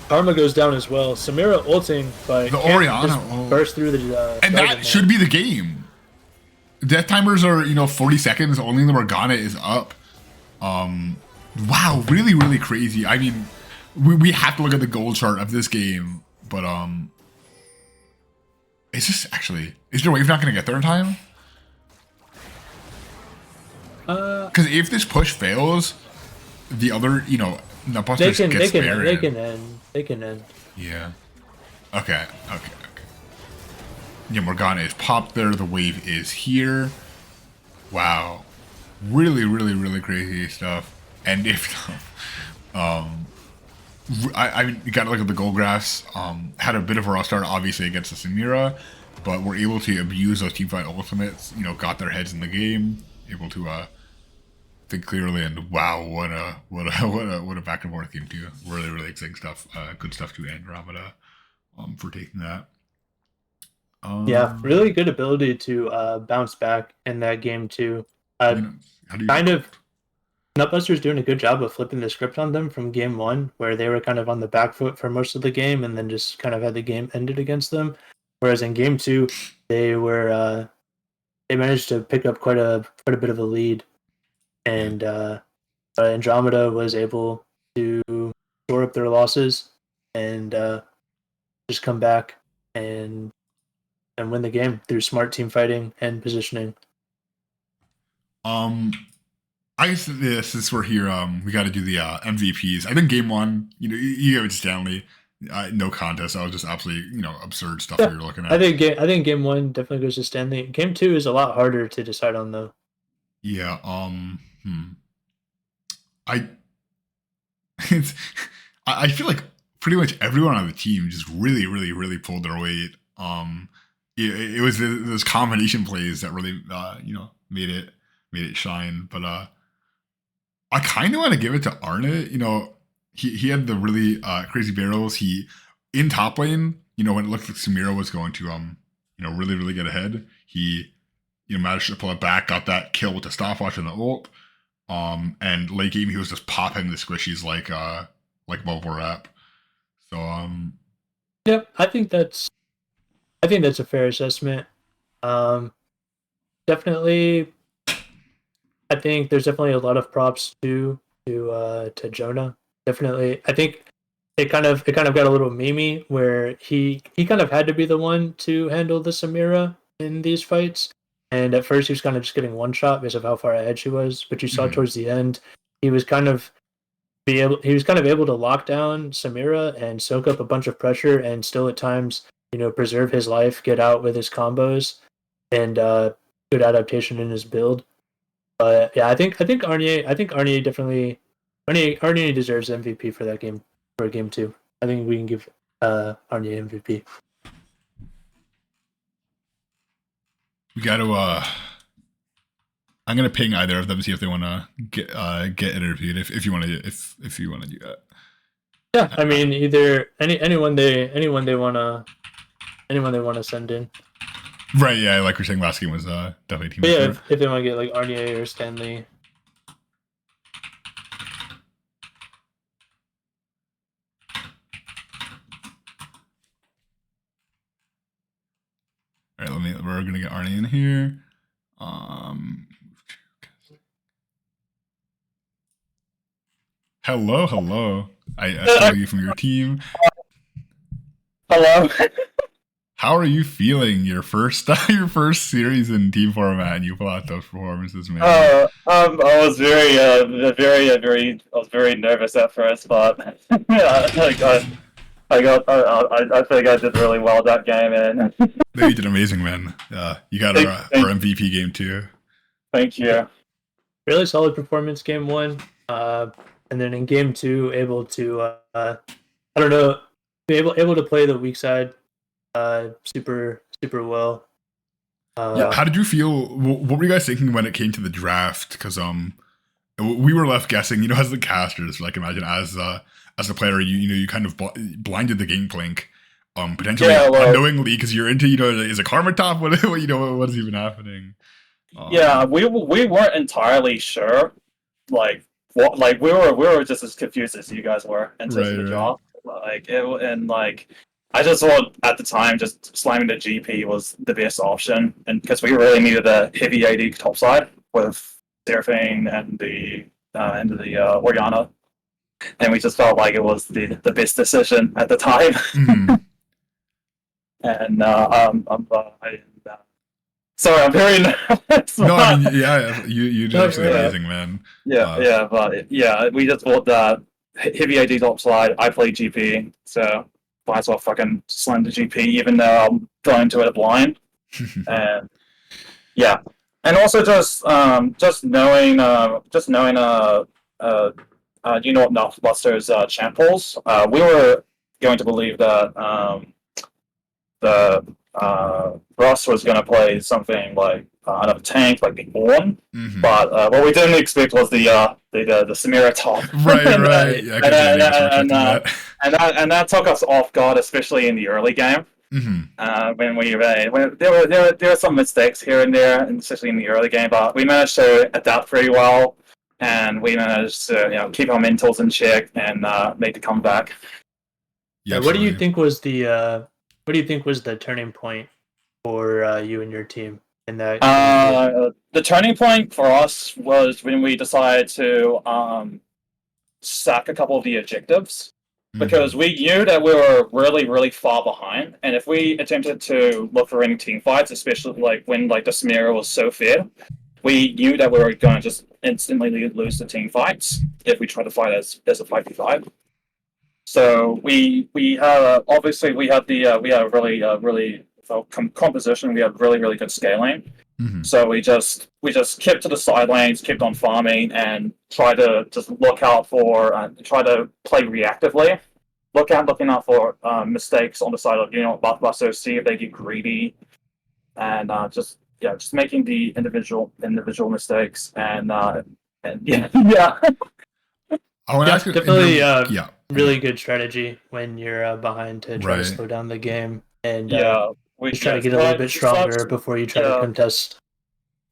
Karma goes down as well. Samira ulting, but the Oriana burst through the and that should be the game. Death timers are 40 seconds. Only the Morgana is up. Wow, really, really crazy. I mean, we have to look at the goal chart of this game, but is their wave not going to get there in time? Because if this push fails, the other Nutbusters gets buried. They can end. Yeah. Okay. Yeah, Morgana is popped there. The wave is here. Wow. Really, really, really crazy stuff. And if I mean, you gotta look at the goal graphs. Had a bit of a rough start, obviously, against the Samira, but were able to abuse those teamfight ultimates. Got their heads in the game, able to think clearly. And wow, what a back and forth game too. Really, really exciting stuff. Good stuff to Andromeda, for taking that. Yeah, really good ability to bounce back in that game too. Nutbusters doing a good job of flipping the script on them from game one, where they were kind of on the back foot for most of the game, and then just kind of had the game ended against them. Whereas in game two, they managed to pick up quite a bit of a lead, and Andromeda was able to shore up their losses and just come back and win the game through smart team fighting and positioning. I guess since we're here, we got to do the MVPs. I think game one, you gave it to Stanley. No contest. That was just absolutely, absurd stuff that you're looking at. I think game one definitely goes to Stanley. Game two is a lot harder to decide on, though. Yeah. I feel like pretty much everyone on the team just really, really, really pulled their weight. It was those combination plays that really, made it shine. But I kind of want to give it to Arne. He had the really crazy barrels. He in top lane, when it looked like Samira was going to really, really get ahead, he managed to pull it back, got that kill with the stopwatch and the ult. And late game he was just popping the squishies like bubble wrap. So yep, I think that's a fair assessment. Definitely, I think there's definitely a lot of props to Jonah. Definitely, I think it kind of got a little memey where he kind of had to be the one to handle the Samira in these fights. And at first he was kind of just getting one shot because of how far ahead she was. But you saw towards the end, he was kind of able to lock down Samira and soak up a bunch of pressure and still at times, preserve his life, get out with his combos, and good adaptation in his build. But yeah, I think Arne definitely Arne deserves MVP for that game, for game two. I think we can give Arne MVP. We got to. I'm gonna ping either of them, see if they want to get interviewed. If you want to, if you want to do that. Yeah, I mean, either anyone they want to send in. Right. Yeah, like we're saying, last game was definitely team. But yeah, if they want to get like Arne or Stanley. All right, we're gonna get Arne in here. Hello. I follow you from your team. Hello. How are you feeling your first series in team format, and you pull out those performances, man? I was very nervous at first, but I think I did really well that game, and No, you did amazing, man. You got our MVP game too. Thank you. Really solid performance game one, and then in game two, able to be able to play the weak side super well. Yeah, how did you feel? What were you guys thinking when it came to the draft? Because we were left guessing. As the casters, like imagine as the player, you kind of blinded the gangplank, potentially unknowingly because you're into is a karma top? What is even happening? Yeah, we weren't entirely sure, we were just as confused as you guys were in terms of the draw. I just thought at the time just slamming the GP was the best option, and because we really needed a heavy AD topside with Seraphine and the Oriana, and we just felt like it was the best decision at the time. And sorry, I'm very nervous. No, I mean, yeah, you did absolutely amazing, man. Yeah, we just bought the heavy AD topside. I played GP, so might as well fucking slam the GP, even though I'm going to it blind. And yeah, and also just knowing Buster's champ pools, we were going to believe that Ross was going to play something like another tank, like the Orn, but what we didn't expect was the Samira top. Right. And that took us off guard, especially in the early game. When there were some mistakes here and there, and especially in the early game, but we managed to adapt pretty well, and we managed to keep our mentals in check and make the comeback. Yeah, what do you think was the turning point for you and your team? in that? The turning point for us was when we decided to sack a couple of the objectives. Because we knew that we were really, really far behind, and if we attempted to look for any team fights, especially like when like the Samira was so fair, we knew that we were going to just instantly lose the team fights if we tried to fight as a 5v5. So we obviously we had a really composition. We had really good scaling. So we just kept to the side lanes, kept on farming, and try to just look out for, try to play reactively. Looking out for mistakes on the side of buffbusters, see if they get greedy, and just making the individual mistakes, and yeah. I want to ask definitely really good strategy when you're behind to try to slow down the game, and just try to get a little bit stronger before you try to contest.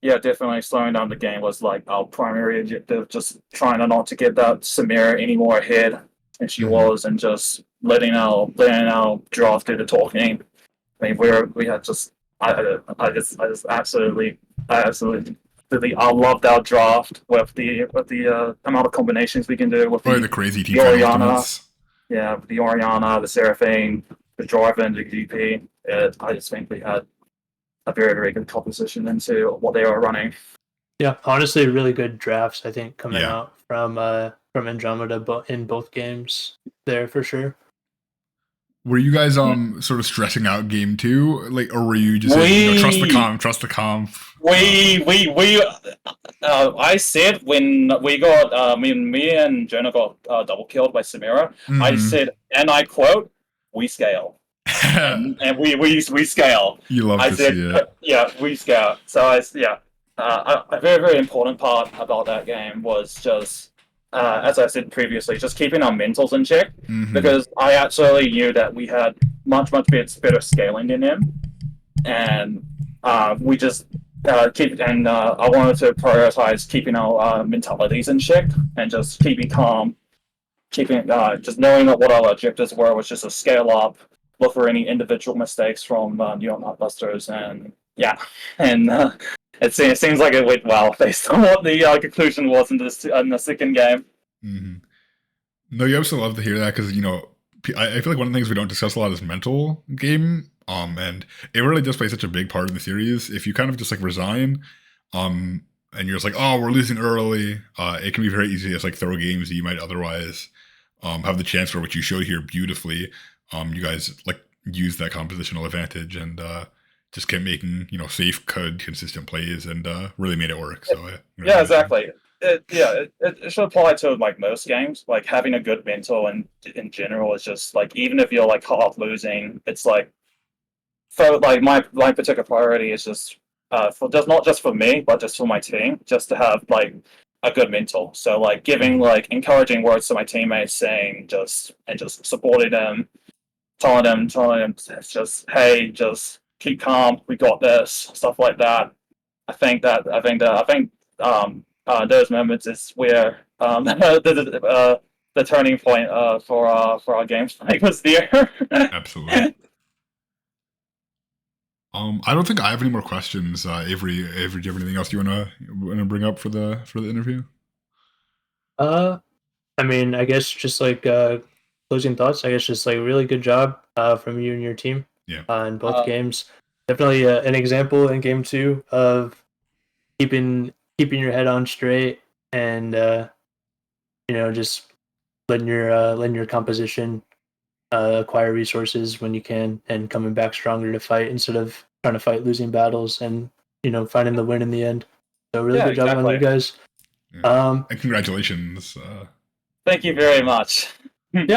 Yeah, definitely slowing down the game was like our primary objective, just trying not to get that Samira any more ahead than she was, and just letting our draft do the talking. I mean, we had just I absolutely I loved our draft with the amount of combinations we can do with the crazy team Oriana. Yeah, the Oriana, the Seraphine, the driver, and the GP. I just think we had a very good composition into what they were running. Yeah, honestly, really good drafts. I think coming out from Andromeda, in both games there for sure. Were you guys sort of stressing out game 2, like, or were you just saying, trust the comp? I said when we got me and Jonah got double killed by Samira, I said, and I quote, "We scale." and we scale. You love to see it. Yeah, we scale. So a very important part about that game was just, as I said previously, just keeping our mentals in check, because I actually knew that we had much better scaling than them, and we just I wanted to prioritize keeping our mentalities in check and just keeping calm, just knowing that what our objectives were was just to scale up, look for any individual mistakes from Nightbusters, and it seems like it went well based on what the conclusion was in the second game. No, you absolutely love to hear that, because I feel like one of the things we don't discuss a lot is mental game, and it really does play such a big part in the series. If you kind of just like resign, and you're just like, oh, we're losing early, it can be very easy to just like throw games that you might otherwise have the chance for, which you showed here beautifully. You guys like use that compositional advantage and just kept making safe, consistent plays, and really made it work. So exactly. It should apply to like most games. Like having a good mental and in general is just like, even if you're like half losing, it's like, so like my particular priority is just for just not just for me, but just for my team, just to have like a good mental. So like giving like encouraging words to my teammates, saying just supporting them, telling them just, hey, just keep calm, we got this, stuff like that. I think those moments is where the turning point for our gameplay was there. Absolutely. I don't think I have any more questions. Avery, do you have anything else you wanna bring up for the interview? I mean, I guess just like closing thoughts. I guess just like really good job from you and your team. In both games. Definitely an example in game 2 of keeping your head on straight, and just letting your composition acquire resources when you can, and coming back stronger to fight instead of trying to fight losing battles, and finding the win in the end. So really good job on you guys. And congratulations. Thank you very much. Good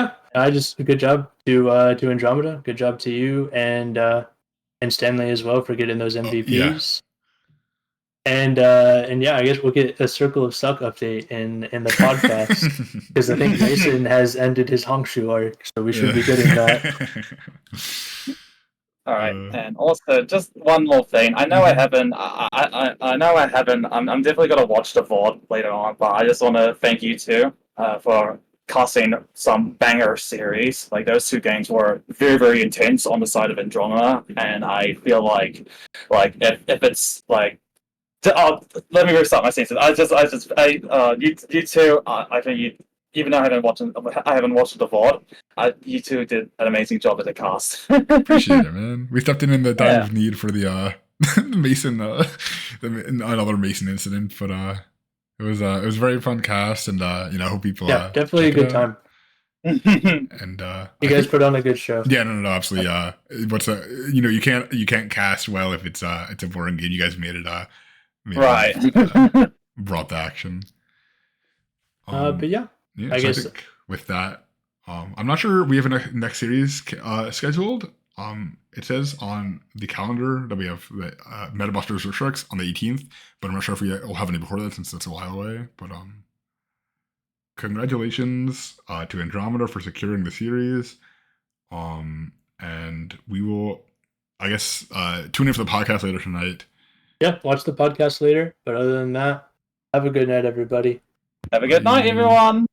job to Andromeda. Good job to you and Stanley as well for getting those MVPs. And I guess we'll get a Circle of Suck update in the podcast, because I think Mason has ended his Hongshu arc, so we should be getting that. All right, and also just one more thing. I know I haven't. I'm definitely gonna watch the VOD later on, but I just want to thank you too for casting some banger series. Like those two games were very, very intense on the side of Andromeda, and I feel like if it's like, let me restart my sentence. You two, I think you. Even though I haven't watched the VOD, you two did an amazing job at the cast. Appreciate it, man. We stepped in the time of need for the Mason, another Mason incident, but it was a very fun cast, and you know, I hope people definitely a good time. And you guys put on a good show. Yeah, no, absolutely. You know, you can't cast well if it's a boring game. You guys made it right. Brought the action. But yeah. Yeah, I think with that, I'm not sure we have a next series scheduled. It says on the calendar that we have the Metabusters or Sharks on the 18th, but I'm not sure if we'll have any before that since that's a while away. But congratulations to Andromeda for securing the series. And we will, I guess, tune in for the podcast later tonight. Yeah, watch the podcast later. But other than that, have a good night, everybody. Have a good night, everyone.